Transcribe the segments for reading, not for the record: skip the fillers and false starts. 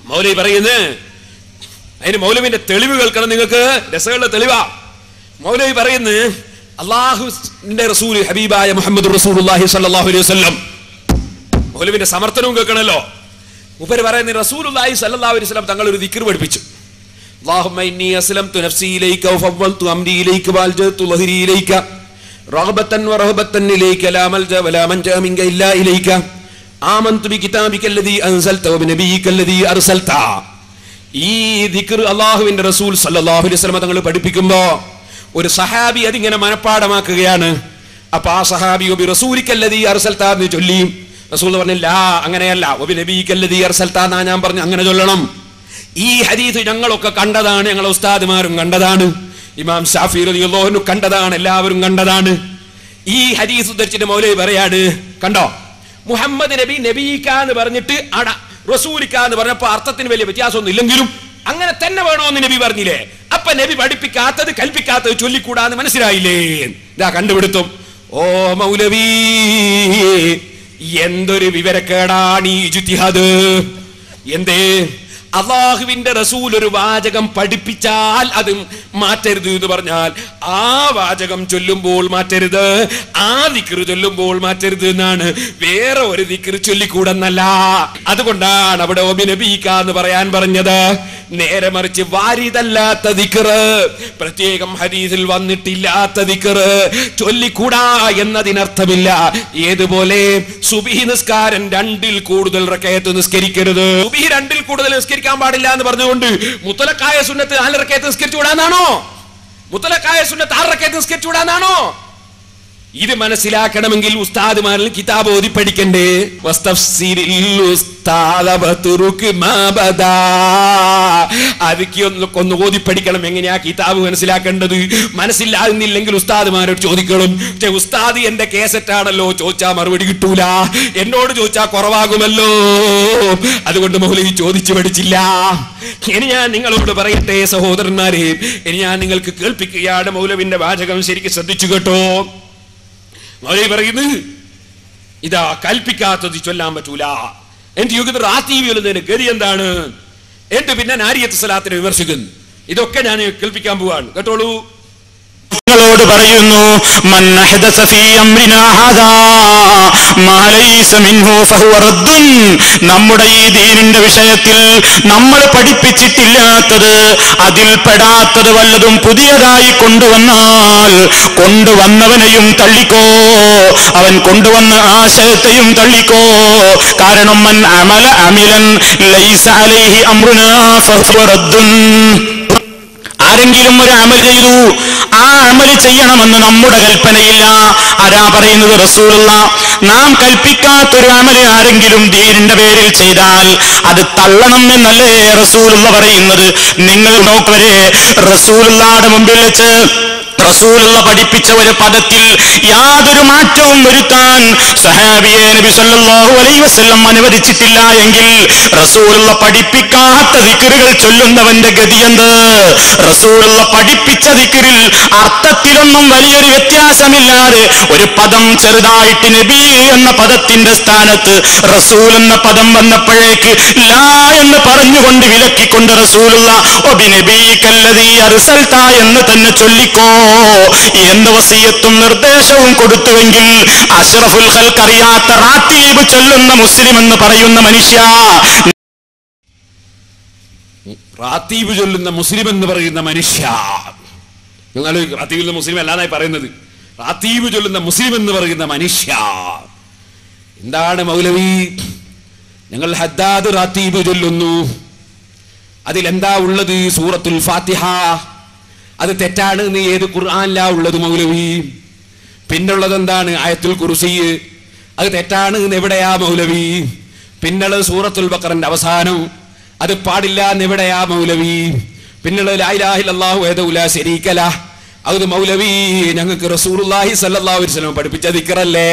മൗലവി പറയുന്നത്, അതിന് മൗലവിന്റെ തെളിവ് കേൾക്കണം നിങ്ങൾക്ക്, രസമുള്ള തെളിവാ. മൗലവി പറയുന്നത് അല്ലാഹുവിന്റെ റസൂൽ ഹബീബായ മുഹമ്മദ് റസൂലുള്ളാഹി സ്വല്ലല്ലാഹു അലൈഹി വസല്ലം, മൗലവിന്റെ സമർത്ഥനവും കേൾക്കണല്ലോ. മൂപ്പര് പറയുന്നത് റസൂലുള്ളാഹി സ്വല്ലല്ലാഹു അലൈഹി വസല്ലം തങ്ങൾ ഒരു ദിക്ർ പഠിപ്പിച്ചു. അല്ലാഹുമ്മ ഇന്നി അസ്ലംതു നഫ്സി ഇലൈക വഫവ്വൽതു അംരി ഇലൈക വഅൽജഅതു ളഹരി ഇലൈക റഗ്ബതൻ വറഹബതൻ ഇലൈക ലാ മൽജ വലാ മൻജ മിൻക ഇല്ലാ ഇലൈക ആമൻതു ബികിതാബിക അല്ലദീ അൻസൽത വബിനബിയിക അല്ലദീ അർസൽത. ഈ ദിക്ർ അല്ലാഹുവിന്റെ റസൂൽ സ്വല്ലല്ലാഹു അലൈഹി വസല്ലം തങ്ങൾ പഠിപ്പിക്കുമ്പോ ഒരു സഹാബി അതിങ്ങനെ മനപ്പാടമാക്കുകയാണ്. അപ്പൊ ആ സഹാബി വബി റസൂലിക അല്ലദീ അർസൽത എന്ന് ചൊല്ലി. റസൂൽ പറഞ്ഞില്ല, അങ്ങനെയല്ല, വബിനബിയിക അല്ലദീ അർസൽത എന്നാ ഞാൻ പറഞ്ഞു, അങ്ങനെ ചൊല്ലണം. ഈ ഹദീസ് ഞങ്ങളൊക്കെ കണ്ടതാണ്, ഞങ്ങളെ ഉസ്താദുമാരും കണ്ടതാണ്, ഇമാം ശാഫി റളിയല്ലാഹു അൻഹു കണ്ടതാണ്, എല്ലാവരും കണ്ടതാണ്. ഈ ഹദീസ് ഉദ്ധരിച്ചിട്ട് മൗലവി പറയാണ്, കണ്ടോ മുഹമ്മദ് നബി നബീക എന്ന് പറഞ്ഞിട്ട് റസൂലിക എന്ന് പറഞ്ഞപ്പോ അർത്ഥത്തിന് വലിയ വ്യത്യാസമൊന്നും ഇല്ലെങ്കിലും അങ്ങനെ തന്നെ വേണോന്ന് നബി പറഞ്ഞില്ലേ? അപ്പൊ നബി പഠിപ്പിക്കാത്തത് കൽപ്പിക്കാത്തത് ചൊല്ലിക്കൂടാന്ന് മനസ്സിലായില്ലേ? ഇതാ കണ്ടുപിടുത്തും. ഓ മൗലവി, എന്തൊരു വിവരക്കേടാണ് ഈ ഇജ്തിഹാദ്! എന്തേ അല്ലാഹുവിന്റെ റസൂൽ ഒരു വാചകം പഠിപ്പിച്ചാൽ അത് മാറ്റരുത് എന്ന് പറഞ്ഞാൽ ആ വാചകം ചൊല്ലുമ്പോൾ മാറ്റരുത്, ആ ദിക്ർ ചൊല്ലുമ്പോൾ മാറ്റരുത് എന്നാണ്. വേറെ ഒരു ദിക്ർ ചൊല്ലിക്കൂടെന്നല്ല. അതുകൊണ്ടാണ് അവിടെ ഒബിനബീക എന്ന് പറയാൻ പറഞ്ഞത്. നേരെ മറിച്ച് വാരിദല്ലാത്ത ദിക്ർ, പ്രത്യേകം ഹദീസിൽ വന്നിട്ടില്ലാത്ത ദിക്ർ ചൊല്ലിക്കൂടാ എന്നതിനർത്ഥമില്ല. ഏതുപോലെ സുബ്ഹി നിസ്കാരം 2-ൽ കൂടുതൽ റകഅത്ത് നിസ്കരിക്കരുത്, സുബ്ഹി 2-ൽ കൂടുതൽ നിസ്കരിക്കാൻ പാടില്ല എന്ന് പറഞ്ഞുകൊണ്ട് മുത്തലഖായ സുന്നത്ത് 4 റകഅത്ത് നിസ്കരിച്ചുകൂടാന്നാണോ? മുത്തലഖായ സുന്നത്ത് 6 റകഅത്ത് നിസ്കരിച്ചുകൂടാന്നാണോ? ഇത് മനസ്സിലാക്കണമെങ്കിൽ ഉസ്താദുമാരിൽ കിതാബ് ഓതി പഠിക്കണ്ടേ? അതൊക്കെ ഓതി പഠിക്കണം. എങ്ങനെയാ കിതാബ് മനസ്സിലാക്കേണ്ടത്? മനസ്സിലാകുന്നില്ലെങ്കിൽ ഉസ്താദുമാരോട് ചോദിക്കണം. പക്ഷെ ഉസ്താദ് എന്റെ കേസറ്റാണല്ലോ, ചോദിച്ചാ മറുപടി കിട്ടൂല, എന്നോട് ചോദിച്ചാ കുറവാകുമല്ലോ. അതുകൊണ്ട് മൗലവി ചോദിച്ചു പഠിച്ചില്ല. ഇനി ഞാൻ നിങ്ങളോട് പറയട്ടെ സഹോദരന്മാരെ, ഇനി ഞാൻ നിങ്ങൾക്ക് കേൾപ്പിക്കുകയാണ് മൗലവിന്റെ വാചകം. ശരിക്കും ശ്രദ്ധിച്ചു കേട്ടോ. മൗലവി പറയുന്നത് ഇതാ കൽപ്പിക്കാത്തത് ചൊല്ലാൻ പറ്റൂല. എന്റെ യുഗത്തിൽ റാത്തീബ് ചൊല്ലുന്നതിന് ഗതി എന്താണ്? എന്റെ പിന്നെ നാരിയത്ത് സ്വലാത്തിനെ വിമർശിക്കുന്നു. ഇതൊക്കെ ഞാൻ കേൾപ്പിക്കാൻ പോവാണ്, കേട്ടോളൂ. ോട് പറയുന്നു, മൻ അഹ്ദസ ഫീ അംരിനാ ഹാദാ മാ ലൈസ മിൻഹു ഫഹുവ റദ്ദുൻ. നമ്മുടെ ഈ ദീനിന്റെ വിഷയത്തിൽ നമ്മൾ പഠിപ്പിച്ചിട്ടില്ലാത്തത്, അതിൽ പെടാത്തത് വല്ലതും പുതിയതായി കൊണ്ടുവന്നാൽ കൊണ്ടുവന്നവനെയും തള്ളിക്കോ, അവൻ കൊണ്ടുവന്ന ആശയത്തെയും തള്ളിക്കോ. കാരണം മൻ അമല അമിലൻ ലൈസ അലൈഹി അംറുനാ ഫഹുവ റദ്ദുൻ. ആരെങ്കിലും ഒരു അമൽ ചെയ്തു, ആ അമൽ ചെയ്യണമെന്ന് നമ്മുടെ കൽപ്പനയില്ല. ആരാ പറയുന്നത്? റസൂലുള്ളാഹ്. നാം കൽപ്പിക്കാത്തൊരു അമൽ ആരെങ്കിലും ദീനിന്റെ പേരിൽ ചെയ്താൽ അത് തള്ളണം എന്നല്ലേ റസൂലുള്ളാഹ് പറയുന്നത്? നിങ്ങൾ നോക്കവരെ, റസൂലുള്ളാഹിയുടെ മുമ്പിൽ വെച്ച് റസൂലുള്ള പഠിപ്പിച്ച ഒരു പദത്തിൽ യാതൊരു മാറ്റവും വരുത്താൻ സഹാബിയെ നബി സല്ലല്ലാഹു അലൈഹി വസല്ലം അനുവദിച്ചിട്ടില്ല എങ്കിൽ റസൂലുള്ള പഠിപ്പിക്കാത്ത ദിക്റുകൾ ചൊല്ലുന്നവന്റെ ഗതി എന്ത്? റസൂലുള്ള പഠിപ്പിച്ച ദിക്റിൽ അർത്ഥത്തിലൊന്നും വലിയൊരു വ്യത്യാസമില്ലാതെ ഒരു പദം ചെറുതായിട്ട് നബി എന്ന പദത്തിന്റെ സ്ഥാനത്ത് റസൂൽ എന്ന പദം വന്നപ്പോഴേക്ക് ലാ എന്ന് പറഞ്ഞുകൊണ്ട് വിലക്കിക്കൊണ്ട് റസൂലുള്ള ഒബിനബീകല്ലദീ അർസൽത എന്ന് തന്നെ ചൊല്ലിക്കോ എന്ന് വസിയത്തും നിർദ്ദേശവും കൊടുത്തുവെങ്കിൽ അഷ്റഫുൽ ഖൽഖ് അറിയാത്ത റാത്തീബ് ചൊല്ലുന്ന മുസ്ലിം എന്ന് പറയുന്ന മനുഷ്യ, റാത്തീബ് ചൊല്ലുന്ന മുസ്ലിം എന്ന് പറയുന്ന മനുഷ്യ, നിങ്ങൾ റാത്തീബ് മുസ്ലിം അല്ലാതായി പറയുന്നത്, റാത്തീബ് ചൊല്ലുന്ന മുസ്ലിം എന്ന് പറയുന്ന മനുഷ്യ എന്താണ് മൗലവി? ഞങ്ങൾ ഹദ്ദാദ് റാത്തീബ് ചൊല്ലുന്നു, അതിലെന്താ ഉള്ളത്? സൂറത്തുൽ ഫാത്തിഹ. അത് തെറ്റാണ് എന്ന് ഏത് ഖുർആനിലാ ഉള്ളത് മൗലവി? പിന്നുള്ളത് എന്താണ്? ആയത്തുൽ കുർസി. അത് തെറ്റാണ് എന്ന് എവിടെയാ മൗലവി? പിന്നുള്ളത് സൂറത്തുൽ ബഖറന്റെ അവസാനം. അത് പാടില്ല എന്ന് എവിടെയാ മൗലവി? പിന്നുള്ളത് ലാ ഇലാഹ ഇല്ലല്ലാഹു വഹ്ദഹു ലാ ശരീക ലഹ്. അത് മൗലവി ഞങ്ങൾക്ക് റസൂലുള്ളാഹി സ്വല്ലല്ലാഹു അലൈഹി വസല്ലം പഠിപ്പിച്ച ദിക്റല്ലേ?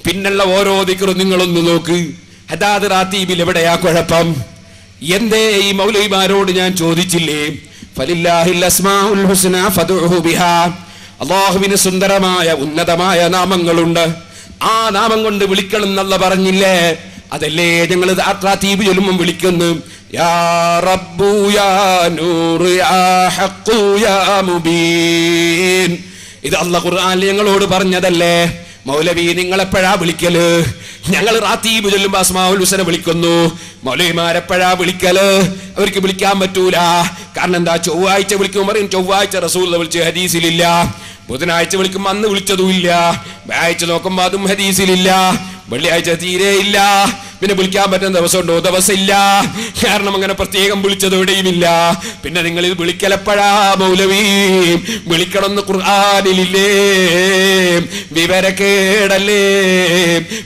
പിന്നുള്ള ഓരോ ദിക്റും നിങ്ങളൊന്ന് നോക്ക്. ഹദാദ് റാത്തീബിൽ എവിടെയാ കുഴപ്പം? എന്തേ ഈ മൗലവിമാരോട് ഞാൻ ചോദിച്ചില്ലേ? ഫലില്ലാഹിൽ അസ്മാഉൽ ഹുസ്ന ഫദ്ഉഹു ബിഹാ. അല്ലാഹുവിന് സുന്ദരമായ ഉന്നതമായ നാമങ്ങളുണ്ട്, ആ നാമം കൊണ്ട് വിളിക്കണം എന്നല്ല പറഞ്ഞില്ലേ? അതല്ലേ ഞങ്ങൾ റാത്തീബ് ചൊല്ലുമ്പോൾ വിളിക്കുന്നു. യാ റബ്ബു യാ നൂർ യാ ഹഖ് യാ മുബീൻ. ഇത് അല്ലാഹു ഖുർആനിൽ ഞങ്ങളോട് പറഞ്ഞതല്ലേ? മൗലവി നിങ്ങളെപ്പോഴാ വിളിക്കല്? ഞങ്ങൾ റാത്തീബ് ചൊല്ലുമ്പോ അസ്മാഉൽ ഹുസ്ന വിളിക്കുന്നു. മൗലവിമാരെപ്പോഴാ വിളിക്കല്? അവർക്ക് വിളിക്കാൻ പറ്റൂല. കാരണം എന്താ? ചൊവ്വാഴ്ച വിളിക്കുമ്പോൾ പറയും ചൊവ്വാഴ്ച റസൂൽ വിളിച്ച് ഹദീസിലില്ല. ബുധനാഴ്ച വിളിക്കുമ്പോൾ അന്ന് വിളിച്ചതുമില്ല. വ്യാഴാഴ്ച നോക്കുമ്പോൾ അതും ഹദീസിലില്ല. വെള്ളിയാഴ്ച തീരെ ഇല്ല. പിന്നെ വിളിക്കാൻ പറ്റുന്ന ദിവസമുണ്ടോ? ദിവസമില്ല. കാരണം അങ്ങനെ പ്രത്യേകം വിളിച്ചത് എവിടെയുമില്ല. പിന്നെ നിങ്ങൾ ഇത് വിളിക്കലപ്പോഴാ മൗലവി? വിളിക്കണമെന്ന് ഖുർആനിലില്ലേ? വിവരക്കേടല്ലേ?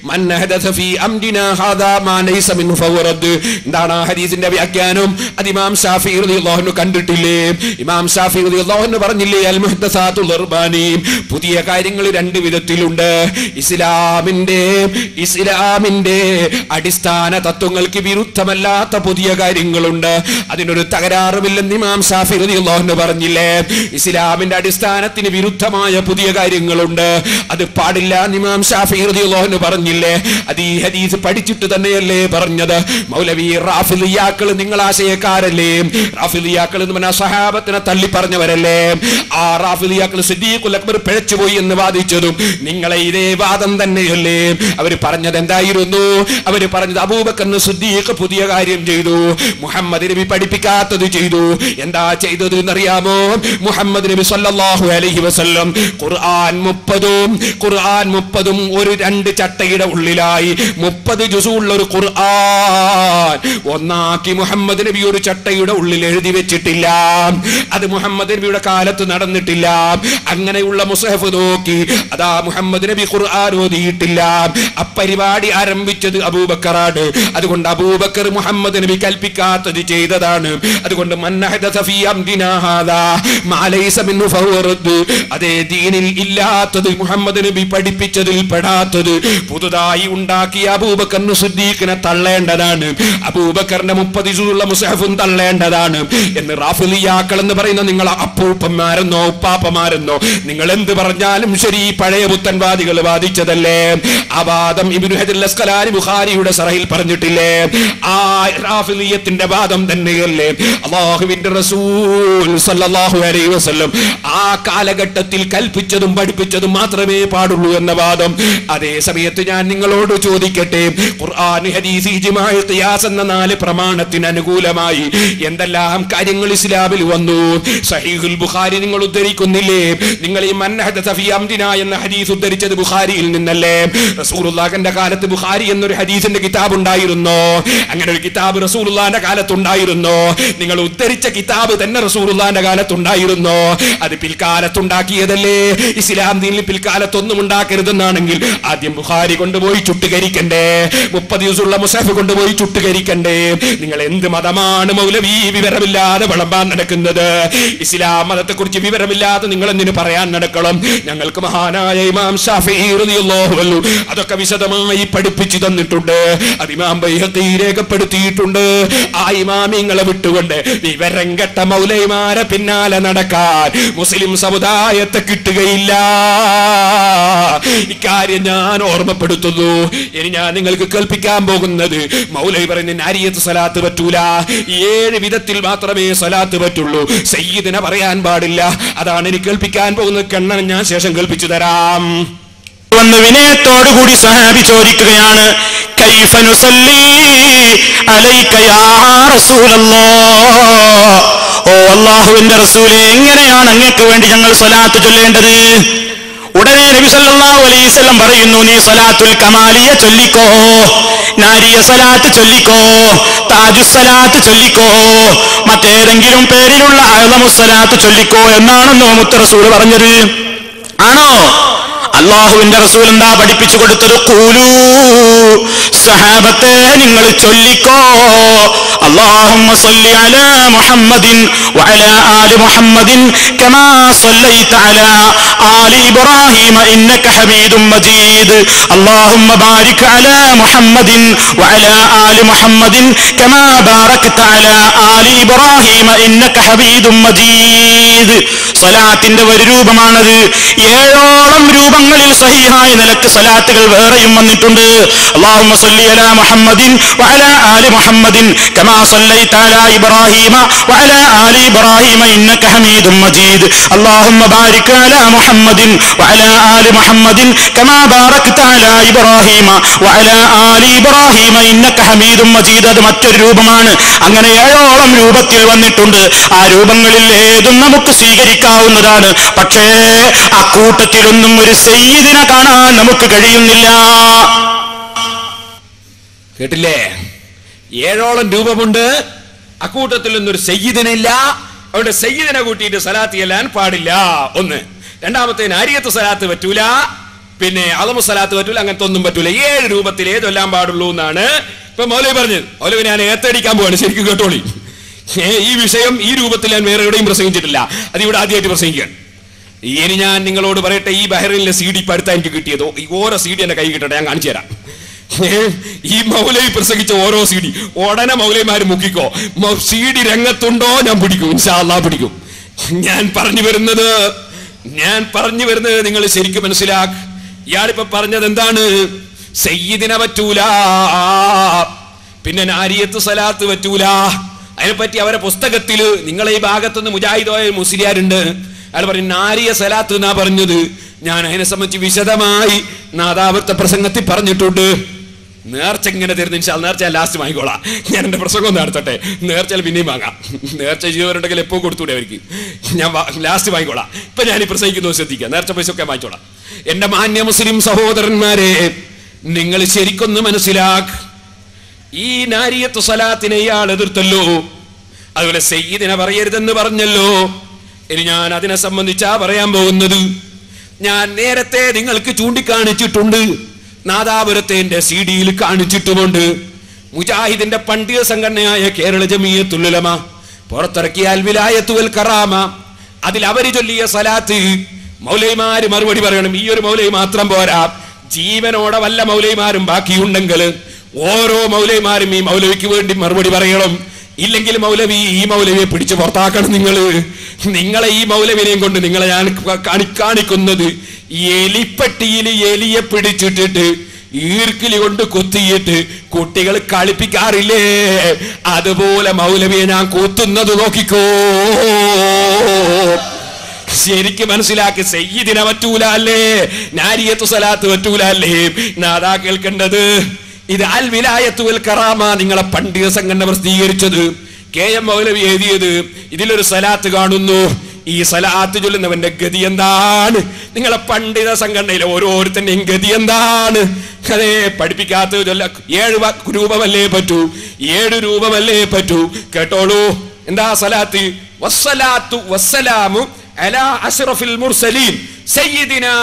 മൻ ഹദസ ഫീ അംരിനാ ഹാദാ മാ ലൈസ മിൻഹു ഫവറദ്. എന്താണ് ആ ഹദീസിന്റെ വ്യാഖ്യാനം? അത് ഇമാം ഷാഫിഈ റളിയല്ലാഹു അൻഹു കണ്ടിട്ടില്ലേ? ഇമാം ഷാഫിഈ റളിയല്ലാഹു അൻഹു പറഞ്ഞില്ലേ, അൽ മുഹ്ദസാത്തുൽ അർബാനി, പുതിയ കാര്യങ്ങൾ രണ്ട് വിധത്തിലുണ്ട്. ഇസ്ലാമിന്റെ അടിസ്ഥാന തത്വങ്ങൾക്ക് വിരുദ്ധമല്ലാത്ത പുതിയ കാര്യങ്ങളുണ്ട്. അതിനൊരു തകരാറുമില്ലെന്ന് ഇമാം ഷാഫിഈ റളിയല്ലാഹു അൻഹു പറഞ്ഞില്ലേ? ഇസ്ലാമിന്റെ അടിസ്ഥാനത്തിന് വിരുദ്ധമായ പുതിയ കാര്യങ്ങളുണ്ട്, അത് പാടില്ല എന്ന് ഇമാം ഷാഫിഈ റളിയല്ലാഹു അൻഹു പറഞ്ഞില്ലേ? അത് ഈ ഹദീസ് പഠിച്ചിട്ട് തന്നെയല്ലേ പറഞ്ഞത്? മൗലവി റാഫിളിയാക്കൾ നിങ്ങൾ ആശയക്കാരല്ലേ? റാഫിളിയാക്കൾ എന്ന് പറഞ്ഞാൽ സ്വഹാബത്തിനെ തള്ളി പറഞ്ഞവരല്ലേ? ആ റാഫിളിയാക്കൾ സിദ്ദീഖുൽ അക്ബർ പിഴച്ചുപോയി എന്ന് വാദിച്ചതും നിങ്ങളെ ഇതേ വാദം തന്നെയല്ലേ? അവർ പറഞ്ഞത് എന്തായിരുന്നു? അവർ പറഞ്ഞത് അബൂബക്കർ സിദ്ദീഖ് പുതിയ കാര്യം ചെയ്തു, മുഹമ്മദ് നബി പഠിപ്പിക്കാത്തത് ചെയ്തു. എന്താ ചെയ്തത് എന്നറിയാമോ? മുഹമ്മദ് നബി സല്ലല്ലാഹു അലൈഹി വസല്ലം ഖുർആൻ 30 ഒരു 2 ചട്ടയുടെ ഉള്ളിലായി 30 ജുസുള്ള ഒരു ഖുർആൻ ഒന്നാക്കി മുഹമ്മദ് നബി ഒരു ചട്ടയുടെ ഉള്ളിൽ എഴുതി വെച്ചിട്ടില്ല. അത് മുഹമ്മദ് നബിയുടെ കാലത്ത് നടന്നിട്ടില്ല. അങ്ങനെയുള്ള മുസ്ഹഫ് നോക്കി അതാ മുഹമ്മദ് നബി ഖുർആൻ ഓതിയിട്ടില്ല. അപ്പരിപാടി ആരംഭിച്ചത് അബൂബക്കറാണ്. അതുകൊണ്ട് അബൂബക്കർ മുഹമ്മദ് നബി കൽപ്പിക്കാത്തത് ചെയ്തതാണ്. അതുകൊണ്ട് മൻ ഹദസ ഫീ അംരിനാ ഹാദാ മാ ലൈസ മിൻഹു ഫവറദ്. അതേ ദീനിൽ ഇല്ലാത്തത്, മുഹമ്മദ് നബി പഠിപ്പിച്ചതിൽ പെടാത്തത് പുതുതായി ഉണ്ടാക്കിയ അബൂബക്കർ സിദ്ദീഖിനെ തള്ളേണ്ടതാണ്. അബൂബക്കറിന്റെ 30 ജുസുള്ള മുസ്ഹഫും തള്ളേണ്ടതാണ് എന്ന് റാഫിളിയാക്കൾ എന്ന് പറയുന്ന നിങ്ങൾ അപ്പൂപ്പന്മാരെന്നോ ഉപ്പാപ്പമാരെന്നോ നിങ്ങൾ എന്ത് പറഞ്ഞാലും ശരി, പഴയ പുത്തൻവാദികൾ വാദിച്ചതല്ലേ? ആ വാദം ഇബ്നു ഹജർ അസ്ഖലാനി ബുഖാരിയുടെ സറഹിൽ പറഞ്ഞിട്ടില്ലേ? ആ റാഫിളിയത്തിന്റെ വാദം തന്നെയല്ലേ അല്ലാഹുവിന്റെ റസൂൽ സല്ലല്ലാഹു അലൈഹി വസല്ലം ആ കാലഘട്ടത്തിൽ കൽപ്പിച്ചതും പഠിപ്പിച്ചതും മാത്രമേ പാടുള്ളൂ എന്ന വാദം. അതേ സമയത്ത് ഞാൻ നിങ്ങളോട് ചോദിക്കട്ടെ, ഖുർആൻ, ഹദീസ്, ഇജ്മാ, ഖിയാസ് എന്ന 4 പ്രമാണത്തിന് അനുകൂലമായി എന്തെല്ലാം കാര്യങ്ങൾ ഇസ്ലാമിൽ വന്നു? സഹീഹുൽ ബുഖാരി നിങ്ങൾ ഉദ്ധരിക്കുന്നില്ലേ? നിങ്ങൾ ഈ മൻ ഹദസ ഫീ അംരിനാ എന്ന ഹദീസ് ഉദ്ധരിച്ചത് ബുഖാരിയിൽ നിന്നല്ലേ? റസൂലുള്ളാഹിന്റെ കാലത്ത് ബുഖാരി എന്നൊരു ഹദീസിന്റെ കിതാബ് ഉണ്ടായിരുന്നോ? അങ്ങനെ ഒരു കിതാബ് റസൂലുള്ളാഹിന്റെ കാലത്തുണ്ടായിരുന്നോ? നിങ്ങൾ ഉദ്ധരിച്ച കിതാബ് തന്നെ റസൂലുള്ളാഹിന്റെ കാലത്തുണ്ടായിരുന്നോ? അത് പിൽക്കാലത്തുണ്ടാക്കിയതല്ലേ? ഇസ്ലാം ദീനിൽ പിൽക്കാലത്തൊന്നും ഉണ്ടാക്കരുതെന്നാണെങ്കിൽ ആദ്യം ബുഖാരി കൊണ്ടുപോയി ചുട്ടുകരിക്കണ്ടേ? 30 ദിവസമുള്ള മുസ്ഹഫ് കൊണ്ടുപോയി ചുട്ടുകരിക്കണ്ടേ? നിങ്ങൾ എന്ത് മതമാണ് മൗലവി വിവരമില്ലാതെ വിളമ്പാൻ നടക്കുന്നത്? ഇസ്ലാം മതത്തെ കുറിച്ച് വിവരമില്ലാതെ നിങ്ങൾ എന്തിനു പറയാൻ നടക്കണം? ഞങ്ങൾക്ക് മഹാനായ ഇമാം ശാഫിഈ റളിയല്ലാഹു അൻഹു അതൊക്കെ വിശദമായി പഠിപ്പിച്ചു തന്നിട്ടുണ്ട്. അത് ഇമാം ബൈഹഖി രേഖപ്പെടുത്തിയിട്ടുണ്ട്. ആ ഇമാമിങ്ങളെ വിട്ടുകൊണ്ട് വിവരം കെട്ട മൗലവിമാരെ പിന്നാലെ നടക്കാൻ മുസ്ലിം സമുദായത്തെ കിട്ടുകയില്ല. ഇക്കാര്യം ഞാൻ ഓർമ്മപ്പെടുത്തുന്നു. ഇനി ഞാൻ നിങ്ങൾക്ക് കേൾപ്പിക്കാൻ പോകുന്നത് മൗലവി പറയുന്ന നാരിയത്ത് സ്വലാത്ത് പറ്റൂല, 7 വിധത്തിൽ മാത്രമേ സ്വലാത്ത് പറ്റുള്ളൂ, സയ്യിദിനെ പറയാൻ പാടില്ല. അതാണ് എനിക്ക് കേൾപ്പിക്കാൻ പോകുന്നത്. കണ്ണൻ ഞാൻ ശേഷം കേൾപ്പിച്ചു തരാം. വന്ന് വിനയത്തോടുകൂടി സഹാബി ചോദിക്കുകയാണ്, കൈഫ നുസല്ലി അലൈക യാ റസൂലല്ലാഹ്, ഓ അല്ലാഹുവിന്റെ റസൂലേ, എങ്ങനെയാണ് അങ്ങേക്ക് വേണ്ടി ഞങ്ങൾ സ്വലാത്ത് ചൊല്ലേണ്ടത്? ഉടനെ നബി സല്ലല്ലാഹു അലൈഹി വസല്ലം പറയുന്നു, നീ സ്വലാത്തുൽ കമാലിയ ചൊല്ലിക്കോ, നാരിയ സ്വലാത്ത് ചൊല്ലിക്കോ, താജുസ് സ്വലാത്ത് ചൊല്ലിക്കോ, മറ്റേതെങ്കിലും പേരിലുള്ള അഅ്ളമുസ് സ്വലാത്ത് ചൊല്ലിക്കോ എന്നാണെന്നോ മുത്ത് റസൂൽ പറഞ്ഞത്? ആണോ? അല്ലാഹുവിന്റെ റസൂൽ എന്താ പഠിപ്പിച്ചു കൊടുത്തത്? ഖൂലൂ, സഹാബത്തെ നിങ്ങൾ ചൊല്ലിക്കോ, അല്ലാഹുമ്മ സ്വല്ലി അലാ മുഹമ്മദിൻ വഅലാ ആലി മുഹമ്മദിൻ കമാ സ്വല്ലൈത അലാ ആലി ഇബ്രാഹീമ ഇന്നക ഹമീദും മജീദ്, അല്ലാഹുമ്മ ബാരിക് അലാ മുഹമ്മദിൻ വഅലാ ആലി മുഹമ്മദിൻ കമാ ബാരക്ത അലാ ആലി ഇബ്രാഹീമ ഇന്നക ഹമീദും മജീദ്. സ്വലാത്തിന്റെ ഒരു രൂപമാണത്. 7ഓളം രൂപങ്ങളിൽ സഹീഹായ നിലക്ക് സ്വലാത്തുകൾ വേറെയും വന്നിട്ടുണ്ട്. അല്ലാഹുമ്മ സ്വല്ലി അലാ മുഹമ്മദിൻ വഅലാ ആലി മുഹമ്മദിൻ കമാ സ്വല്ലൈത അലാ ഇബ്രാഹീമ വഅലാ ആലി ഇബ്രാഹീമ ഇന്നക ഹമീദും മജീദ്. അല്ലാഹുമ്മ ബാരിക് അലാ മുഹമ്മദിൻ വഅലാ ആലി മുഹമ്മദിൻ കമാ ബാരക്ത അലാ ഇബ്രാഹീമ വഅലാ ആലി ഇബ്രാഹീമ ഇന്നക ഹമീദും മജീദ്. അത് മറ്റൊരു രൂപമാണ്. അങ്ങനെ 7ഓളം രൂപത്തിൽ വന്നിട്ടുണ്ട്. ആ രൂപങ്ങളിൽ ഏതും നമുക്ക് സ്വീകരിക്കാവുന്നതാണ്. പക്ഷേ അക്കൂട്ടത്തിലൊന്നും ഒരു സയ്യിദിനെ കാണാൻ നമുക്ക് കഴിയുന്നില്ല. കേട്ടില്ലേ? 7ഓളം രൂപമുണ്ട്. അക്കൂട്ടത്തിലൊന്നും ഒരു സയ്യിദിനില്ല. അവിടെ സയ്യിദിനെ കൂട്ടിയിട്ട് സലാത്ത് ചെല്ലാൻ പാടില്ല. ഒന്ന്. രണ്ടാമത്തെ നാരിയത്ത് സലാത്ത് പറ്റൂല, പിന്നെ അളമു സലാത്ത് പറ്റൂല, അങ്ങനത്തെ ഒന്നും പറ്റൂല. 7 രൂപത്തിൽ ഏതെല്ലാം പാടുള്ളൂ എന്നാണ് ഇപ്പൊ മൗലവി പറഞ്ഞത്. മൗലവി ഞാൻ ഏത്തടിക്കാൻ പോവാണ്, ശരിക്കും കേട്ടോളി. ഈ വിഷയം ഈ രൂപത്തിൽ ഞാൻ വേറെ എവിടെയും പ്രസംഗിച്ചിട്ടില്ല. അത് ഇവിടെ ആദ്യമായിട്ട് പ്രസംഗിക്കുകയാണ്. ഇനി ഞാൻ നിങ്ങളോട് പറയട്ടെ, ഈ ബഹ്റൈനിലെ CD ഇപ്പൊ അടുത്ത എനിക്ക് കിട്ടിയതോ, ഈ ഓരോ CD എന്റെ കൈ കിട്ടട്ടെ, ഞാൻ കാണിച്ചു തരാം. ഈ മൗലവി പ്രസംഗിച്ച ഓരോ CD ഉടനെ മൗലവിമാര് മുക്കിക്കോ. CD രംഗത്തുണ്ടോ ഞാൻ പിടിക്കും, ഇൻഷാ അല്ലാഹ് പിടിക്കും. ഞാൻ പറഞ്ഞു വരുന്നത് നിങ്ങൾ ശരിക്കും മനസ്സിലാക്ക്. ഇയാളിപ്പോ പറഞ്ഞത് എന്താണ്? സയ്യിദിനെ പറ്റൂല, പിന്നെ നാരിയത്ത് സലാത്ത് പറ്റൂല. അതിനെപ്പറ്റി അവരെ പുസ്തകത്തില്, നിങ്ങളെ ഈ ഭാഗത്തുനിന്ന് മുജാഹിദോയ മുസ്ലിയാരുണ്ട്, അയാൾ പറയും നാരിയ സലാത്ത് എന്നാ പറഞ്ഞത്. ഞാൻ അതിനെ സംബന്ധിച്ച് വിശദമായി നാദാവൃത്ത പ്രസംഗത്തിൽ പറഞ്ഞിട്ടുണ്ട്. നേർച്ച ഇങ്ങനെ തരുന്ന നേർച്ച ഞാൻ ലാസ്റ്റ് വാങ്ങിക്കോളാം. ഞാൻ എന്റെ പ്രസംഗം ഒന്ന് നടത്തട്ടെ. നേർച്ച പിന്നെയും വാങ്ങാം. നേർച്ച ചെയ്തവരുണ്ടെങ്കിൽ എപ്പോ കൊടുത്തൂടെ അവർക്ക്. ഞാൻ ലാസ്റ്റ് വാങ്ങിക്കോളാം. ഇപ്പൊ ഞാൻ ഈ പ്രസംഗിക്കുന്നത് ശ്രദ്ധിക്കാം. നേർച്ച പൈസ ഒക്കെ വാങ്ങിച്ചോളാം. എന്റെ മാന്യ മുസ്ലിം സഹോദരന്മാരെ, നിങ്ങൾ ശരിക്കൊന്ന് മനസ്സിലാക്ക്. ഈ നാരിയത്ത് സലാത്തിനെ ഇയാൾ എതിർത്തല്ലോ, അതുപോലെ സയ്യിദിനെ പറയരുതെന്ന് പറഞ്ഞല്ലോ. ഇനി ഞാൻ അതിനെ സംബന്ധിച്ചാ പറയാൻ പോകുന്നത്. ഞാൻ നേരത്തെ നിങ്ങൾക്ക് ചൂണ്ടിക്കാണിച്ചിട്ടുണ്ട്, നാദാപുരത്തെ എന്റെ CD-യിൽ കാണിച്ചിട്ടുമുണ്ട്. മുജാഹിദിന്റെ പണ്ഡിത സംഘടനയായ കേരള ജമിയത്തുൽ ഉലമ പുറത്തിറക്കിയ അൽ വിലായത്തു വൽ കറാമ, അതിൽ അവര് ചൊല്ലിയ സലാത്ത് മൗലവിമാര് മറുപടി പറയണം. ഈ ഒരു മൗലവി മാത്രം പോരാ, ജീവനോടെ വല്ല മൗലവിമാരും ബാക്കിയുണ്ടെങ്കിൽ ഓരോ മൗലവിമാരും ഈ മൗലവിക്ക് വേണ്ടി മറുപടി പറയണം. ഇല്ലെങ്കിൽ ഈ മൗലവിയെ പിടിച്ച് പുറത്താക്കണം. നിങ്ങളെ ഈ മൗലവിനെയും കൊണ്ട് നിങ്ങളെ ഞാൻ കാണിക്കുന്നത് എലിപ്പെട്ടിയിൽ എലിയെ പിടിച്ചിട്ടിട്ട് ഈർക്കിലി കൊണ്ട് കുത്തിയിട്ട് കുട്ടികൾ കളിപ്പിക്കാറില്ലേ, അതുപോലെ മൗലവിയെ ഞാൻ കുത്തുന്നത് നോക്കിക്കോ. ശരിക്കും മനസ്സിലാക്കി. സയ്യിദിനെ പറ്റൂല അല്ലേ, നാരിയത്തു സലാത്ത് പറ്റൂല അല്ലേ. നാദാ കേൾക്കേണ്ടത് ഇത് അൽ വിലായത്തു വൽ കറാമ, നിങ്ങളെ പണ്ഡിത സംഘടന പ്രസിദ്ധീകരിച്ചത്, KM മൗലവി എഴുതിയത്. ഇതിലൊരു സലാത്ത് കാണുന്നു. ഈ സലാത്ത് ചൊല്ലുന്നവന്റെ ഗതി എന്താണ്? നിങ്ങളെ പണ്ഡിത സംഘടനയിലെ ഓരോരുത്തന്റെയും ഗതി എന്താണ്? അതേ പഠിപ്പിക്കാത്ത ചൊല്ല 7 രൂപമല്ലേ പറ്റൂ, 7 രൂപമല്ലേ പറ്റൂ. കേട്ടോളൂ, എന്താ സലാത്ത്? വസ്സലാത്തു വസ്സലാമു അലാ അശ്റഫിൽ മുർസലീൻ സയ്യിദിനാ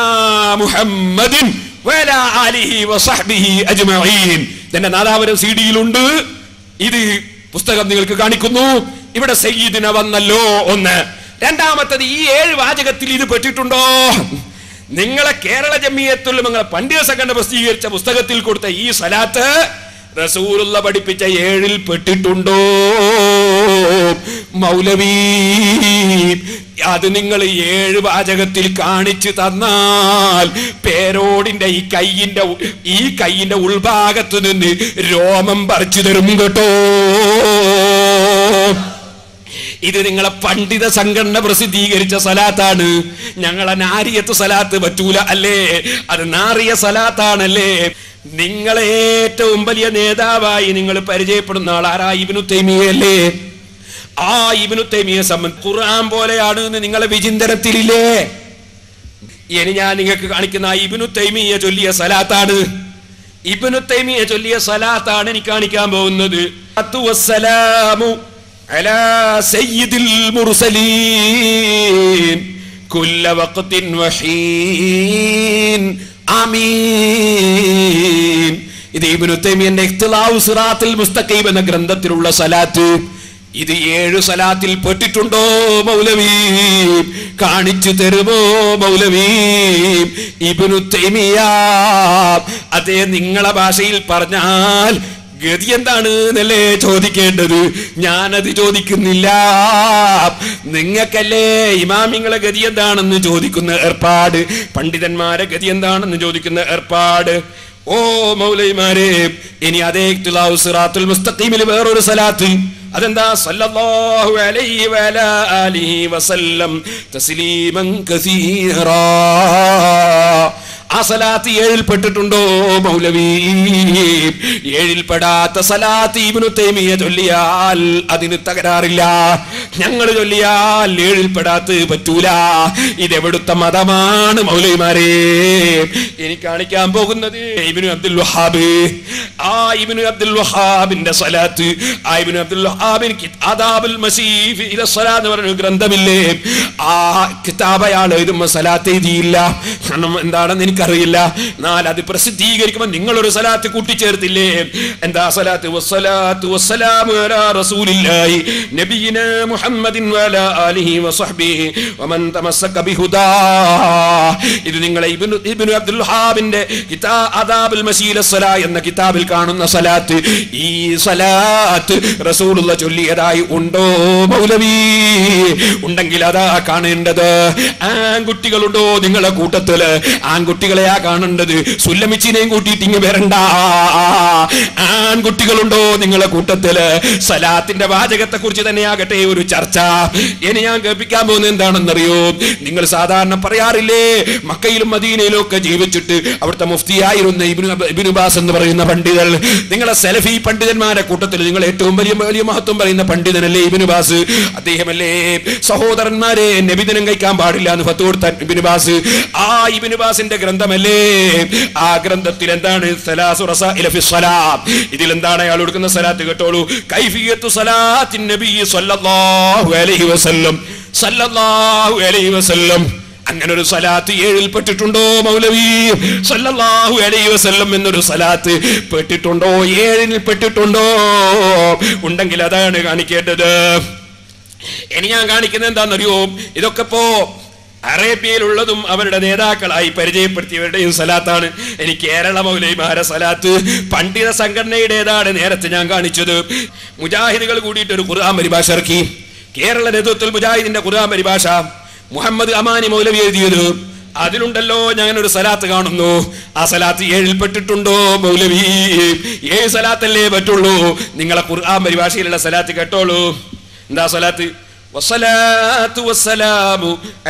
മുഹമ്മദിൻ വഅലാ ആലിഹി വസഹ്ബിഹി അജ്മഈൻ. ഇതിന്റെ നാദാപുരം CD-യിലുണ്ട്. ഇത് പുസ്തകം നിങ്ങൾക്ക് കാണിക്കുന്നു. ഇവിടെ സയ്യിദിന വന്നല്ലോ. ഒന്ന്. രണ്ടാമത്തത്, ഈ 7 വാചകത്തിൽ ഇത് പെട്ടിട്ടുണ്ടോ? നിങ്ങളെ കേരള ജമിയത്തുൽ ഉലമ പണ്ഡിത സംഘടന പ്രസിദ്ധീകരിച്ച പുസ്തകത്തിൽ കൊടുത്ത ഈ സലാത്ത് റസൂലുള്ള പഠിപ്പിച്ച 7-ൽ പെട്ടിട്ടുണ്ടോ? മൗലവി, അത് നിങ്ങൾ 7 വാചകത്തിൽ കാണിച്ചു തന്നാൽ പേരോടിന്റെ ഈ കൈയിന്റെ ഉൾഭാഗത്ത് നിന്ന് രോമം പറിച്ചു തരും കേട്ടോ. ഇത് നിങ്ങളെ പണ്ഡിത സംഘടന പ്രസിദ്ധീകരിച്ച സലാത്താണ്. ഞങ്ങളെ നാരിയത്ത് സലാത്ത് പറ്റൂല അല്ലേ, അത് നാറിയ സലാത്താണല്ലേ. നിങ്ങളെ ഏറ്റവും വലിയ നേതാവായി നിങ്ങൾ പരിചയപ്പെടുന്ന ആളാരാ? ഇബ്നു തൈമിയ്യ അല്ലേ. ആ ഇബ്നു തൈമിയ്യയെ സംബന്ധിച്ച് ഖുർആൻ പോലെയാണ് എന്ന് നിങ്ങളെ വിചിന്തനത്തിലില്ലേ. ഇനി ഞാൻ നിങ്ങൾക്ക് കാണിക്കുന്ന ഇബ്നു തൈമിയ്യ ചൊല്ലിയ സലാത്താണ്. ഇബ്നു തൈമിയ്യ ചൊല്ലിയ സലാത്താണ് എനിക്ക് കാണിക്കാൻ പോകുന്നത്. വസ്സലാമു അലാ സയ്യിദിൽ മുർസലീൻ കുല്ല വഖ്തിൻ വഹീൻ ആമീൻ. ഇത് ഇബ്നു തൈമിയ്യന്റെ ഇഖ്തിലാഉ സിറാത്തുൽ മുസ്തഖീം എന്ന ഗ്രന്ഥത്തിലുള്ള സലാത്ത്. ഇത് 7 സലാത്തിൽ പെട്ടിട്ടുണ്ടോ മൗലവി? കാണിച്ചു തരുമോ മൗലവി? ഇബ്നു തൈമിയ്യ, അതേ നിങ്ങളെ ഭാഷയിൽ പറഞ്ഞാൽ ഗതി എന്താണ് എന്നല്ലേ ചോദിക്കേണ്ടത്? ഞാനത് ചോദിക്കുന്നില്ല. നിങ്ങൾക്കല്ലേ ഇമാമിങ്ങളെ ഗതി എന്താണെന്ന് ചോദിക്കുന്ന ഏർപ്പാട്, പണ്ഡിതന്മാരെ ഗതി എന്താണെന്ന് ചോദിക്കുന്ന ഏർപ്പാട്. ഓ മൗലൈമാരെ, ഇനി അതേ ഇഖ്തിലാഉ സിറാത്തുൽ മുസ്തഖീമിൽ വേറൊരു സലാത്ത്. അതെന്താ? സല്ലല്ലാഹു അലൈഹി വഅലാ ആലിഹി വസല്ലം തസ്ലീമൻ കസീറാ. ആ സലാത്ത് 7 പെട്ടിട്ടുണ്ടോ മൗലവി? 7 പെടാത്ത സലാത്ത് ഇബ്നു തൈമിയ്യ ചൊല്ലിയാൽ അതിന് തകരാറില്ല. ഞങ്ങൾ ചൊല്ലിയാൽ 7 പെടാത്ത പറ്റൂല. ഇതെവിടുത്തെ മതമാണ് മൗലവിമാരെ? എനിക്ക് കാണിക്കാൻ പോകുന്നത് ഇബ്നു അബ്ദുൽ വഹാബ്. ആ ഇബ്നു അബ്ദുൽ വഹാബിന്റെ സലാത്ത്, ആ ഇബ്നു അബ്ദുൽ വഹാബിന് ആദാബുൽ മസീഫ് ഇല സ്വലാത്ത് എന്ന് പറഞ്ഞ ഗ്രന്ഥമില്ലേ, ആ കിതാബ് അയാൾ എഴുതുമ്പോൾ സലാത്ത് എഴുതിയില്ല. കാരണം എന്താണെന്ന് എനിക്കറിയില്ല. എന്നാൽ അത് പ്രസിദ്ധീകരിക്കുമ്പോൾ നിങ്ങളൊരു സലാത്ത് കൂട്ടിച്ചേർത്തില്ലേ? എന്താ സലാത്ത്? വസ്സലാത്തു വസ്സലാമു അലാ റസൂലില്ലാഹി നബിയിനാ മുഹമ്മദിൻ വഅലാ ആലിഹി വസഹ്ബിഹി വമൻ തമസ്സക ബിഹുദാ. ഇത് നിങ്ങളെ ഇബ്നു അബ്ദുൽ വഹാബിന്റെ ആദാബുൽ മസീല സ്വലാ എന്ന കിതാബിൽ കാണുന്ന സലാത്ത്. ഈ സലാത്ത് റസൂലുള്ള ചൊല്ലിയതായി ഉണ്ടോ മൗലവി? ഉണ്ടെങ്കിൽ അതാ കാണേണ്ടത്. ആൺകുട്ടികളുണ്ടോ നിങ്ങളെ കൂട്ടത്തില്? ആൺകുട്ടികളെയാ കാണേണ്ടത്. സുല്ലമിച്ചിനെയും കൂട്ടിയിട്ട് ഇങ്ങ് വരണ്ട. ആൺകുട്ടികളുണ്ടോ നിങ്ങളെ കൂട്ടത്തില്? സലാത്തിന്റെ വാചകത്തെ കുറിച്ച് തന്നെയാകട്ടെ ഒരു ചർച്ച. ഇനി ഞാൻ കേൾപ്പിക്കാൻ പോകുന്നത് എന്താണെന്നറിയോ? നിങ്ങൾ സാധാരണ പറയാറില്ലേ, മക്കയിലും മദീനയിലും ഒക്കെ ജീവിച്ചിട്ട് അവിടുത്തെ മുഫ്തിയായിരുന്ന ഇബ്നു ബാസ് എന്ന് പറയുന്ന പണ്ഡിതൻ, നിങ്ങളെ സലഫി പണ്ഡിതന്മാരെ കൂട്ടത്തിൽ നിങ്ങൾ ഏറ്റവും വലിയ മഹത്വം പറയുന്ന പണ്ഡിതനല്ലേ ഇബ്നു ബാസ്? അദ്ദേഹമല്ലേ സഹോദരന്മാരെ നബിദിനം കഴിക്കാൻ പാടില്ല എന്ന് ഫത്വ കൊടുത്ത ഇബ്നു ബാസ്? ആ ഇബ്നു ബാസിന്റെ ഗ്രന്ഥമല്ലേ? ആ ഗ്രന്ഥത്തിൽ എന്താണ്? സലാസു റസാഇല ഫി സ്വലാത്ത്. ഇതിൽ എന്താണ് അയാൾ കൊടുക്കുന്ന സലാത്ത്? കേട്ടോളൂ. കൈഫിയത്തു സലാത്തിൻ നബി സല്ലല്ലാഹു അലൈഹി വസല്ലം, സല്ലല്ലാഹു അലൈഹി വസല്ലം. അങ്ങനെ ഒരു സലാത്ത് 7 പെട്ടിട്ടുണ്ടോ മൗലവി? സല്ലല്ലാഹു അലൈഹി വസല്ലം എന്നൊരു സലാത്ത് പെട്ടിട്ടുണ്ടോ? 7 പെട്ടിട്ടുണ്ടോ? ഉണ്ടെങ്കിൽ അതാണ് കാണിക്കേണ്ടത്. ഇനി ഞാൻ കാണിക്കുന്നത് എന്താണെന്നറിയോ? ഇതൊക്കെ ഇപ്പോ അറേബ്യയിലുള്ളതും അവരുടെ നേതാക്കളായി പരിചയപ്പെടുത്തിയവരുടെയും സലാത്താണ്. ഇനി കേരള മൗലവിമാരെ സലാത്ത് പണ്ഡിത സംഘടനയുടേതാണ്. നേരത്തെ ഞാൻ കാണിച്ചത് മുജാഹിദുകൾ കൂടിയിട്ട് ഒരു ഖുർആൻ പരിഭാഷ ഇറക്കി. കേരള നേതൃത്വത്തിൽ മുജാഹിദിന്റെ ഖുർആൻ പരിഭാഷ മുഹമ്മദ് അമാനി മൗലവി എഴുതിയത്. അതിലുണ്ടല്ലോ ഞാനൊരു സലാത്ത് കാണുന്നു. ആ സലാത്ത് 7 പെട്ടിട്ടുണ്ടോ മൗലവി? 7 സലാത്തല്ലേ പറ്റുള്ളൂ. നിങ്ങളെ ഖുർആൻ പരിഭാഷയിലുള്ള സലാത്ത് കേട്ടോളൂ. എന്താ സലാത്ത്? والصلاة والسلام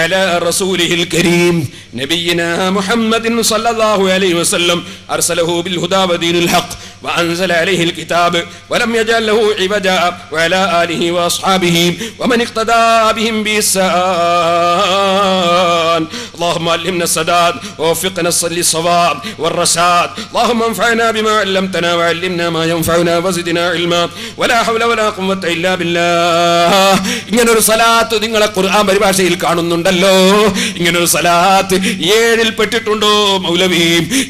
على رسوله الكريم نبينا محمد صلى الله عليه وسلم أرسله بالهدى ودين الحق وأنزل عليه الكتاب ولم يجعل له عوجا وعلى آله وأصحابه ومن اقتدى بهم بإحسان. اللهم علمنا السداد ووفقنا للصواب والرشاد. اللهم انفعنا بما علمتنا وعلمنا ما ينفعنا وزدنا علما ولا حول ولا قوة إلا بالله. ഇങ്ങനൊരു സലാത്ത് നിങ്ങളെ ഖുർആൻ പരിഭാഷയിൽ കാണുന്നുണ്ടല്ലോ. ഇങ്ങനൊരു സലാത്ത് 7 പെട്ടിട്ടുണ്ടോ മൗലവി?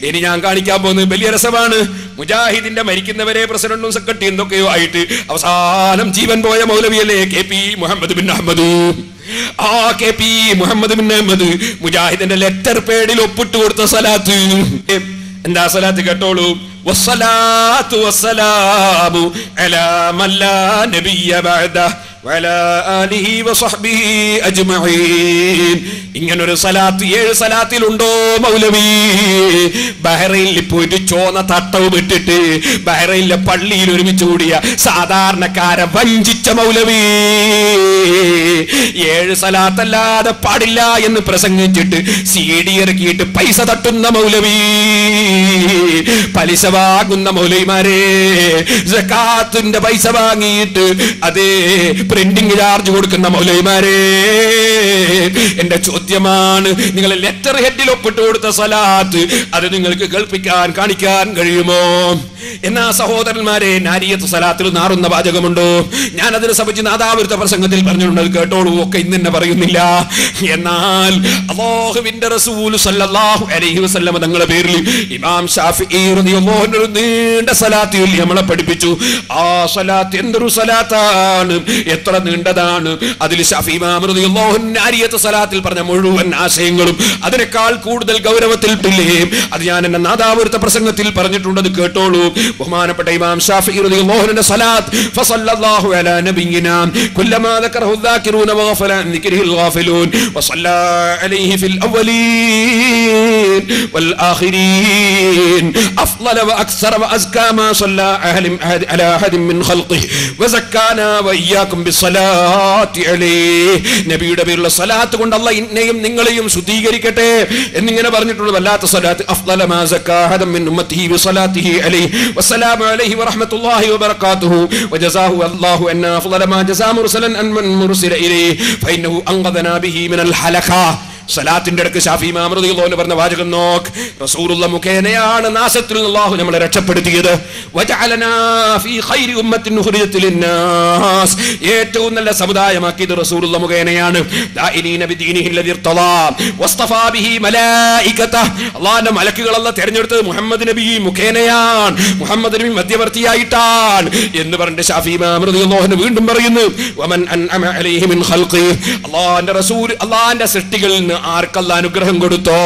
ഇനി ഞാൻ കാണിക്കാൻ പോകുന്നത് വലിയ രസമാണ്. മുജാഹിദിന്റെ മരിക്കുന്നവരെ പ്രസിഡന്റും സെക്രട്ടറി എന്തൊക്കെയോ ആയിട്ട് അവസാനം ജീവൻ പോയ മൗലവിയല്ലേ KP മുഹമ്മദ് ബിൻ അഹമ്മദ്. ആ KP മുഹമ്മദ് ബിൻ അഹമ്മദ് മുജാഹിദിന്റെ ലെറ്റർ പേഡിൽ ഒപ്പിട്ട് കൊടുത്ത സലാത്ത്. എന്താ സലാത്ത്? കേട്ടോളൂ. വസ്സലാത്തു വസ്സലാമു അലാ മൻ ലാ നബിയ്യ ബഅദഹു വഅലാ ആലിഹി വസഹ്ബിഹി അജ്മഈൻ. ഇങ്ങനൊരു സലാത്ത് 7 സലാത്തിലുണ്ടോ മൗലവി? ബഹ്റൈനിൽ പോയിട്ട് ചോന്ന തട്ടവും ഇട്ടിട്ട് ബഹ്റൈനിലെ പള്ളിയിൽ ഒരുമിച്ച് കൂടിയ സാധാരണക്കാരെ വഞ്ചിച്ച മൗലവി 7 സലാത്തല്ലാതെ പാടില്ല എന്ന് പ്രസംഗിച്ചിട്ട് CD ഇറക്കിയിട്ട് പൈസ തട്ടുന്ന മൗലവി, പലിശ വാങ്ങുന്ന മൗലവിമാരെ, സകാത്തിന്റെ പൈസ വാങ്ങിയിട്ട് അതേ പ്രിന്റിംഗ് ചാർജ് കൊടുക്കുന്ന മൗലവിമാരെ, എന്റെ ചോദ്യമാണ്, നിങ്ങൾ ലെറ്റർ ഹെഡിൽ ഒപ്പിട്ട് കൊടുത്ത സലാത്ത് അത് നിങ്ങൾക്ക് കേൾപ്പിക്കാൻ കാണിക്കാൻ കഴിയുമോ? എന്നാ സഹോദരന്മാരെ, നാരിയത്ത് സലാത്തിൽ നാറുന്ന വാചകമുണ്ടോ? ഞാൻ അതിനെ സംബന്ധിച്ച് നാദാവിരുദ്ധ പ്രസംഗത്തിൽ പറഞ്ഞിട്ടുണ്ട്, കേട്ടോളൂ. ഒക്കെ ഇന്ന് തന്നെ പറയുന്നില്ല. എന്നാൽ അല്ലാഹുവിന്റെ റസൂൽ സല്ലല്ലാഹു അലൈഹി വസല്ലം തങ്ങളുടെ പേരിൽ ഇമാം ശാഫിഈ റളിയല്ലാഹു അൻഹു നീണ്ട സലാത്ത് നമ്മളെ പഠിപ്പിച്ചു. ആ സലാത്ത് എന്തൊരു സലാത്താണ്, എത്ര നീണ്ടതാണ്. അതിൽ ശഫീ ഇമാം റളിയല്ലാഹു അൻഹു നാരിയത്ത് സലാത്തിൽ പറഞ്ഞ മുഴുവൻ ആശയങ്ങളും അതിനേക്കാൾ കൂടുതൽ ഗൗരവത്തിലിട്ടില്ലേ. അത് ഞാൻ എന്റെ നാദാപുരത്തെ പ്രസംഗത്തിൽ പറഞ്ഞിട്ടുണ്ട്, അത് കേട്ടോളൂ. ബഹുമാനപ്പെട്ട ഇമാം ശാഫിഈ റളിയല്ലാഹു അൻഹുവിന്റെ സലാത്ത് ഫസല്ലല്ലാഹു അലാ നബിയിനാ കുല്ലമാ ദക്കറഹു الذاكرون وغفل عن ذكره الغافلون وصلى عليه في الأولين والآخرين أفضل وأكثر وأزكى ما صلى على أحد من خلقه وزكانا وإياكم بالصلاة عليه. നബിയുടെ പേരിലുള്ള സ്വലാത്ത് കൊണ്ട് അല്ലാഹ് എന്നെയും നിങ്ങളെയും ശുദ്ധീകരിക്കട്ടെ എന്നിങ്ങനെ പറഞ്ഞിട്ടുള്ള വല്ലാത്ത സ്വലാത്ത് അഫ്ളല മാ സക്കാ അഹദൻ മിൻ ഉമ്മത്തിഹി ബിസ്സലാത്തിഹി അലൈഹി വസ്സലാമു അലൈഹി വറഹ്മത്തുള്ളാഹി വബറകാതുഹു വജസാഹു അല്ലാഹു അന്നാ അഫ്ളല മാ ജസാ മുർസലൻ അൻ മൻ മുർസില ഇലൈഹി ഫഇന്നഹു അൻഖദനാ ബിഹി മിനൽ ഹലക. സലാത്തിന്റെ ഇടയ്ക്ക് ശാഫി ഇമാം റളിയല്ലാഹു അൻഹു പറഞ്ഞ വാചകം നോക്ക്. റസൂലുള്ളാഹി മുഖേനയാണ് നാശത്തിൽ നിന്ന് അല്ലാഹു നമ്മളെ രക്ഷപ്പെടുത്തിയത്. വജഅലനാ ഫീ ഖൈരി ഉമ്മത്തിൻ ഉഖ്രിജത് ലിന്നാസ്, ഏറ്റവും നല്ല സമുദായമാക്കിയത് റസൂലുള്ളാഹി മുഖേനയാണ്. ദാഇനീന ബിദീനിഹി അല്ലദീ ഇർതദാ വസ്തഫാ ബിഹി മലായികതഹു, അല്ലാഹുവിന്റെ മലക്കുകൾ അല്ലാഹു തിരഞ്ഞെടുത്തത് മുഹമ്മദ് നബി മുഖേനയാണ്, മുഹമ്മദ് നബി മധ്യവർത്തിയായിട്ടാണ് എന്ന് പറഞ്ഞ ശാഫി ഇമാം റളിയല്ലാഹു അൻഹു വീണ്ടും പറയുന്നു വമൻ അൻഅമ അലൈഹി മിൻ ഖൽഖി, അല്ലാഹുവിന്റെ റസൂൽ അല്ലാഹുവിന്റെ സൃഷ്ടികളിൽ നിന്ന് ആർക്കല്ലാഹു അനുഗ്രഹം കൊടുത്തോ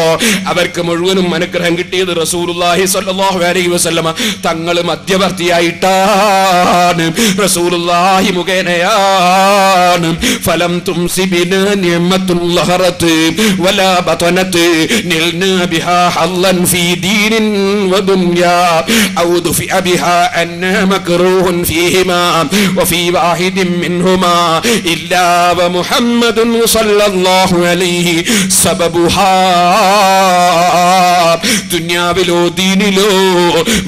അവർക്ക് മുഴുവനും അനുഗ്രഹം കിട്ടിയത് റസൂലുള്ളാഹി സ്വല്ലല്ലാഹു അലൈഹി വസല്ലമ തങ്ങൾ മധ്യവർത്തിയായിട്ടാണ്, റസൂലുള്ളാഹി മുഖേനയാണ്. ഫലം തുംസിബിനാ നിഅമത്തുൽ ലഹറത് വലാ ബതനത് നിൽനാ ബിഹാ ഹല്ലൻ ഫീ ദീനിൻ വദുനിയാ ഔ ദുഫിഅ ബിഹാ അന്നാ മക്റൂഹുൻ ഫീഹിമാ വഫീ വാഹിദിൻ മിൻഹുമാ ഇല്ലാ വമുഹമ്മദുൻ സ്വല്ലല്ലാഹു അലൈഹി സബബുഹാ. ദുനിയാവിലോ ദീനിലോ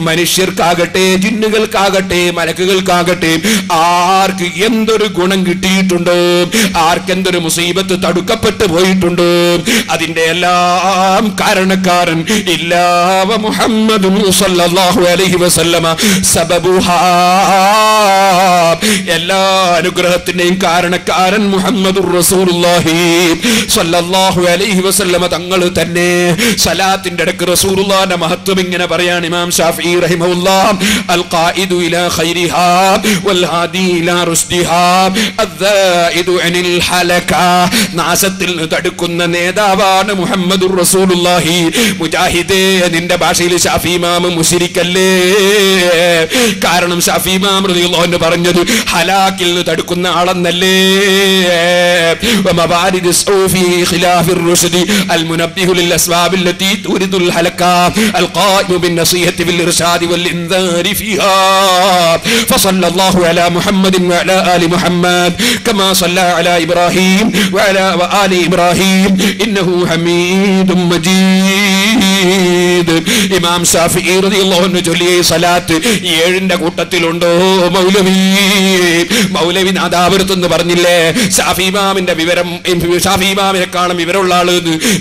മനുഷ്യർക്കാകട്ടെ ജിന്നുകൾക്കാകട്ടെ മലക്കുകൾക്കാകട്ടെ ആർക്ക് എന്തൊരു ഗുണം കിട്ടിയിട്ടുണ്ടോ, ആർക്കെന്തൊരു മുസീബത്ത് തടുക്കപ്പെട്ടു പോയിട്ടുണ്ടോ അതിന്റെ എല്ലാം കാരണക്കാരൻ ഇല്ലാ മുഹമ്മദുൻ സ്വല്ലല്ലാഹു അലൈഹി വസല്ലമ സബബുഹാ. എല്ലാ അനുഗ്രഹത്തിന്റെയും കാരണക്കാരൻ മുഹമ്മദുർ റസൂലുള്ളാഹി സ്വല്ലല്ലാഹു അലൈഹി വസല്ലമ തങ്ങൾ തന്നെ. സലാത്തിന്റെ ഇടയ്ക്ക് റസൂലുള്ളാഹിന്റെ മഹത്വം ഇങ്ങനെ പറയാൻ ഇമാം ശാഫിഈ റഹിമഹുല്ലാഹ് അൽ ഖായിദു ഇലാ ഖൈരിഹാ വൽ ഹാദി ഇലാ റുസ്ദിഹാ അദ്ദാഇദു അനിൽ ഹലക, നാശത്തിൽ നിന്ന് തടുക്കുന്ന നേതാവാണ് മുഹമ്മദുർ റസൂലുള്ളാഹി. മുജാഹിദേ, നിന്റെ ഭാഷയിൽ ശാഫി ഇമാം മുശ്രിക്കല്ലേ? കാരണം ശാഫി ഇമാം റളിയല്ലാഹു അൻഹു പറഞ്ഞത് ഹലാക്കിൽ നിന്ന് തടുക്കുന്ന ആളെന്നല്ലേ. വമബാരിദു സൗഫി ഖിലാഫി الرشد المنبه للأسباب التي تورد الهلكة القائم بالنصيحة بالإرشاد والإنذار فيها. فصلى الله على محمد وعلى آل محمد كما صلى على إبراهيم وعلى آل إبراهيم إنه حميد مجيد. ഇമാം ശാഫിഈ റളിയല്ലാഹു അൻഹു ചൊല്ലിയ സലാത്ത് ഏഴിന്റെ കൂട്ടത്തിലുണ്ടോ മൗലവി? മൗലവി നാദാപുരത്തെന്ന് പറഞ്ഞില്ലേ ശാഫി ഇമാമിന്റെ വിവരം, ശാഫി ഇമാമിനെ കാണും വിവരമുള്ള ആള്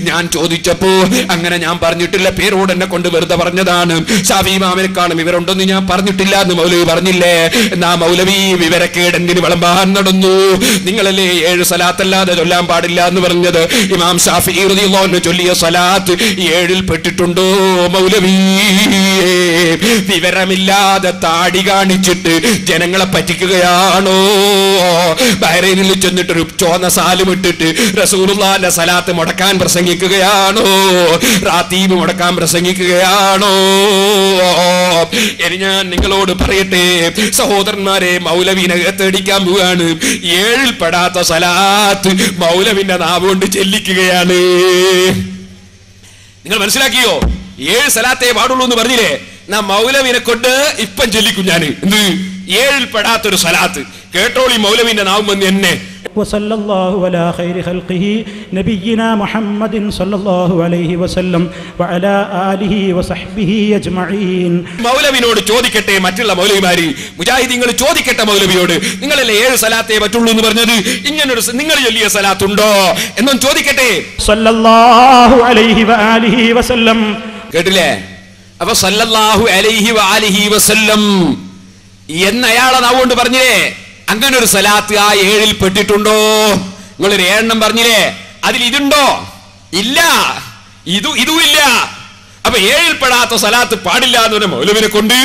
ഞാൻ ചോദിച്ചപ്പോ അങ്ങനെ ഞാൻ പറഞ്ഞിട്ടില്ല, പേരോട് എന്നെ കൊണ്ട് വെറുതെ പറഞ്ഞതാണ്. ശാഫി ഇമാമിനെ കാണും വിവരമുണ്ടെന്ന് ഞാൻ പറഞ്ഞിട്ടില്ല എന്ന് മൗലവി പറഞ്ഞില്ലേ? എന്നാ മൗലവി വിവരക്കേടെന്തിന് വിളമ്പാൻ നടന്നു? നിങ്ങളല്ലേ 7 സലാത്തല്ലാതെ ചൊല്ലാൻ പാടില്ല എന്ന് പറഞ്ഞത്? ഇമാം ശാഫിഈ റളിയല്ലാഹു അൻഹു ചൊല്ലിയ സലാത്ത് 7-ൽ പെട്ടിട്ടുണ്ടോ മൗലവി? വിവരമില്ലാതെ താടി കാണിച്ചിട്ട് ജനങ്ങളെ പറ്റിക്കുകയാണോ? ബഹ്റൈനിൽ ചെന്നിട്ടൊരു ചോന്ന സാലും ഇട്ടിട്ട് റസൂലുള്ളാഹിന്റെ സലാത്ത് മുടക്കാൻ പ്രസംഗിക്കുകയാണോ? റാത്തീബ് മുടക്കാൻ പ്രസംഗിക്കുകയാണോ? ഇനി ഞാൻ നിങ്ങളോട് പറയട്ടെ സഹോദരന്മാരെ, മൗലവിനെ തേടിക്കാൻ പോവാണ്. 7-ൽ പെടാത്ത സലാത്ത് മൗലവിന്റെ നാവ് കൊണ്ട് ചെല്ലിക്കുകയാണ്. നിങ്ങൾ മനസ്സിലാക്കിയോ? 7 സലാത്തേ പാടുള്ളൂ എന്ന് പറഞ്ഞില്ലേ? മൗലവിനെ കൊണ്ട് ഇപ്പം ചൊല്ലിക്കും ഞാൻ. എന്ത് 7-ൽ പെടാത്തൊരു സലാത്ത് കേട്ടോളി മൗലവിന്റെ നാവും വന്ന് എന്നെ. وصلى الله على خير خلقه نبينا محمد صلى الله عليه وسلم وعلى آله وصحبه أجمعين. മൗലവിനോട് ചോദിക്കട്ടെ, മറ്റുള്ള മൗലവിമാര് മുജാഹിദീങ്ങൾ ചോദിക്കട്ടെ മൗലവിയോട്, നിങ്ങളല്ലേ 7 സലാത്തേ പറ്റുള്ളൂ എന്ന് പറഞ്ഞത്, ഇങ്ങനൊരു നിങ്ങൾ ചൊല്ലിയ സലാത്തുണ്ടോ എന്നും ചോദിക്കട്ടെ. സല്ലല്ലാഹു അലൈഹി വആലിഹി വസല്ലം. കേട്ടില്ലേ? അപ്പൊ സല്ലല്ലാഹു അലൈഹി വആലിഹി വസല്ലം എന്നയാളെ നാവുകൊണ്ട് പറഞ്ഞില്ലേ? അങ്ങനെ ഒരു സലാത്ത് ആ 7-ൽ പെട്ടിട്ടുണ്ടോ? നിങ്ങളൊരു 7 പറഞ്ഞില്ലേ, അതിൽ ഇതുണ്ടോ? ഇല്ല, ഇതും ഇല്ല. അപ്പൊ 7-ൽ പെടാത്ത സലാത്ത് പാടില്ല എന്ന് പറഞ്ഞ മൗലവിനെ കൊണ്ട്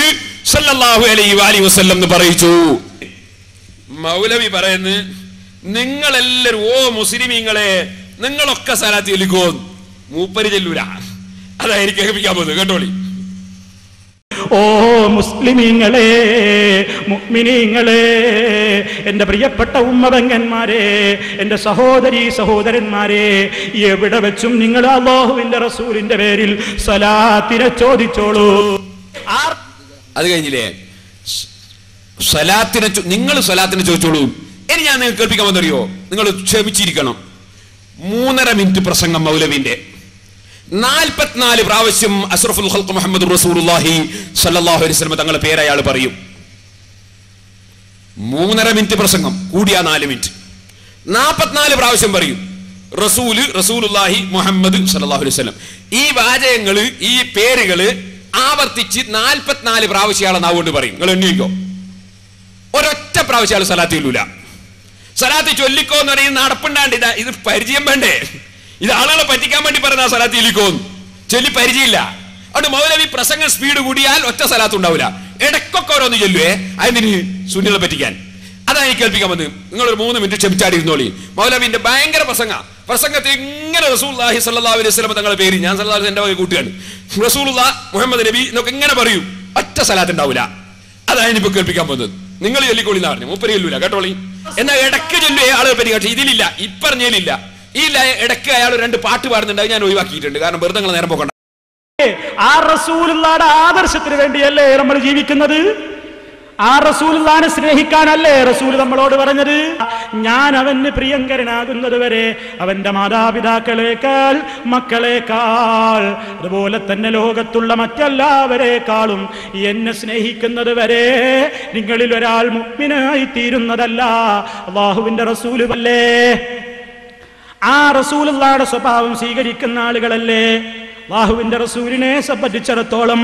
സല്ലല്ലാഹു അലൈഹി വസല്ലം എന്ന് പറയിച്ചു. മൗലവി പറയുന്നു, നിങ്ങളെല്ലാരും ഓ മുസ്ലിമീങ്ങളെ നിങ്ങളൊക്കെ സലാത്ത് ചൊല്ലിക്കോ. മൂപ്പര് ചെല്ലൂല. അതായിരിക്കും കേൾപ്പിക്കാൻ പോകുന്നത്. കേട്ടോളി. ഓ മുസ്ലിമീങ്ങളെ, മുഅ്മിനീങ്ങളെ, എൻ്റെ പ്രിയപ്പെട്ട ഉമ്മബങ്ങന്മാരെ, എൻ്റെ സഹോദരീ സഹോദരന്മാരെ, എവിടെ വെച്ചും നിങ്ങൾ അല്ലാഹുവിന്റെ റസൂലിന്റെ പേരിൽ സലാത്തിനെ ചോദിച്ചോളൂ. അത് കഴിഞ്ഞില്ലേ? നിങ്ങൾ സലാത്തിനെ ചോദിച്ചോളൂ. ഇനി ഞാൻ നിങ്ങൾക്ക് കേൾപ്പിക്കാൻ വന്നറിയോ? നിങ്ങൾ ക്ഷമിച്ചിരിക്കണം. 3.5 മിനിറ്റ് പ്രസംഗം മൗലവിന്റെ 44 പ്രാവശ്യം അഷ്റഫുൽ ഖൽഖ് മുഹമ്മദ് റസൂലുള്ളാഹി സ്വല്ലല്ലാഹു അലൈഹി വസല്ലം തങ്ങളുടെ പേര് അയാൾ പറയും. 3.5 മിനിറ്റ് പ്രസംഗം, കൂടിയ 4 മിനിറ്റ്. 44 പ്രാവശ്യം പറയും റസൂല്, റസൂലുള്ളാഹി, മുഹമ്മദ് സ്വല്ലല്ലാഹു അലൈഹി വസല്ലം. ഈ വാചകങ്ങള്, ഈ പേരുകള് ആവർത്തിച്ച് 44 പ്രാവശ്യം ആളെ നാവുകൊണ്ട് പറയും. നിങ്ങൾ എണ്ണിക്കോ. ഒരൊറ്റ പ്രാവശ്യം ആൾ സലാത്ത് ചൊല്ലൂല. സലാത്ത് ചൊല്ലിക്കോ എന്ന് പറയുന്നത് നടപ്പുണ്ടാണ്ട്. ഇത് പരിചയം വേണ്ടേ? ഇത് ആളുകളെ പറ്റിക്കാൻ വേണ്ടി പറഞ്ഞ സലാത്ത് ചൊല്ലിക്കോന്ന്. ചൊല്ലി പരിചയമില്ല. അതുകൊണ്ട് മൗലവി പ്രസംഗം സ്പീഡ് കൂടിയാൽ ഒറ്റ സലാത്ത് ഉണ്ടാവില്ല. ഇടയ്ക്കൊക്കെ ഓരോന്ന് ചൊല്ലുവേ. അതിന് സുന്നികളെ പറ്റിക്കാൻ. അതാണ് എനിക്ക് കേൾപ്പിക്കാൻ വന്നത്. നിങ്ങളൊരു 3 മിനിറ്റ് ക്ഷമിച്ചാടിയിരുന്നോളി. മൗലവിന്റെ ഭയങ്കര പ്രസംഗത്തിൽ ഇങ്ങനെ റസൂലുള്ളാഹി സ്വല്ലല്ലാഹു അലൈഹി വസല്ലം തങ്ങളുടെ പേര്, ഞാൻ സല്ലല്ലാഹു അലൈഹി വസല്ലം എന്റെ കൂട്ടുകാണ്, റസൂലുള്ളാഹ്, മുഹമ്മദ് നബി എന്നൊക്കെ ഇങ്ങനെ പറയും. ഒറ്റ സലാത്ത് ഉണ്ടാവില്ല. അതാണ് ഇനിയിപ്പോ കേൾപ്പിക്കാൻ പോകുന്നത്. നിങ്ങൾ ചൊല്ലിക്കോളി എന്നാ പറഞ്ഞു. മൂപ്പര് ചൊല്ലൂല. കേട്ടോളി. എന്നാൽ ഇടയ്ക്ക് ചൊല്ലുവേ ആളുകൾ പറ്റി. പക്ഷേ ഇതിലില്ല, ഇപ്പറഞ്ഞതിലില്ല. ഈ ഇടയ്ക്ക് അയാൾ 2 പാട്ട് പാടുന്നുണ്ട്. ഞാൻ ഒഴിവാക്കിയിട്ടുണ്ട്. കാരണം വെറുതെ നിങ്ങൾ നേരം പോകണ്ട. ആ റസൂലുള്ളാഹിയുടെ ആദർശത്തിന് വേണ്ടിയല്ലേ നമ്മൾ ജീവിക്കുന്നത്? ആ റസൂലുള്ളാഹിനെ സ്നേഹിക്കാനല്ലേ റസൂൽ നമ്മളോട് പറഞ്ഞത്? ഞാൻ അവന് പ്രിയങ്കരനാകുന്നത് വരെ അവന്റെ മാതാപിതാക്കളെക്കാൾ, മക്കളെക്കാൾ, അതുപോലെ തന്നെ ലോകത്തുള്ള മറ്റെല്ലാവരെക്കാളും എന്നെ സ്നേഹിക്കുന്നത് വരെ നിങ്ങളിൽ ഒരാൾ മുഅ്മിനായി തീരുന്നതല്ല. അല്ലാഹുവിന്റെ റസൂലുവല്ലേ? ആ റസൂലുള്ളാഹിയുടെ സ്വഭാവം സ്വീകരിക്കുന്ന ആളുകളല്ലേ? അല്ലാഹുവിന്റെ റസൂലിനെ സംബന്ധിച്ചിടത്തോളം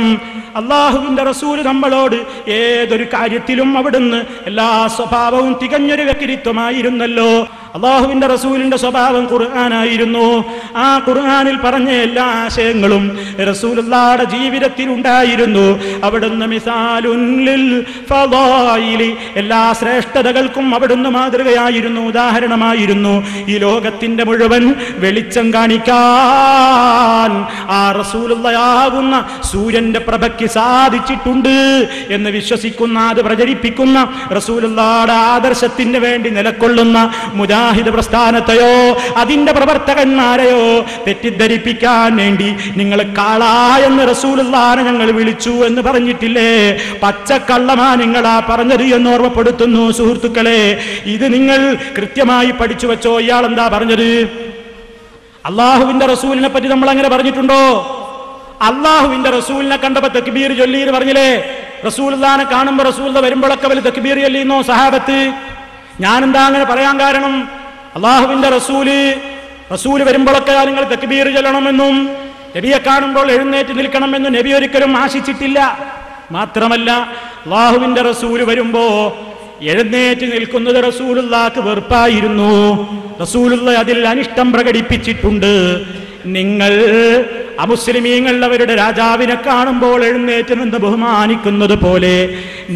അല്ലാഹുവിന്റെ റസൂൽ നമ്മളോട് ഏതൊരു കാര്യത്തിലും അവിടുന്ന് എല്ലാ സ്വഭാവവും തികഞ്ഞൊരു വ്യക്തിത്വമായിരുന്നല്ലോ. അല്ലാഹുവിന്റെ റസൂലിന്റെ സ്വഭാവം ഖുർആനായിരുന്നു. ആ ഖുർആനിൽ പറഞ്ഞ എല്ലാ ആശയങ്ങളും റസൂലുള്ളാഹിയുടെ ജീവിതത്തിൽ ഉണ്ടായിരുന്നു. അവിടുന്ന് മിസാലുൻ ലിൽ ഫളായിലി, എല്ലാ ശ്രേഷ്ഠതകൾക്കും അവിടുന്ന് മാതൃകയായിരുന്നു, ഉദാഹരണമായിരുന്നു. ഈ ലോകത്തിന്റെ മുഴുവൻ വെളിച്ചം കാണിക്കാൻ ആ റസൂലുള്ളാഹിയാകുന്ന സൂര്യന്റെ പ്രഭയ്ക്ക് സാധിച്ചിട്ടുണ്ട് എന്ന് വിശ്വസിക്കുന്ന, അത് പ്രചരിപ്പിക്കുന്ന, റസൂലുള്ളാഹിയുടെ ആദർശത്തിന് വേണ്ടി നിലകൊള്ളുന്ന മുജാഹിദ് പ്രസ്ഥാനത്തെയോ അതിന്റെ പ്രവർത്തകന്മാരെയോ തെറ്റിദ്ധരിപ്പിക്കാൻ വേണ്ടി നിങ്ങൾ കാളാ എന്ന് റസൂലുള്ളാഹിനെ ഞങ്ങൾ വിളിച്ചു എന്ന് പറഞ്ഞിട്ടില്ലേ? പച്ചക്കള്ളമാ നിങ്ങളാ പറഞ്ഞത് എന്ന് ഓർമ്മപ്പെടുത്തുന്നു സുഹൃത്തുക്കളെ. ഇത് നിങ്ങൾ കൃത്യമായി പഠിച്ചു വെച്ചോ. ഇയാൾ എന്താ പറഞ്ഞത്? അള്ളാഹുവിന്റെ റസൂലിനെ പറ്റി നമ്മൾ അങ്ങനെ പറഞ്ഞിട്ടുണ്ടോ? അള്ളാഹുവിന്റെ റസൂലിനെ കണ്ടപ്പോ തക്ബീർ ചൊല്ലി എന്ന് പറഞ്ഞില്ലേ? റസൂലുള്ളാഹിനെ കാണുമ്പോ റസൂലുള്ളാഹി വരുമ്പോഴൊക്കെ വലിയ തക്ബീർ ചൊല്ലിയെന്നോ സഹാബത്ത്? ഞാനെന്താ അങ്ങനെ പറയാൻ കാരണം? അള്ളാഹുവിന്റെ റസൂല് വരുമ്പോഴൊക്കെ നിങ്ങൾ തക്ബീർ ചൊല്ലണമെന്നും നബിയെ കാണുമ്പോൾ എഴുന്നേറ്റ് നിൽക്കണമെന്നും നബി ഒരിക്കലും ആശിച്ചിട്ടില്ല. മാത്രമല്ല അള്ളാഹുവിന്റെ റസൂല് വരുമ്പോ എഴുന്നേറ്റ് നിൽക്കുന്നത് റസൂലുള്ളാഹിക്ക് വെറുപ്പായിരുന്നു. റസൂലുള്ളാഹി അതിൽ അനിഷ്ടം പ്രകടിപ്പിച്ചിട്ടുണ്ട്. നിങ്ങൾ അമുസ്ലിമീങ്ങൾ അവരുടെ രാജാവിനെ കാണുമ്പോൾ എഴുന്നേറ്റ് നിന്ന് ബഹുമാനിക്കുന്നത് പോലെ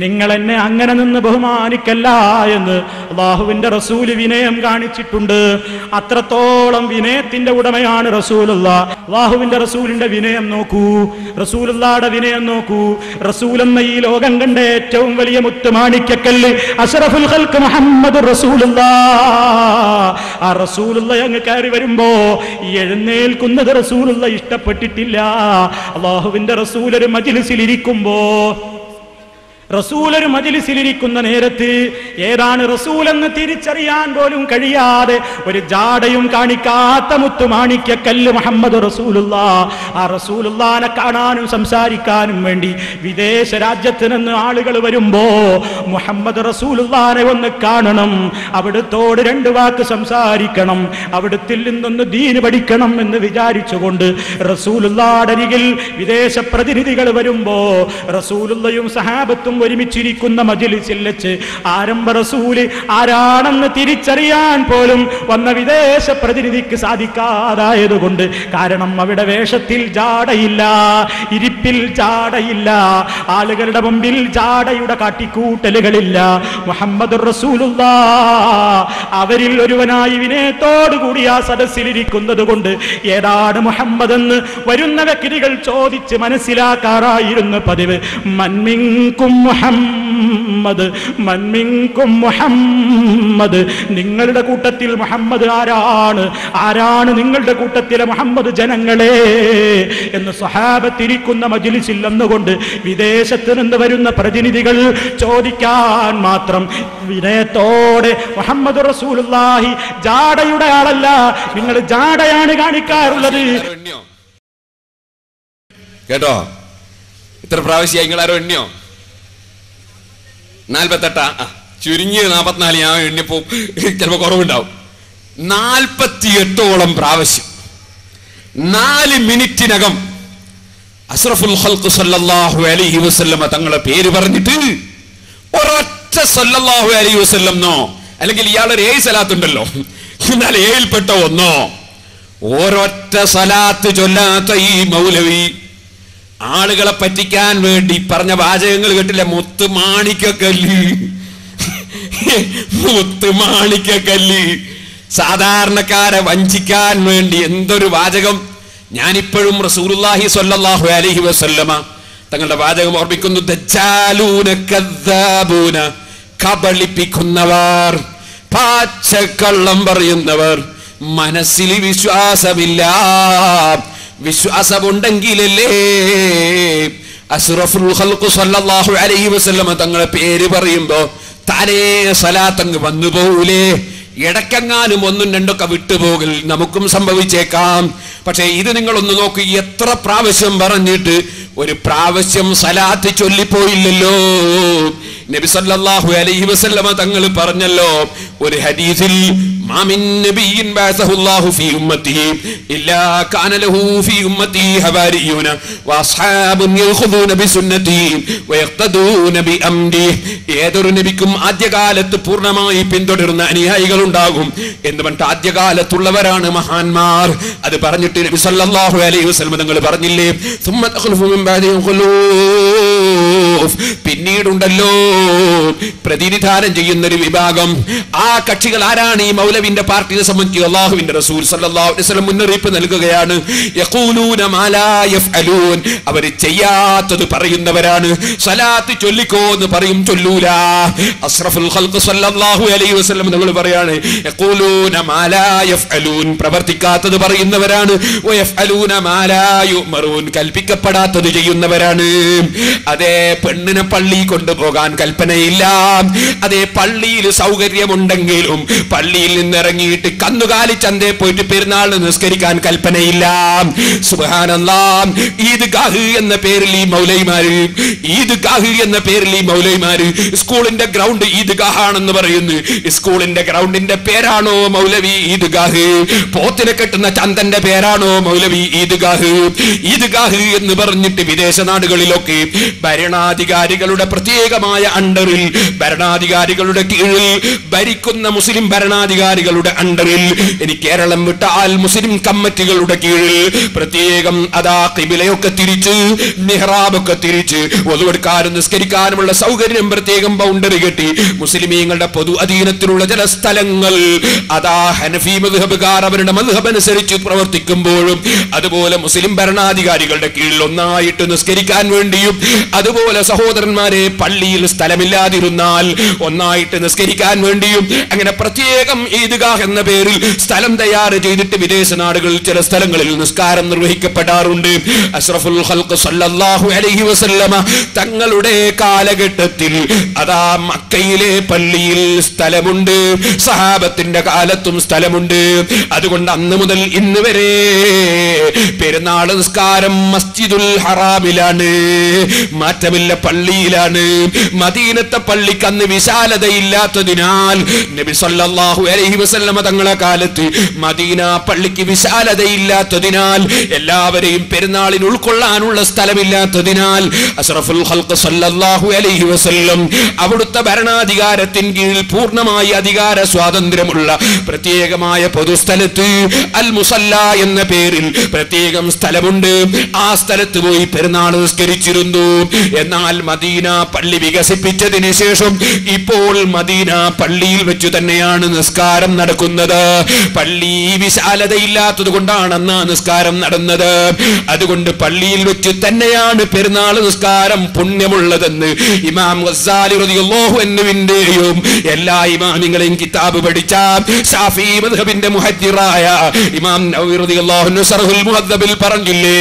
നിങ്ങൾ എന്നെ അങ്ങനെ നിന്ന് ബഹുമാനിക്കല്ല എന്ന് അല്ലാഹുവിന്റെ റസൂൽ വിനയം കാണിച്ചിട്ടുണ്ട്. അത്രത്തോളം വിനയത്തിന്റെ ഉടമയാണ് റസൂലുള്ളാഹ്. അല്ലാഹുവിന്റെ റസൂലിന്റെ വിനയം നോക്കൂ, റസൂലുള്ളാഹിയുടെ വിനയം നോക്കൂ. റസൂൽ എന്ന ഈ ലോകം കണ്ട ഏറ്റവും വലിയ മുത്തുമാണിക്കക്കല്ല് അഷ്റഫുൽ ഖൽഖ് മുഹമ്മദ് റസൂലുള്ളാഹ്. ആ റസൂലുള്ളാഹി അങ്ങ് കയറി വരുമ്പോ എഴുന്നേൽക്കുന്നത് റസൂലുള്ളാഹി ഇഷ്ടപ്പെട്ടിട്ടില്ല. അല്ലാഹുവിന്റെ റസൂൽ ഒരു മജ്ലിസിലിരിക്കുന്ന നേരത്ത് ഏതാണ് റസൂലെന്ന് തിരിച്ചറിയാൻ പോലും കഴിയാതെ ഒരു ജാടയും കാണിക്കാത്ത മുത്തുമാണിക്കക്കല്ല് മുഹമ്മദ് റസൂലുള്ളാഹ്. ആ റസൂലുള്ളാഹിനെ കാണാനും സംസാരിക്കാനും വേണ്ടി വിദേശ രാജ്യത്ത് നിന്ന് ആളുകൾ വരുമ്പോ മുഹമ്മദ് റസൂലുള്ളാഹിനെ ഒന്ന് കാണണം, അവിടുത്തോട് 2 വാക്ക് സംസാരിക്കണം, അവിടുത്തിൽ നിന്നൊന്ന് ദീന് പഠിക്കണം എന്ന് വിചാരിച്ചുകൊണ്ട് റസൂലുള്ളാഹിയുടെ അരികിൽ വിദേശ പ്രതിനിധികൾ വരുമ്പോ റസൂലുള്ളാഹിയും സഹാബത്തും ഒരുമിച്ചിരിക്കുന്ന മജ്‌ലിസിൽ വെച്ച് ആരംഭ റസൂല് ആരാണെന്ന് തിരിച്ചറിയാൻ പോലും വന്ന വിദേശ പ്രതിനിധിക്ക് സാധിക്കാതായതുകൊണ്ട്, കാരണം അവിടെ വേഷത്തിൽ ജാടയില്ല, ഇരിപ്പിൽ ജാടയില്ല, ആളുകളുടെ മുമ്പിൽ ജാടയുടെ കാട്ടിക്കൂട്ടലുകളില്ല. മുഹമ്മദുർ റസൂലുള്ളാഹ് അവരിൽ ഒരുവനായി വിനയത്തോടുകൂടി ആ സദസ്സിലിരിക്കുന്നത് കൊണ്ട് ഏതാണ് മുഹമ്മദ് എന്ന് വരുന്ന വ്യക്തികൾ ചോദിച്ച് മനസ്സിലാക്കാറായിരുന്നു പതിവ്. മൻമിൻകും മുഹമ്മദ്, മൻമിൻകും മുഹമ്മദ്, നിങ്ങളുടെ കൂട്ടത്തിൽ മുഹമ്മദ് ആരാണ്, ആരാണ് നിങ്ങളുടെ കൂട്ടത്തിലെ മുഹമ്മദ് ജനങ്ങളെ എന്ന് സ്വഹാബത്തിരിക്കുന്ന മജ്‌ലിസിൽ എന്നുകൊണ്ട് വിദേശത്ത് നിന്ന് വരുന്ന പ്രതിനിധികൾ ചോദിക്കാൻ മാത്രം വിനയത്തോടെ മുഹമ്മദ് റസൂലുള്ളാഹി ജാടയുടെ ആളല്ല, നിങ്ങൾ ജാടയാണ് കാണിക്കാറുള്ളത്. കേട്ടോ, ഇത്ര പ്രാവശ്യം നിങ്ങളാരോ എണ്ണിയോ? 48, ചുരുങ്ങിയ 44. ഞാൻ എണ്ണിപ്പോ ചിലപ്പോ കുറവുണ്ടാവും. 48ഓളം പ്രാവശ്യം 4 മിനിറ്റിനകം അഷ്റഫുൽ ഖൽഖ് സല്ലല്ലാഹു അലൈഹി വസല്ലമ തങ്ങളെ പേര് പറഞ്ഞിട്ട് ഒരൊറ്റ സല്ലല്ലാഹു അലൈഹി വസല്ലംന്നോ അല്ലെങ്കിൽ ഇയാളൊരു 7 സലാത്തുണ്ടല്ലോ, എന്നാൽ 7ൽപ്പെട്ട ഒന്നോ ഒരൊറ്റ സലാത്ത് ചൊല്ലാത്ത ഈ മൗലവി ആളുകളെ പറ്റിക്കാൻ വേണ്ടി പറഞ്ഞ വാചകങ്ങൾ കേട്ടില്ല. മുത്തുമാണിക്കക്കല്ല്, മുത്തുമാണിക്കക്കല്ല്, സാധാരണക്കാരെ വഞ്ചിക്കാൻ വേണ്ടി എന്തൊരു വാചകം. ഞാനിപ്പോഴും റസൂലുള്ളാഹി സ്വല്ലല്ലാഹു അലൈഹി വസല്ലമ തങ്ങളുടെ വാചകം ഓർമ്മിക്കുന്നു. ദജ്ജാലൂന കദ്ദാബൂന, കബളിപ്പിക്കുന്നവർ, പാച്ചക്കള്ളം പറയുന്നവർ, മനസ്സിൽ വിശ്വാസമില്ല. വിശ്വാസമുണ്ടെങ്കിലല്ലേ അഷ്റഫുൽ ഖൽഖ് സല്ലല്ലാഹു അലൈഹി വസല്ലമ തങ്ങളെ പേര് പറയുമ്പോ താനേ സലാത്തങ്ങ് വന്നു പോകൂലേ? ഇടയ്ക്കെങ്ങാനും 1, 2 വിട്ടുപോകൽ നമുക്കും സംഭവിച്ചേക്കാം. പക്ഷേ ഇത് നിങ്ങളൊന്ന് നോക്ക്, എത്ര പ്രാവശ്യം പറഞ്ഞിട്ട് ഒരു പ്രാവശ്യം സലാത്ത് ചൊല്ലിപ്പോയില്ലല്ലോ. നബി സല്ലല്ലാഹു അലൈഹി വസല്ലമ തങ്ങൾ പറഞ്ഞല്ലോ ഒരു ഹദീസിൽ, മാമിൻ നബിയിൻ ബഅസഹുല്ലാഹു ഫീ ഉമ്മത്തിഹി ഇല്ലാ കാന ലഹു ഫീ ഉമ്മത്തിഹി ഹവാരിയൂന വഅസ്ഹാബുൻ യഖുദൂന ബിസുന്നതിഹി വയഖ്തദൂന ബിഅംരിഹി. ഏതൊരു നബിക്കും ആദ്യകാലത്ത് പൂർണ്ണമായി പിന്തുടരുന്ന അനുയായികൾ ഉണ്ടാകും എന്ന് പറഞ്ഞിട്ട് ആദ്യകാലത്തുള്ളവരാണ് മഹാന്മാർ. അത് പറഞ്ഞിട്ട് നബി സല്ലല്ലാഹു അലൈഹി വസല്ലം തങ്ങൾ പറഞ്ഞില്ലേ, സുമ്മ തഖ്ലുഫു മിൻ ബഅദിഹിം ഖുലൂഫ്, പിന്നീടുണ്ടല്ലോ പ്രതിനിധാനം ചെയ്യുന്ന ഒരു വിഭാഗം. ആ കക്ഷികൾ ആരാണ്? ഈ മൗലവിന്റെ പാർട്ടിയെ സംബന്ധിച്ച് അല്ലാഹുവിന്റെ റസൂൽ സല്ലല്ലാഹു അലൈഹി വസല്ലം മുന്നറിയിപ്പ് നൽകുകയാണ്. യഖൂലൂന മാ ലാ യഫ്അലൂൻ, അവർ ചെയ്യാത്തത് പറയുന്നവരാണ്. സലാത്ത് ചൊല്ലിക്കോ എന്ന് പറയും, ചൊല്ലൂല. അഷ്റഫുൽ ഖൽഖ് സല്ലല്ലാഹു അലൈഹി വസല്ലം നമ്മൾ പറയാണ്, യഖൂലൂന മാ ലാ യഫ്അലൂൻ, പ്രവർത്തിക്കാത്തത് പറയുന്നവരാണ്. വയഫ്അലൂന മാ ലാ യുമറൂൻ, കൽപ്പിക്കപ്പെടാത്തത് ചെയ്യുന്നവരാണ്. അതേ, പെണ്ണിനെ പള്ളി കൊണ്ടുപോകാൻ കൽപ്പനയില്ല. അതേ, പള്ളിയിൽ സൗകര്യമുണ്ടെങ്കിലും പള്ളിയിൽ നിന്നിറങ്ങിയിട്ട് കന്നുകാലി ചന്തയിൽ പോയിട്ട് പെരുന്നാൾ നിസ്കരിക്കാൻ കൽപ്പനയില്ല. സുബ്ഹാനല്ലാഹ്. ഈദ്ഗാഹ് എന്ന പേരിൽ ഈ മൗലൈമാര്, ഈദ്ഗാഹ് എന്ന പേരിൽ ഈ മൗലൈമാര് സ്കൂളിന്റെ ഗ്രൗണ്ട് ഈദ്ഗാഹ് ആണെന്ന് പറയുന്നു. സ്കൂളിന്റെ ഗ്രൗണ്ടിന്റെ പേരാണോ മൗലവി ഈദ്ഗാഹ്? പോത്തിനെ കെട്ടുന്ന ചന്തന്റെ പേരാണോ മൗലവി ഈദ്ഗാഹ്? ഈദ്ഗാഹ് എന്ന് പറഞ്ഞിട്ട് വിദേശ നാടുകളിലൊക്കെ ഭരണാധികാരികളുടെ പ്രത്യേകമായ അണ്ടറിൽ, ഭരണാധികാരികളുടെ കീഴിൽ ഭരിക്കുന്ന മുസ്ലിം ഭരണാധികാരികളുടെ അണ്ടറിൽ, ഇനി കേരളം വിട്ടാൽ മുസ്ലിം കമ്മിറ്റികളുടെ കീഴിൽ പ്രത്യേകം അതാ ഖിബിലയൊക്കെ തിരിച്ച് മിഹ്റാബൊക്കെ തിരിച്ച് വളുവെടുക്കാനും നിസ്കരിക്കാനുമുള്ള സൗകര്യം പ്രത്യേകം ബൗണ്ടറി കെട്ടി മുസ്ലിമീങ്ങളുടെ പൊതു അധീനത്തിലുള്ള ചില സ്ഥലങ്ങൾ അതാ ഹനഫി മദ്ഹബുകാർ അവരുടെ മദ്ഹബ് അനുസരിച്ച് പ്രവർത്തിക്കുമ്പോഴും അതുപോലെ മുസ്ലിം ഭരണാധികാരികളുടെ കീഴിൽ ഒന്നായിട്ട് നിസ്കരിക്കാൻ വേണ്ടിയും, അതുപോലെ സഹോദരന്മാരെ പള്ളിയിൽ സ്ഥലമില്ലാതിരുന്നാൽ ഒന്നായിട്ട് നിസ്കരിക്കാൻ വേണ്ടിയും അങ്ങനെ പ്രത്യേകം ഈദ്ഗാഹ് എന്ന പേരിൽ സ്ഥലം തയ്യാർ ചെയ്തിട്ട് വിദേശ നാടുകളിൽ ചില സ്ഥലങ്ങളിൽ നിസ്കാരം നിർവഹിക്കപ്പെടാറുണ്ട്. അഷ്റഫുൽ ഖൽഖ് സല്ലല്ലാഹു അലൈഹി വസല്ലമ തങ്ങളുടെ കാലഘട്ടത്തിൽ അതാ മക്കയിലെ പള്ളിയിൽ സ്ഥലമുണ്ട്, സഹാബത്തിന്റെ കാലത്തും സ്ഥലമുണ്ട്. അതുകൊണ്ട് അന്ന് മുതൽ ഇന്ന് വരെ പെരുന്നാൾ നിസ്കാരം മസ്ജിദുൽ ഹറാമിലാണ്, മാറ്റമില്ല, പള്ളിയിലാണ്. മദീനത്തെ പള്ളിക്ക് അന്ന് വിശാലതയില്ലാത്തതിനാൽ നബി സല്ലല്ലാഹു അലൈഹി വസല്ലം തങ്ങളെ കാലത്ത് മദീന പള്ളിക്ക് വിശാലതയില്ലാത്തതിനാൽ, എല്ലാവരെയും പെരുന്നാളിന് ഉൾക്കൊള്ളാനുള്ള സ്ഥലമില്ലാത്തതിനാൽ അഷ്റഫുൽ ഖൽഖ് സല്ലല്ലാഹു അലൈഹി വസല്ലം അവിടുത്തെ ഭരണാധികാരത്തിൻ കീഴിൽ പൂർണ്ണമായി അധികാര സ്വാതന്ത്ര്യമുള്ള പ്രത്യേകമായ പൊതുസ്ഥലത്ത് അൽ മുസല്ല എന്ന പേരിൽ പ്രത്യേകം സ്ഥലമുണ്ട്. ആ സ്ഥലത്ത് പോയി പെരുന്നാൾ നിസ്കരിച്ചിരുന്നു. എന്നാൽ മദീന പള്ളി വികസിപ്പിച്ചതിന് ശേഷം ഇപ്പോൾ മദീന പള്ളിയിൽ വെച്ച് തന്നെയാണ് നിസ്കാരം നടക്കുന്നത്. പള്ളി വിശാലതയില്ലാത്തത് കൊണ്ടാണ് അന്ന് നിസ്കാരം നടന്നത്. അതുകൊണ്ട് പള്ളിയിൽ വെച്ച് തന്നെയാണ് പെരുന്നാൾ നിസ്കാരം പുണ്യമുള്ളതെന്ന് ഇമാം ഗസ്സാലി റളിയല്ലാഹു അൻഹുവിന്റെയും എല്ലാ ഇമാമിങ്ങളെയും കിതാബ് പഠിച്ച ശാഫിഈ മദ്ഹബിന്റെ മുഹദ്ദിറായ ഇമാം നവവി റളിയല്ലാഹു അൻഹു ശർഹുൽ മുഹദ്ദബിൽ പറഞ്ഞില്ലേ,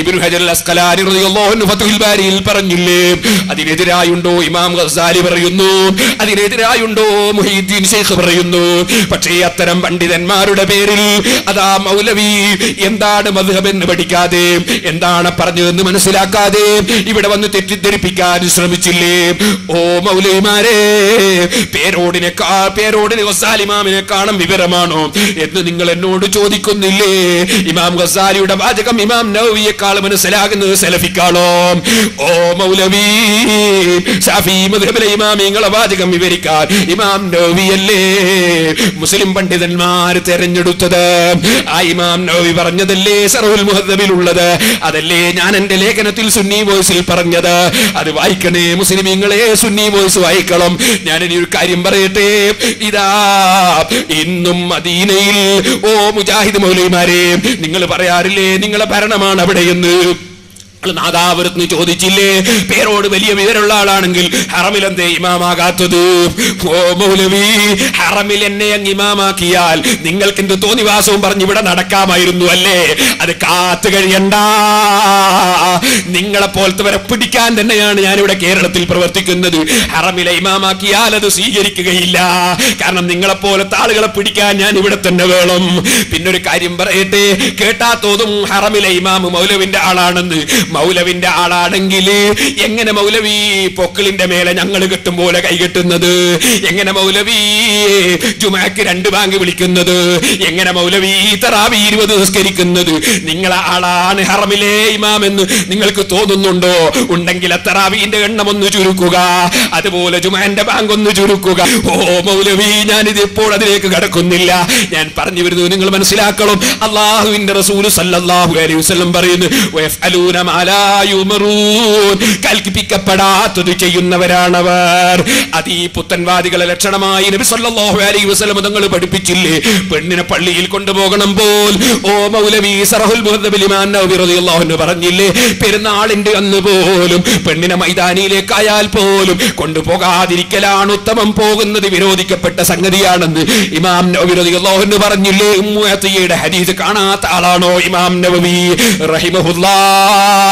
ഇബ്നു ഹജർ അൽ അസ്ഖലാനി റളിയല്ലാഹു അൻഹു ഫത്ഹുൽ ബാരിയിൽ പറഞ്ഞില്ലേ. അതിനെതിരായുണ്ടോ ഇമാം ഗസ്സാലി പറയുന്നു, അതിനെതിരായുണ്ടോ മുഹീദ്ദീൻ ശൈഖ് പറയുന്നു. പക്ഷേ അത്തരം പണ്ഡിതന്മാരുടെ പേരിൽ അതാ മൗലവി എന്താണ് മദ്ഹബ് എന്ന് പഠിക്കാതെ, എന്താണ് പറഞ്ഞതെന്ന് മനസ്സിലാക്കാതെ ഇവിടെ വന്ന് തെറ്റിദ്ധരിപ്പിക്കാൻ ശ്രമിച്ചില്ലേ? ഓ മൗലവിമാരെ, പേരോടിനെ ഗസ്സാലി ഇമാമിനെ കാണാൻ വിവരമാണോ എന്ന് നിങ്ങൾ എന്നോട് ചോദിക്കുന്നില്ലേ? ഇമാം ഗസ്സാലിയുടെ വാചകം ഇമാം നവവിയെക്കാൾ മനസ്സിലാകുന്നത് സലഫിക്കാണോ? ഓ മൗലവി, ശാഫിഈ മദ്ഹബിലെ ഇമാമിങ്ങളെ വാചകം വിവരിക്കാൻ ഇമാം നവവിയല്ലേ മുസ്ലിം പണ്ഡിതന്മാർ തെരഞ്ഞെടുത്തത്? ആ ഇമാം നവവി പറഞ്ഞതല്ലേ ശർഹുൽ മുഹദ്ദബിലുള്ളത്? അതല്ലേ ഞാൻ എന്റെ ലേഖനത്തിൽ സുന്നി വോയിസിൽ പറഞ്ഞത്? അത് വായിക്കണേ മുസ്ലിമീങ്ങളെ, സുന്നി വോയിസ് വായിക്കണം. ഞാൻ ഇനി ഒരു കാര്യം പറയട്ടെ. ഇതാ ഇന്നും മദീനയിൽ ഓ മുജാഹിദ് മൗലവിമാരെ, നിങ്ങൾ പറയാറില്ലേ നിങ്ങളെ ഭരണമാണ് അവിടെയെന്ന്? നാദാപുരത്ത് ചോദിച്ചില്ലേ, പേരോട് വലിയ വിവരമുള്ള ആളാണെങ്കിൽ ഹറമിൽ എന്തേ ഇമാമാകാത്തത്? ഓ മൗലവി, ഹറമിൽ എന്നെ അങ്ങ് ഇമാമാക്കിയാൽ നിങ്ങൾക്ക് എന്ത് തോന്നിവാസവും പറഞ്ഞ് ഇവിടെ നടക്കാമായിരുന്നു അല്ലേ? അത് കാത്തു കഴിയണ്ട. നിങ്ങളെ പോലത്തെ പിടിക്കാൻ തന്നെയാണ് ഞാനിവിടെ കേരളത്തിൽ പ്രവർത്തിക്കുന്നത്. ഹറമിലെ ഇമാമാക്കിയാൽ അത് സ്വീകരിക്കുകയില്ല. കാരണം നിങ്ങളെപ്പോലത്തെ ആളുകളെ പിടിക്കാൻ ഞാൻ ഇവിടെ തന്നെ വേണം. പിന്നൊരു കാര്യം പറയട്ടെ, കേട്ടാ തോന്നും ഹറമിലെ ഇമാം മൗലവിന്റെ ആളാണെന്ന്. മൗലവിന്റെ ആളാണെങ്കിൽ എങ്ങനെ മൗലവി പൊക്കിളിന്റെ മേലെ ഞങ്ങൾ കെട്ടും പോലെ കൈകെട്ടുന്നത്? എങ്ങനെ മൗലവി ജുമാക്ക് 2 ബാങ്ക് വിളിക്കുന്നത്? എങ്ങനെ മൗലവി തറാവി 20 നിസ്കരിക്കുന്നത്? നിങ്ങളെ ആളാണ് ഹറമിലെ ഇമാം എന്ന് നിങ്ങൾക്ക് തോന്നുന്നുണ്ടോ? ഉണ്ടെങ്കിൽ തറാവിന്റെ എണ്ണം ഒന്ന് ചുരുക്കുക, അതുപോലെ ജുമാന്റെ ബാങ്ക് ഒന്ന് ചുരുക്കുക. ഓ മൗലവി, ഞാനിത് ഇപ്പോൾ അതിലേക്ക് കടക്കുന്നില്ല. ഞാൻ പറഞ്ഞു വരുന്നത് നിങ്ങൾ മനസ്സിലാക്കണം. അല്ലാഹുവിന്റെ റസൂൽ സല്ലല്ലാഹു അലൈഹി വസല്ലം പറയുന്നു, വയഫ്അലൂന മാ ലാ യുമറൂൻ, കൽപ്പിക്കപ്പെടാത്തത് ചെയ്യുന്നവരാണവർ. അത് ഈ പുത്തൻവാദികളെ ലക്ഷണമായി നബി സല്ലല്ലാഹു അലൈഹി വസല്ലം തങ്ങൾ പഠിപ്പിച്ചില്ലേ? പെണ്ണിനെ പള്ളിയിൽ കൊണ്ടുപോകണം പോൽ. ഓ മൗലവി ശർഹുൽ മുഹദ്ദബിൽ ഇമാം നവവി റളിയല്ലാഹു അൻഹു പറഞ്ഞില്ലേ, പെരുന്നാളിന്റെ അന്ന് പോലും പെണ്ണിനെ മൈതാനിയിലേക്കായാൽ പോലും കൊണ്ടുപോകാതിരിക്കലാണ് ഉത്തമം. പോകുന്നത് വിരോധിക്കപ്പെട്ട സംഗതിയാണെന്ന് ഇമാം നവവി റളിയല്ലാഹു അൻഹു പറഞ്ഞില്ലേ? ഉമ്മു അത്തിയയുടെ ഹദീസ് കാണാത്ത ആളാണോ ഇമാം നവവി റഹിമഹുല്ലാഹ്?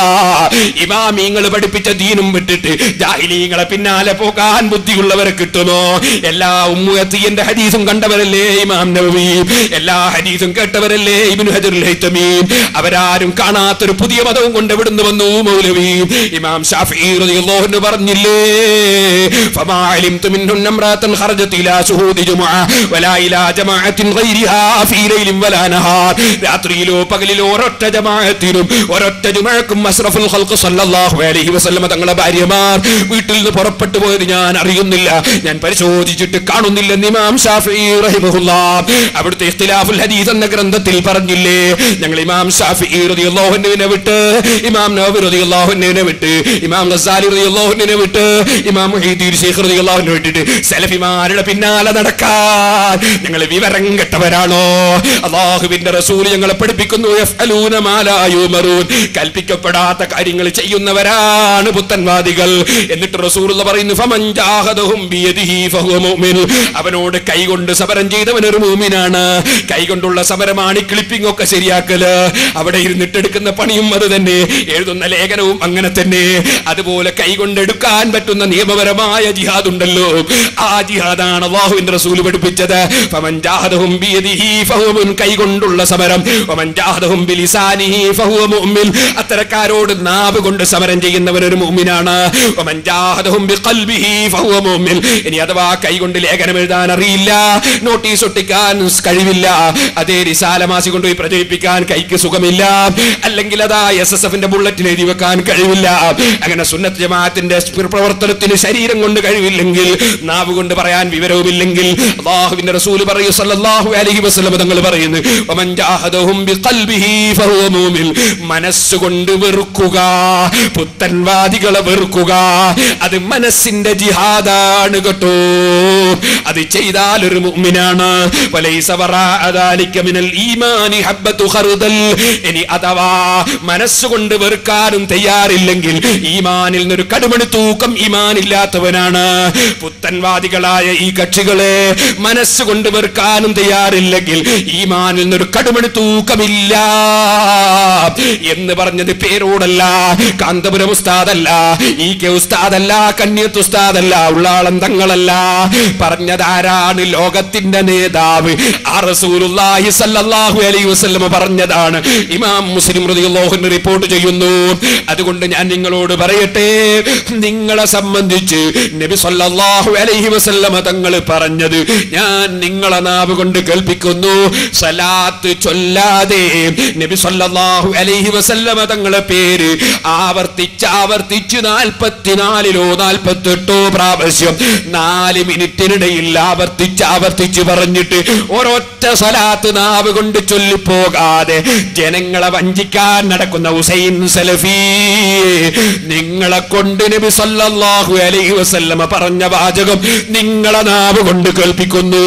ഇമാമിങ്ങൾ പഠിപ്പിച്ച ദീനും വിട്ടിട്ട് ജാഹിലീങ്ങളെ പിന്നാലെ പോകാൻ ബുദ്ധിയുള്ളവരെ കിട്ടുമോ? എല്ലാ ഉമ്മു അത്തിയന്റെ ഹദീസും കണ്ടവരല്ലേ ഇമാം നവവി? എല്ലാ ഹദീസും കേട്ടവരല്ലേ ഇബ്നു ഹജർ അൽ ഹൈതമി? അവരാരും കാണാത്തൊരു പുതിയ മതവും കൊണ്ട് എവിടുന്ന് വന്നു മൗലവി? ഇമാം ശാഫിഈ റളിയല്ലാഹു അൻഹു പറഞ്ഞില്ലേ, ഫമാ അലിംതു മിൻഹുന്ന ഇംറഅതൻ ഖറജത് ഇലാ ശുഹൂദി ജുമുഅ വലാ ഇലാ ജമാഅത്തിൻ ഗൈരിഹാ ഫീ ലൈലിൻ വലാ നഹാർ, രാത്രിയിലോ പകലിലോ ഒരൊറ്റ ജമാഅത്തിനും ഒരൊറ്റ ജുമുഅക്കും അഷ്റഫുൽ ഖൽഖ് സല്ലല്ലാഹു അലൈഹി വസല്ലം തങ്ങളുടെ ഭാര്യമാർ വീട്ടിൽ നിന്ന് പുറപ്പെട്ടു പോയത് ഞാൻ അറിയുന്നില്ല, ഞാൻ പരിശോധിച്ചിട്ട് കാണുന്നില്ല. ഇമാം ശാഫിഈ റഹിമഹുല്ലാഹ് അവിടുത്തെ ഇഖ്തിലാഫുൽ ഹദീസ് എന്ന ഗ്രന്ഥത്തിൽ പറഞ്ഞില്ലേ, ഞങ്ങൾ ഇമാം ശാഫിഈ റളിയല്ലാഹു അൻഹുവിനെ വിട്ട്, ഇമാം നവവി റളിയല്ലാഹു അൻഹുവിനെ വിട്ട്, ഇമാം ഗസ്സാലി റളിയല്ലാഹു അൻഹുവിനെ വിട്ട്, ഇമാം മുഹീദ്ദീൻ ശൈഖ് റളിയല്ലാഹു അൻഹു വിട്ടിട്ട് സലഫിമാരുടെ പിന്നാലെ നടക്കാൻ ഞങ്ങൾ വിവരം കെട്ടവരാണോ? അല്ലാഹുവിന്റെ റസൂൽ ഞങ്ങളെ പഠിപ്പിക്കുന്നു, യഫ്അലൂന മാ ലാ യുമറൂൻ, കൽപ്പിക്കപ്പെടാത്ത കാര്യങ്ങൾ ചെയ്യുന്നവരാണ് പുത്തൻവാദികൾ. എന്നിട്ട് റസൂലുള്ളാഹി പറയുന്നു, ഫമൻ ജാഹദഹും ബിയദിഹി ഫഹുവ മുഅ്മിൻ, അവനോട് കൈകൊണ്ട് സമരം ചെയ്തവൻ ഒരു മുഅ്മിനാണ്. കൈകൊണ്ടുള്ള സമരമാണ് ക്ലിപ്പിംഗ് ഒക്കെ ശരിയാക്കല്, അവിടെ ഇരുന്നിട്ടെടുക്കുന്ന പണിയും അത് തന്നെ, എഴുതുന്ന ലേഖനവും അങ്ങനെ തന്നെ. അതുപോലെ കൈകൊണ്ടെടുക്കാൻ പറ്റുന്ന നിയമപരമായ ജിഹാദ് ഉണ്ടല്ലോ, ആ ജിഹാദാണ് അല്ലാഹുവിന്റെ റസൂൽ പഠിപ്പിച്ചത്. ഫമൻ ജാഹദഹും ബിയദിഹി ഫഹുവ മുഅ്മിൻ, കൈകൊണ്ടുള്ള സമരം. വമൻ ജാഹദഹും ബിലിസാനിഹി ഫഹുവ മുഅ്മിൻ, അത്തരക്കാർ ആരോട്? നാവ് കൊണ്ട് സമരം ചെയ്യുന്നവൻ ഒരു മുഅ്മിനാണ്. വമൻ ജാഹദഹും ബിഖൽബിഹി ഫഹുവ മുഅ്മിൻ. ഇനി അഥവാ കൈകൊണ്ട് ലേഖനം എഴുതാൻ അറിയില്ല, നോട്ടീസ് ഒട്ടിക്കാൻ കഴിവില്ല, അതേ റിസാലമാസി കൊണ്ടുപോയി പ്രചരിപ്പിക്കാൻ കൈക്ക് സുഖമില്ല, അല്ലെങ്കിൽ അതാ SSFന്റെ ബുള്ളറ്റിന് എഴുതി വെക്കാൻ കഴിവില്ല, അങ്ങനെ സുന്നത്ത് ജമാഅത്തിന്റെ പ്രവർത്തനത്തിന് ശരീരം കൊണ്ട് കഴിവില്ലെങ്കിൽ, നാവ് കൊണ്ട് പറയാൻ വിവരവുമില്ലെങ്കിൽ, അല്ലാഹുവിന്റെ റസൂൽ പറയൂ സല്ലല്ലാഹു അലൈഹി വസല്ലം തങ്ങൾ പറയുന്നു വമൻ ജാഹദഹും ബിഖൽബിഹി ഫഹുവ മുഅ്മിൻ. മനസ്സുകൊണ്ട് വെറുക്കുക, പുത്തൻവാദികളെ വെറുക്കുക, അത് മനസ്സിന്റെ ജിഹാദാണ് കേട്ടോ. അത് ചെയ്താൽ ഒരു മുഅ്മിനാണ്. വലൈസ വറാഅ ദാലിക മിനൽ ഈമാനി ഹബ്ബത്തു ഖർദൽ. ഇനി അഥവാ മനസ്സുകൊണ്ട് വെറുക്കാനും തയ്യാറില്ലെങ്കിൽ ഈമാനിൽ നിന്നൊരു കടുമണി തൂക്കം ഈമാനില്ലാത്തവനാണ്. പുത്തൻവാദികളായ ഈ കക്ഷികളെ മനസ്സുകൊണ്ട് വെറുക്കാനും തയ്യാറില്ലെങ്കിൽ ഈമാനിൽ നിന്നൊരു കടുമണി തൂക്കമില്ല എന്ന് പറഞ്ഞത് പേരോടല്ല, കാന്തപുരം ഉസ്താദല്ല, EK ഉസ്താദല്ല, കന്യത്ത് ഉസ്താദല്ല, ഉള്ളാളം തങ്ങളല്ല. പറഞ്ഞതാരാണ്? ലോകത്തിന്റെ നേതാവ് ആ റസൂലുള്ളാഹി സ്വല്ലല്ലാഹു അലൈഹി വസല്ലം പറഞ്ഞതാണ്. ഇമാം മുസ്ലിം റളിയല്ലാഹു അൻഹു റിപ്പോർട്ട് ചെയ്യുന്നു. അതുകൊണ്ട് ഞാൻ നിങ്ങളോട് പറയട്ടെ, നിങ്ങളെ സംബന്ധിച്ച് നബി സ്വല്ലല്ലാഹു അലൈഹി വസല്ലം തങ്ങൾ പറഞ്ഞത് ഞാൻ നിങ്ങളെ നാവ് കൊണ്ട് കേൾപ്പിക്കുന്നു. സലാത്ത് ചൊല്ലാതെ നബി സ്വല്ലല്ലാഹു അലൈഹി വസല്ലം തങ്ങളെ പേര് ആവർത്തിച്ച് 44 48 പ്രാവശ്യം 4 മിനിറ്റിനിടയിൽ ആവർത്തിച്ച് പറഞ്ഞിട്ട് ഒരൊറ്റ സലാത്ത് നാവ് കൊണ്ട് ചൊല്ലിപ്പോകാതെ ജനങ്ങളെ വഞ്ചിക്കാൻ നടക്കുന്ന ഹുസൈൻ സലഫി, നിങ്ങളെ കൊണ്ട് നബി സല്ലല്ലാഹു അലൈഹി വസല്ലം പറഞ്ഞ വാചകം നിങ്ങളെ നാവ് കൊണ്ട് കേൾപ്പിക്കുന്നു.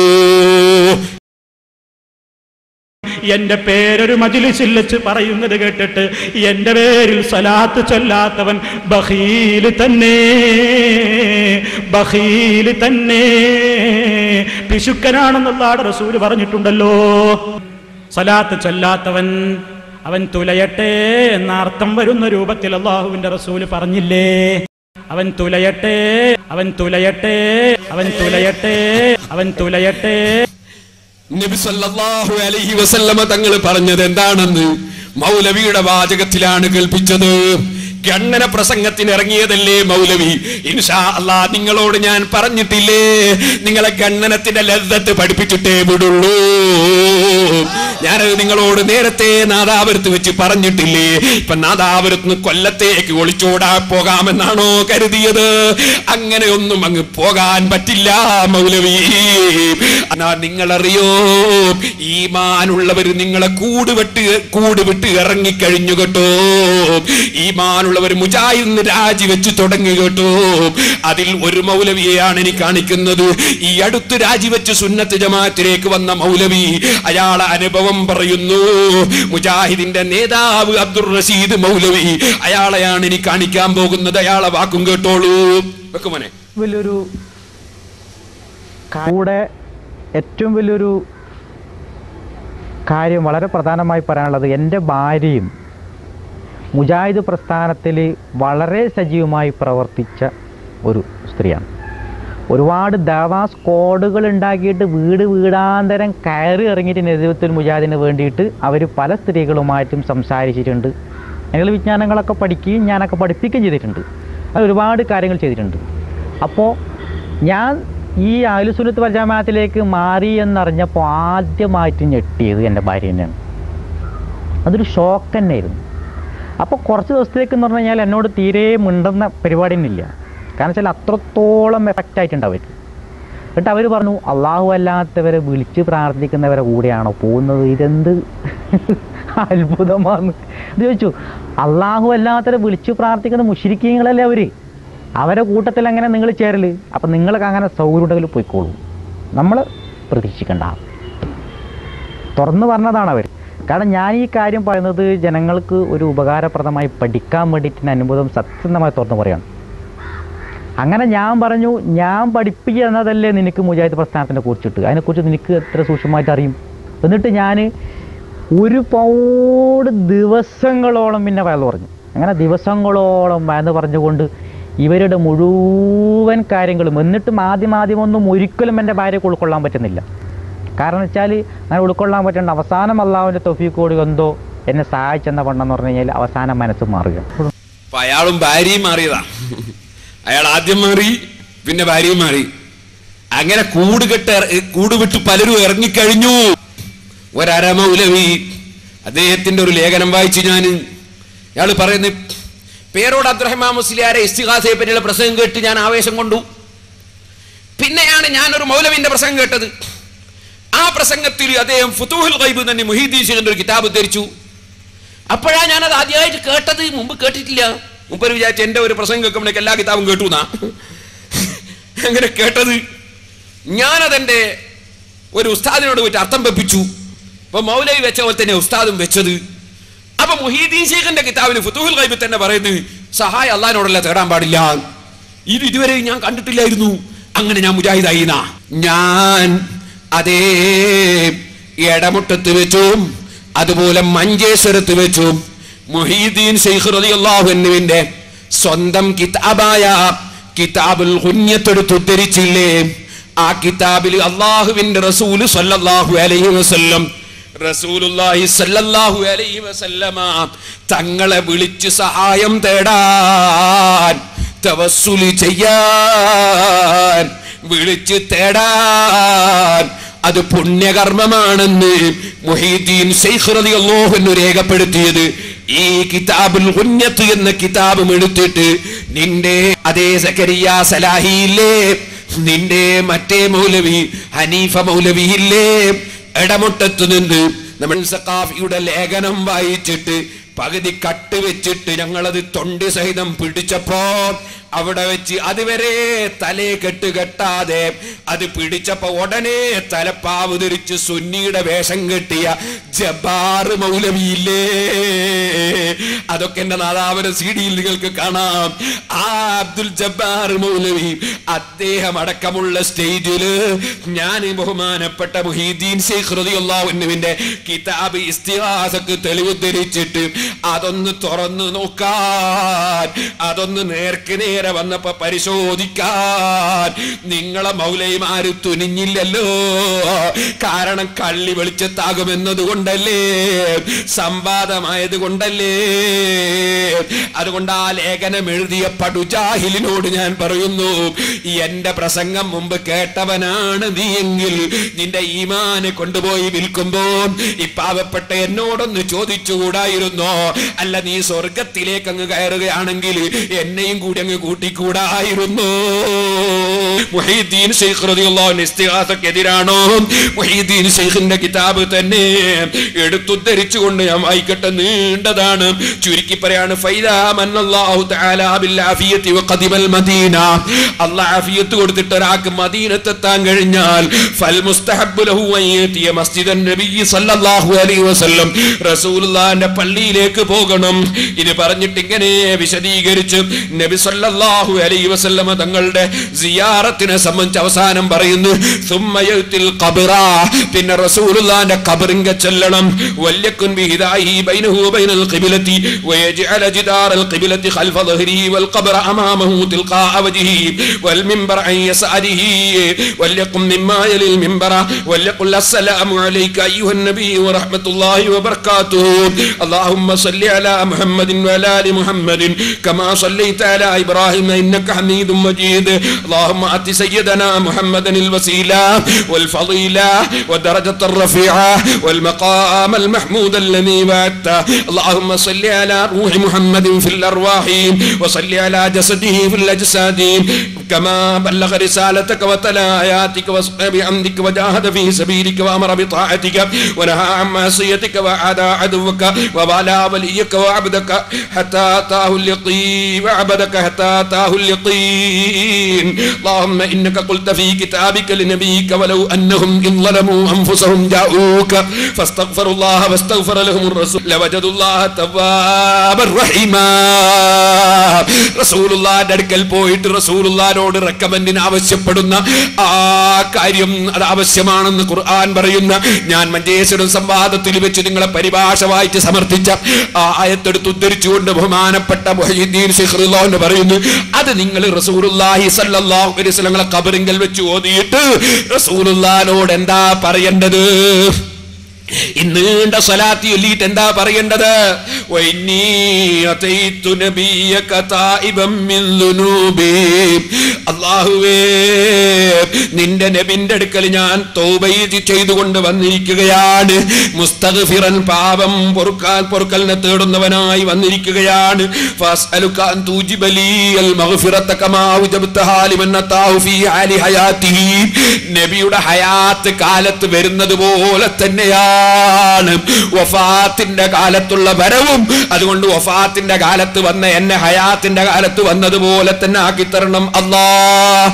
എന്റെ പേരൊരു മജ്ലിസിൽ വെച്ച് പറയുന്നത് കേട്ടിട്ട് എന്റെ പേരിൽ സലാത്ത് ചൊല്ലാത്തവൻ ബഖീൽ തന്നെ പിശുക്കനാണെന്നുള്ള റസൂൽ പറഞ്ഞിട്ടുണ്ടല്ലോ. സലാത്ത് ചൊല്ലാത്തവൻ അവൻ തുലയട്ടെ എന്ന അർത്ഥം വരുന്ന രൂപത്തിൽ അല്ലാഹുവിന്റെ റസൂൽ പറഞ്ഞില്ലേ? അവൻ തുലയട്ടെ. നബി സല്ലല്ലാഹു അലൈഹി വസല്ലമ തങ്ങൾ പറഞ്ഞത് എന്താണെന്ന് മൗലവിയുടെ വാചകത്തിലാണ് കേൾപ്പിച്ചത്. ഗണ്ണന പ്രസംഗത്തിന് ഇറങ്ങിയതല്ലേ മൗലവി? ഇൻഷാ അല്ലാഹ് നിങ്ങളോട് ഞാൻ പറഞ്ഞിട്ടില്ലേ, നിങ്ങളെ ഗണ്ണനത്തിന്റെ ലദ്ദത്ത് പഠിപ്പിച്ചിട്ടേ വിടുള്ളൂ. ഞാനത് നിങ്ങളോട് നേരത്തെ നാദാപുരത്ത് വെച്ച് പറഞ്ഞിട്ടില്ലേ? ഇപ്പൊ നാദാപുരത്ത് കൊല്ലത്തേക്ക് ഒളിച്ചോടാ പോകാമെന്നാണോ കരുതിയത്? അങ്ങനെയൊന്നും അങ്ങ് പോകാൻ പറ്റില്ല മൗലവി. എന്നാ നിങ്ങളറിയോ, ഈമാനുള്ളവർ നിങ്ങളെ കൂട് വിട്ട് ഇറങ്ങിക്കഴിഞ്ഞു കേട്ടോ. ഈമാനുള്ളവർ മുജാഹിദിന് രാജിവെച്ച് തുടങ്ങി കേട്ടോ. അതിൽ ഒരു മൗലവിയെയാണ് എനിക്ക് കാണിക്കുന്നത്. ഈ അടുത്ത് രാജിവെച്ച് സുന്നത്ത് ജമാഅത്തിലേക്ക് വന്ന മൗലവി, അയാളെ അനുഭവം പറയുന്നു. മുജാഹിദിന്റെ നേതാവ് അബ്ദുർ റഷീദ് മൗലവി, അയാളെയാണ് എനിക്ക് കാണിക്കാൻ പോകുന്നത്. അയാളെ വാക്കും കേട്ടോളൂ. വെക്കുമോനെ, വലിയൊരു കൂടെ ഏറ്റവും വലിയൊരു കാര്യം വളരെ പ്രധാനമായി പറയാനുള്ളത്, എൻ്റെ ഭാര്യയും മുജാഹിദ് പ്രസ്ഥാനത്തിൽ വളരെ സജീവമായി പ്രവർത്തിച്ച ഒരു സ്ത്രീയാണ്. ഒരുപാട് ദാവാ സ്ക്വാഡുകൾ ഉണ്ടാക്കിയിട്ട് വീടാന്തരം കയറി ഇറങ്ങിയിട്ട് നേതൃത്വത്തിൽ മുജാഹിദിന് വേണ്ടിയിട്ട് അവർ പല സ്ത്രീകളുമായിട്ടും സംസാരിച്ചിട്ടുണ്ട്. അതിനുള്ള വിജ്ഞാനങ്ങളൊക്കെ പഠിക്കുകയും ഞാനൊക്കെ പഠിപ്പിക്കുകയും ചെയ്തിട്ടുണ്ട്. അത് ഒരുപാട് കാര്യങ്ങൾ ചെയ്തിട്ടുണ്ട്. അപ്പോൾ ഞാൻ ഈ അഹ്ലുസുന്നത്ത് വൽ ജമാഅത്തിലേക്ക് മാറി എന്നറിഞ്ഞപ്പോൾ ആദ്യമായിട്ട് ഞെട്ടിയത് എൻ്റെ ഭാര്യ തന്നെയാണ്. അതൊരു ഷോക്ക് തന്നെയായിരുന്നു. അപ്പോൾ കുറച്ച് ദിവസത്തേക്ക് എന്ന് പറഞ്ഞു കഴിഞ്ഞാൽ എന്നോട് തീരെ മിണ്ടുന്ന പരിപാടി തന്നെയില്ല. കാരണം വെച്ചാൽ അത്രത്തോളം എഫക്റ്റ് ആയിട്ടുണ്ട് അവർ. എന്നിട്ട് അവർ പറഞ്ഞു, അള്ളാഹു അല്ലാത്തവരെ വിളിച്ച് പ്രാർത്ഥിക്കുന്നവരെ കൂടെയാണോ പോകുന്നത്? ഇതെന്ത് അത്ഭുതമാണ്. ഇത് ചോദിച്ചു, അള്ളാഹു അല്ലാത്തവരെ വിളിച്ച് പ്രാർത്ഥിക്കുന്ന മുശ്രിക്കീങ്ങളല്ലേ അവരെ കൂട്ടത്തിൽ അങ്ങനെ നിങ്ങൾ ചേരല്? അപ്പം നിങ്ങൾക്ക് അങ്ങനെ സൗകര്യമുണ്ടെങ്കിൽ പോയിക്കോളൂ, നമ്മൾ പ്രതീക്ഷിക്കണ്ട. തുറന്ന് പറഞ്ഞതാണ് അവർ. കാരണം ഞാൻ ഈ കാര്യം പറയുന്നത് ജനങ്ങൾക്ക് ഒരു ഉപകാരപ്രദമായി പഠിക്കാൻ വേണ്ടിയിട്ട് അനുഭവം സത്യസന്ധമായി തുറന്ന് പറയാണ്. അങ്ങനെ ഞാൻ പറഞ്ഞു, ഞാൻ പഠിപ്പിക്കുക എന്നതല്ലേ നിനക്ക് മുജാഹിദ് പ്രസ്ഥാനത്തിനെ കുറിച്ചിട്ട്, അതിനെക്കുറിച്ച് നിനക്ക് എത്ര സൂക്ഷ്മമായിട്ട് അറിയും? എന്നിട്ട് ഞാൻ ഒരുപാട് ദിവസങ്ങളോളം പിന്നെ വയൽ പറഞ്ഞു. അങ്ങനെ ദിവസങ്ങളോളം വയന്ന് പറഞ്ഞുകൊണ്ട് ഇവരുടെ മുഴുവൻ കാര്യങ്ങളും, എന്നിട്ടും ആദ്യമൊന്നും ഒരിക്കലും എൻ്റെ ഭാര്യയ്ക്ക് ഉൾക്കൊള്ളാൻ പറ്റുന്നില്ല. കാരണം വെച്ചാൽ അങ്ങനെ ഉൾക്കൊള്ളാൻ പറ്റേണ്ട അവസാനം അള്ളാഹുവിൻ്റെ തൗഫീഖോട് എന്തോ എന്നെ സഹായിച്ചെന്ന പണ്ടെന്ന് പറഞ്ഞു കഴിഞ്ഞാൽ അവസാനം മനസ്സ് മാറുക. അപ്പൊ അയാളും ഭാര്യയും മാറിയതാ. അയാൾ ആദ്യം മാറി, പിന്നെ ഭാര്യയും മാറി. അങ്ങനെ കൂട് വിട്ട് പലരും ഇറങ്ങിക്കഴിഞ്ഞു. ഒരമൗലവി അദ്ദേഹത്തിന്റെ ഒരു ലേഖനം വായിച്ചു ഞാൻ. അയാൾ പറയുന്നു, പേരോട് അബ്ദുറഹ്മാൻ മുസ്ലിയാരെ ഇസ്തിഗാസയെ പറ്റിയുള്ള പ്രസംഗം കേട്ട് ഞാൻ ആവേശം കൊണ്ടു. പിന്നെയാണ് ഞാനൊരു മൗലവിന്റെ പ്രസംഗം കേട്ടത്. ആ പ്രസംഗത്തിൽ അദ്ദേഹം ഫുതൂഹുൽ ഗൈബ് തന്നെ മുഹീദ്ദീൻ ശൈഖിന്റെ ഒരു കിതാബ് ഉദ്ധരിച്ചു. അപ്പോഴാണ് ഞാനത് ആദ്യമായിട്ട് കേട്ടത്. മുമ്പ് കേട്ടിട്ടില്ല. മുമ്പ് വിചാരിച്ച എന്റെ ഒരു പ്രസംഗം കേൾക്കുമ്പോഴേക്ക് എല്ലാ കിതാബും കേട്ടു എന്നാ അങ്ങനെ കേട്ടത്. ഞാനതെന്റെ ഒരു ഉസ്താദിനോട് പോയിട്ട് അർത്ഥം വെപ്പിച്ചു. അപ്പൊ മൗലവി വെച്ച പോലെ തന്നെ ഉസ്താദും വെച്ചത്. അപ്പൊ മുഹീദ്ദീൻ ശൈഖിന്റെ കിതാബിൽ ഫുതൂഹുൽ ഗൈബ് തന്നെ പറയുന്നത് സഹായം അള്ളാഹിനോടല്ല തേടാൻ പാടില്ല. ഇത് ഇതുവരെ ഞാൻ കണ്ടിട്ടില്ലായിരുന്നു. അങ്ങനെ ഞാൻ മുജാഹിദായി. ഞാൻ അതേ എടമുട്ടത്ത് വെച്ചും അതുപോലെ മഞ്ചേശ്വരത്ത് വെച്ചും മുഹീദ്ദീൻ ശൈഖ് റളിയല്ലാഹു അൻഹുവിന്റെ സ്വന്തം കിതാബായ കിതാബുൽ ഗുന്യത്ത് ഉദ്ധരിച്ചില്ലേ? ആ കിതാബിൽ അല്ലാഹുവിന്റെ റസൂൽ സല്ലല്ലാഹു അലൈഹി വസല്ലം റസൂലുള്ളാഹി സല്ലല്ലാഹു അലൈഹി വസല്ലമ തങ്ങളെ വിളിച്ച് സഹായം തേടാൻ, തവസ്സുൽ ചെയ്യാൻ, വിളിച്ച് തേടാൻ അത് പുണ്യകർമ്മമാണെന്ന് മുഹീദ്ദീൻ ശൈഖ് റളിയല്ലാഹു അൻഹു രേഖപ്പെടുത്തിയത് ഈ കിതാബുൽ ഗുന്യത്ത് എന്ന കിതാബും എടുത്തിട്ട് നിന്റെ അതേ സക്കരിയ സലാഹിയില്ലേ, നിന്റെ മറ്റേ മൗലവി ഹനീഫ മൗലവിയില്ലേ, ഇടമുട്ടത്ത് നിന്ന് നമ്മൾ സഖാഫിയുടെ ലേഖനം വായിച്ചിട്ട് പകുതി കട്ട് വെച്ചിട്ട് ഞങ്ങളത് തൊണ്ടി സഹിതം പിടിച്ചപ്പോ അവിടെ വെച്ച് അതുവരെ തലേ കെട്ടാതെ അത് പിടിച്ചപ്പോ ഉടനെ തലപ്പാവ് ധരിച്ച് സുന്നിയുടെ വേഷം കെട്ടിയ ജബ്ബാർ മൗലവിയില്ലേ, അതൊക്കെ എന്റെ നാദാവര സീഡിയിൽ നിങ്ങൾക്ക് കാണാം. ആ അബ്ദുൽ ജബ്ബാർ മൗലവി അദ്ദേഹം അടക്കമുള്ള സ്റ്റേജില് ഞാൻ ബഹുമാനപ്പെട്ട മുഹീദ്ദീൻ ശൈഖ് റളിയല്ലാഹു അൻഹുവിന്റെ കിതാബ് ഇസ്തിഗാസക്ക് തെളിവുദ്ധരിച്ചിട്ട് അതൊന്ന് തുറന്നു നോക്കാൻ, അതൊന്ന് നേർക്ക് നേരെ വന്നപ്പോ പരിശോധിക്കാൻ നിങ്ങളെ മൗലവിമാര് തുനിഞ്ഞില്ലല്ലോ. കാരണം കള്ളി വെളിച്ചത്താകുമെന്നത് കൊണ്ടല്ലേ, സംവാദമായത് കൊണ്ടല്ലേ. അതുകൊണ്ട് ആ ലേഖനം എഴുതിയ പടുജാഹിലിനോട് ഞാൻ പറയുന്നു, എന്റെ പ്രസംഗം മുമ്പ് കേട്ടവനാണ് നീ എങ്കിൽ നിന്റെ ഈമാനെ കൊണ്ടുപോയി വിൽക്കുമ്പോ ഈ പാവപ്പെട്ട എന്നോടൊന്ന് ചോദിച്ചുകൂടായിരുന്നോ? അല്ല, നീ സ്വർഗത്തിലേക്ക് അങ്ങ് കയറുകയാണെങ്കിൽ എന്നെയും കൂടി അങ്ങ് കൂട്ടിക്കൂടായിരുന്നു. മുഹീദ്ദീൻ ശൈഖ് റളിയല്ലാഹു അൻഹു ഇസ്തിഗാസക്കെതിരാണോ? മുഹീദ്ദീൻ ശൈഖിന്റെ കിതാബ് തന്നെ എടുത്തുദ്ധരിച്ചുകൊണ്ട് ഞാൻ വായിക്കട്ടെ, നീണ്ടതാണ്. ചുരുക്കി പറയാണ്, ഫൈദാ മന്നല്ലാഹു തആല ബിൽ ആഫിയത്തി വഖദിമൽ മദീന, അല്ലാഹു ആഫിയത്ത് കൊടുത്തിട്ട് ഒരാൾക്ക് മദീനത്തെത്താൻ കഴിഞ്ഞാൽ ഫൽ മുസ്തഹബ്ബു ലഹു അയ്യതിയ മസ്ജിദൻ നബി സല്ലല്ലാഹു അലൈഹി വസല്ലം, റസൂലുള്ളാഹിന്റെ പള്ളിയിലേക്ക് പോകണം. ഇത് പറഞ്ഞിട്ട് ഇങ്ങനെ വിശദീകരിച്ച് നബി സല്ലല്ലാഹു അലൈഹി വസല്ലം തങ്ങളുടെ സിയാറത്തിനെ സംബന്ധിച്ച് അവസാനം പറയുന്നു, സുമ്മ യഅ്തിൽ ഖബ്റ, പിന്നെ റസൂലുള്ളാഹിന്റെ ഖബറിങ്ക ചെല്ലണം. വല്യകുൻ ബിഹിദാഹി ബൈനഹു വബൈനൽ ഖിബ്ലതി വയജ്അല ജിദാറൽ ഖിബ്ലതി ഖൽഫ ളഹ്രിഹി വൽ ഖബ്റ അമാമഹു തിൽഖാ വജ്ഹിഹി വൽ മിൻബർ അൻ യസ്അരിഹി വല്യകും മിമ്മാ യലിൽ മിൻബറ വല്യഖുൽ അസ്സലാമു അലൈക അയ്യുഹൻ നബി വറഹ്മത്തുള്ളാഹി വബറകാതുഹു അല്ലാഹുമ്മ സ്വല്ലി അലാ മുഹമ്മദിൻ വഅലാ ആലി മുഹമ്മദിൻ കമാ സ്വല്ലൈത അലാ ഇബ്രാഹിം ഇന്നക ഹമീദും മജീദ് اللهم آت سيدنا محمدا الوسيلة والفضيلة والدرجة الرفيعة والمقام المحمود الذي وعدته اللهم صل على روح محمد في الأرواح وصل على جسده في الأجساد كما بلغ رسالتك وتلا آياتك وصحب بحمدك وجاهد في سبيلك وأمر بطاعتك ونهى عن معصيتك وعادى عدوك ووالى وليك وعبدك حتى أتاه اليقين وعبدك حتى أتاه اليقين اللهم إنك قلت في كتابك لنبيك ولو أنهم إن ظلموا أنفسهم جاءوك فاستغفروا الله واستغفر لهم الرسول لوجدوا الله توابا رحيما റസൂലുള്ളാഹിന്റെ അടുക്കൽ പോയിട്ട് റസൂലുള്ളാഹിനോട് റെക്കമെൻഡിന് ആവശ്യപ്പെടുന്ന ആ കാര്യം അത് ആവശ്യമാണെന്ന് ഖുർആൻ പറയുന്ന, ഞാൻ മഞ്ചേശ്വരം സംവാദത്തിൽ വെച്ച് നിങ്ങളെ പരിഭാഷ വായിച്ച് സമർത്ഥിച്ച ആ ആയത്തെടുത്ത് ഉദ്ധരിച്ചുകൊണ്ട് ബഹുമാനപ്പെട്ട മുഹീദ്ദീൻ ശൈഖ് റളിയല്ലാഹു അൻഹു പറയുന്നു, അത് നിങ്ങൾ റസൂലുള്ളാഹി സ്വല്ലല്ലാഹു അലൈഹി വസല്ലം ഖബറിങ്കൽ വെച്ച് ഓതിയിട്ട് റസൂലുള്ളാഹിനോട് എന്താ പറയേണ്ടത്? നീണ്ട സ്വലാത്തി ചൊല്ലിയിട്ട് എന്താ പറയേണ്ടത്? അല്ലാഹുവേ, നിന്റെ നബിന്റെ അടുക്കൽ ഞാൻ തൗബ ചെയ്തുകൊണ്ട് വന്നിരിക്കുകയാണ്. മുസ്തഗ്ഫിറൻ, പാപം പൊറുക്കലിനെ തേടുന്നവനായി വന്നിരിക്കുകയാണ്. ഫസ്അലുക അൻ തുജിബ ലി അൽ മഗ്ഫിറത കമാ വജബ്തഹാ ലിമൻ അതാഹു ഫീ ആലി ഹയാതിഹി. നബിയുടെ ഹയാത്ത് കാലത്ത് വരുന്നത് പോലെ തന്നെയാണ് വഫാത്തിന്റെ കാലത്തുള്ള വരവും. അതുകൊണ്ട് വഫാത്തിന്റെ കാലത്ത് വന്ന എന്നെ ഹയാത്തിന്റെ കാലത്ത് വന്നതുപോലെ തന്നെ ആക്കിത്തരണം അല്ലാഹ്.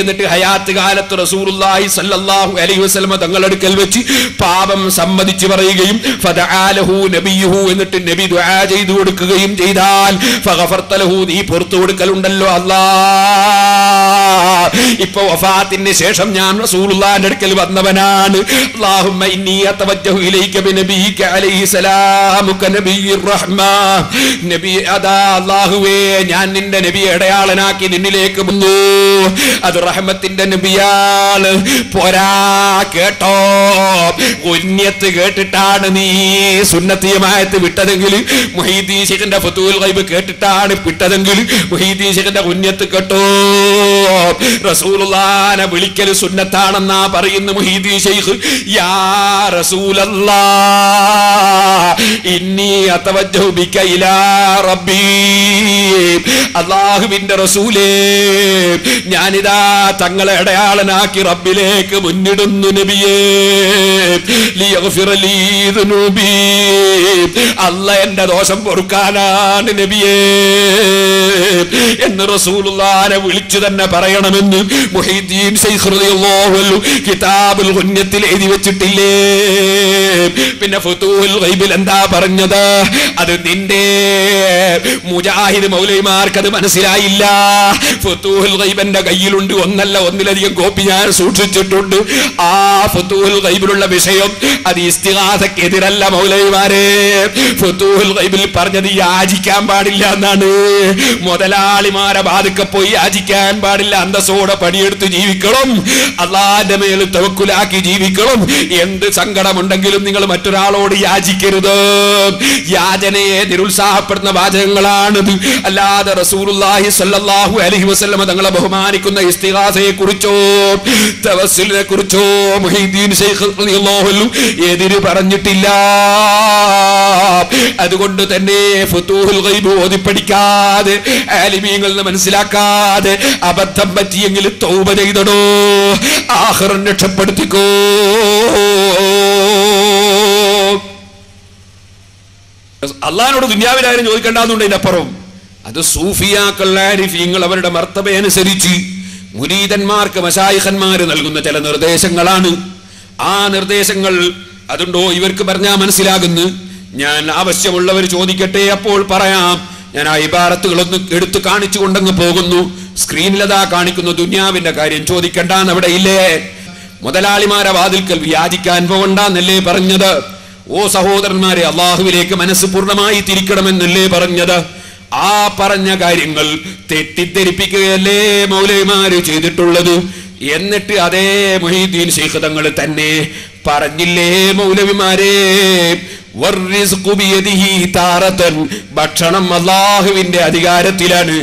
എന്നിട്ട് ഹയാത്ത് കാലത്ത് റസൂലുള്ളാഹി സ്വല്ലല്ലാഹു അലൈഹി വസല്ലം തങ്ങളുടെ അടുക്കൽ വെച്ച് പാപം സമ്മതിച്ച് പറയുകയും ഫദഅലഹു നബിയുഹു, എന്നിട്ട് നബി ദുആ ചെയ്തു കൊടുക്കുകയും ചെയ്താൽ ഫഗഫർത ലഹു, നീ പുറത്തു കൊടുക്കലുണ്ടല്ലോ അല്ലാഹ്. ഇപ്പൊ വഫാത്തിന് ശേഷം ഞാൻ റസൂലുള്ളാഹിന്റെ അടുക്കൽ വന്നവനാണ്. അല്ലാഹുമ്മ ഇന്നി അതവജ്ജഹു ഇലൈക ബിനബിയിക അലൈഹി സലാമുക നബിയ്യിർ റഹ്മ. നബി അതാ അല്ലാഹുവേ, ഞാൻ നിന്റെ നബിയെ അടയാളനാക്കി നിന്നിലേക്ക് വന്നു. അത് റഹ്മത്തിന്റെ നബിയാണ്. പോരാ, കേട്ടോ, ഉന്നത്ത് കേട്ടിട്ടാണ് നീ സുന്നത്ത് ജമാഅത്ത് വിട്ടതെങ്കിൽ, മുഹീദ്ദീൻ ശൈഖിന്റെ ഫതുഹുൽ ഗൈബ് കേട്ടിട്ടാണ് വിട്ടതെങ്കിൽ, മുഹീദ്ദീൻ ശൈഖിന്റെ ഉന്നത്ത് കേട്ടോ. റസൂലുള്ളാഹിനെ വിളിക്കൽ സുന്നത്താണെന്നാ പറയുന്ന മുഹീദ്ദീൻ ശൈഖ്. യാ റസൂലല്ലാഹ് ഇന്നി അതവജ്ജഹു ബിക ഇലാ റബ്ബി. അല്ലാഹുവിന്റെ റസൂലേ, ഞാനിതാ തങ്ങളെ അടയാളനാക്കി റബ്ബിലേക്ക് മുന്നിടുന്നു നബിയേ. ലിയഗ്ഫിറ ലീ ദുനൂബി, അല്ലാ എന്റെ ദോഷം പൊറുക്കാനാണ് നബിയേ എന്ന് റസൂലുള്ളാഹിനെ വിളിച്ചു തന്നെ പറയണമെന്ന് മുഹീദ്ദീൻ ശൈഖ് റളിയല്ലാഹു അൻഹു കിതാബുൽ ഗുന്യത്തിൽ എഴുതി വെച്ചിട്ടില്ലേ? പിന്നെ ഫതുഹുൽ ഗൈബിൽ എന്താ പറഞ്ഞത്? അത് നിന്റെ മുജാഹിദ് മൗലവിമാർക്ക് അത് മനസ്സിലായില്ല. ഫതുഹുൽ ഗൈബിന്റെ കയ്യിലുണ്ട്, ഒന്നല്ല ഒന്നിലധികം കോപ്പി ഞാൻ സൂക്ഷിച്ചിട്ടുണ്ട്. ആ ഫതുഹുൽ ഗൈബിലുള്ള വിഷയം അത് ഇസ്തിഗാസക്ക് എതിരല്ല മൗലവിമാരെ. ഫതുഹുൽ ഗൈബിൽ പറഞ്ഞത് യാചിക്കാൻ പാടില്ല എന്നാണ്. മുതലാളിമാരെ ബാധിക്ക പോയി യാചിക്കാൻ പാടില്ല. അന്തസ്സോടെ പണിയെടുത്ത് ജീവിക്കണം, അല്ലാഹുവിന്റെ മേൽ തവക്കുലാക്കി ജീവിക്കണം. എന്ത് സങ്കടമുണ്ടെങ്കിലും നിങ്ങൾ മറ്റൊരാളോട് യാചിക്കരുത്. യാചനയെ നിരുത്സാഹപ്പെടുന്ന വാചകങ്ങളാണിത്. അല്ലാതെ റസൂലുള്ളാഹി സ്വല്ലല്ലാഹു അലൈഹി വസല്ലം തങ്ങളെ ബഹുമാനിക്കുന്ന ഇസ്തിഗാസയെ കുറിച്ചോ തവസ്സുലിനെ കുറിച്ചോ മുഹീദ്ദീൻ ശൈഖ് റളിയല്ലാഹു അൻഹു എതിര് പറഞ്ഞിട്ടില്ല. അതുകൊണ്ട് തന്നെ ഫതുഹുൽ ഗൈബ് ഓതി പഠിക്കാതെ, ആലിമീങ്ങളിൽ നിന്ന് മനസ്സിലാക്കാതെ അബദ്ധം പറ്റിയെങ്കിൽ തൗബ ചെയ്തടോ, ആഖിറം രക്ഷപ്പെടുത്തിക്കോ. അള്ളാഹിനോട് ദുനിയാവിലാരും ചോദിക്കേണ്ടെന്നുണ്ട്. ഇതിനപ്പുറം അത് സൂഫിയാക്കൾ ആരിഫീങ്ങൾ അവരുടെ മർത്തബയനുസരിച്ച് മുരീദന്മാർക്ക് മശായിഖന്മാർ നൽകുന്ന ചില നിർദ്ദേശങ്ങളാണ്. ആ നിർദ്ദേശങ്ങൾ അതുണ്ടോ ഇവർക്ക് പറഞ്ഞാൽ മനസ്സിലാകുന്നു. ഞാൻ ആവശ്യമുള്ളവർ ചോദിക്കട്ടെ, അപ്പോൾ പറയാം. ഞാൻ ആ ഇബാറത്തുകളൊന്ന് എടുത്തു കാണിച്ചു കൊണ്ടങ്ങ് പോകുന്നു. സ്ക്രീനിലതാ കാണിക്കുന്നു. ദുനിയാവിന്റെ കാര്യം ചോദിക്കണ്ടെന്ന് അവിടെ ഇല്ലേ? മുതലാളിമാരെ വാതിൽക്കൽ വ്യാജിക്കാൻ പോകണ്ടെന്നല്ലേ പറഞ്ഞത്? ഓ സഹോദരന്മാരെ, അള്ളാഹുവിലേക്ക് മനസ്സ് പൂർണ്ണമായി തിരിക്കണമെന്നല്ലേ പറഞ്ഞത്? ആ പറഞ്ഞ കാര്യങ്ങൾ തെറ്റിദ്ധരിപ്പിക്കുകയല്ലേ മൗലവിമാര് ചെയ്തിട്ടുള്ളത്? എന്നിട്ട് അതേ മുഹീദ്ദീൻ ശൈഖ് തങ്ങൾ തന്നെ പറഞ്ഞില്ലേ മൗലവിമാരെ, ഭക്ഷണം അല്ലാഹുവിന്റെ അധികാരത്തിലാണ്.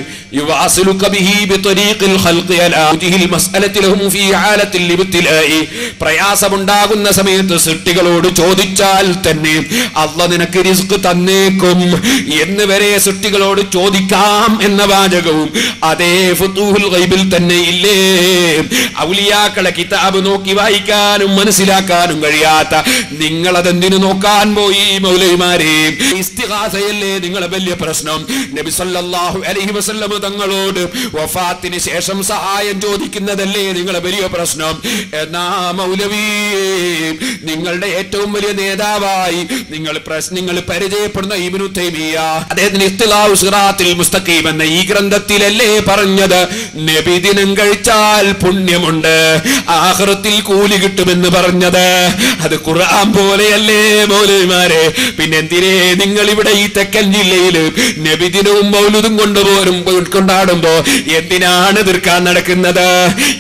പ്രയാസമുണ്ടാകുന്ന സമയത്ത് സൃഷ്ടികളോട് ചോദിച്ചാൽ തന്നെ അല്ലാഹ് നിനക്ക് റിസ്ക് തന്നേക്കും എന്ന് വരെ സൃഷ്ടികളോട് ചോദിക്കാം എന്ന വാചകവും അതേ ഫതുഹുൽ ഗൈബിൽ തന്നെ ഇല്ലേ? ഔലിയാക്കളെ കിതാബ് നോക്കി വായിക്കാനും മനസ്സിലാക്കാനും കഴിയാത്ത നിങ്ങളതെന്തിനു നോക്കാൻ പോയി മൗലവിമാരെ? ഇസ്തിഗാസയല്ലേ നിങ്ങളെ വലിയ പ്രശ്നം? നബി സല്ലല്ലാഹു അലൈഹി വസല്ലം തങ്ങളോട് വഫാത്തിന് ശേഷം സഹായം ചോദിക്കുന്നതല്ലേ നിങ്ങളെ വലിയ പ്രശ്നം? എന്നാ മൗലവി, നിങ്ങളുടെ ഏറ്റവും വലിയ നേതാവായി നിങ്ങൾ പരിചയപ്പെടുന്ന ഇബ്നു തൈമിയ്യ അദ്ദേഹത്തിന് ഇഖ്തിലാഉ സിറാത്തിൽ മുസ്തഖീം എന്ന ഈ ഗ്രന്ഥത്തിലല്ലേ പറഞ്ഞത് നബി ദിനം കഴിച്ചാൽ പുണ്യമുണ്ട്, ആഖിറത്തിൽ കൂലി കിട്ടുമെന്ന് പറഞ്ഞത്? അത് ഖുർആൻ പോലെയല്ലേ മൗലവിമാരെ? പിന്നെ എന്തിനേ നിങ്ങൾ ഇവിടെ ഈ തെക്കൻ ജില്ലയിൽ നബിദിനവും മൗലൂദും കൊണ്ടുപോരും കൊണ്ടാടുമ്പോ എന്തിനാണ് എതിർക്കാൻ നടക്കുന്നത്?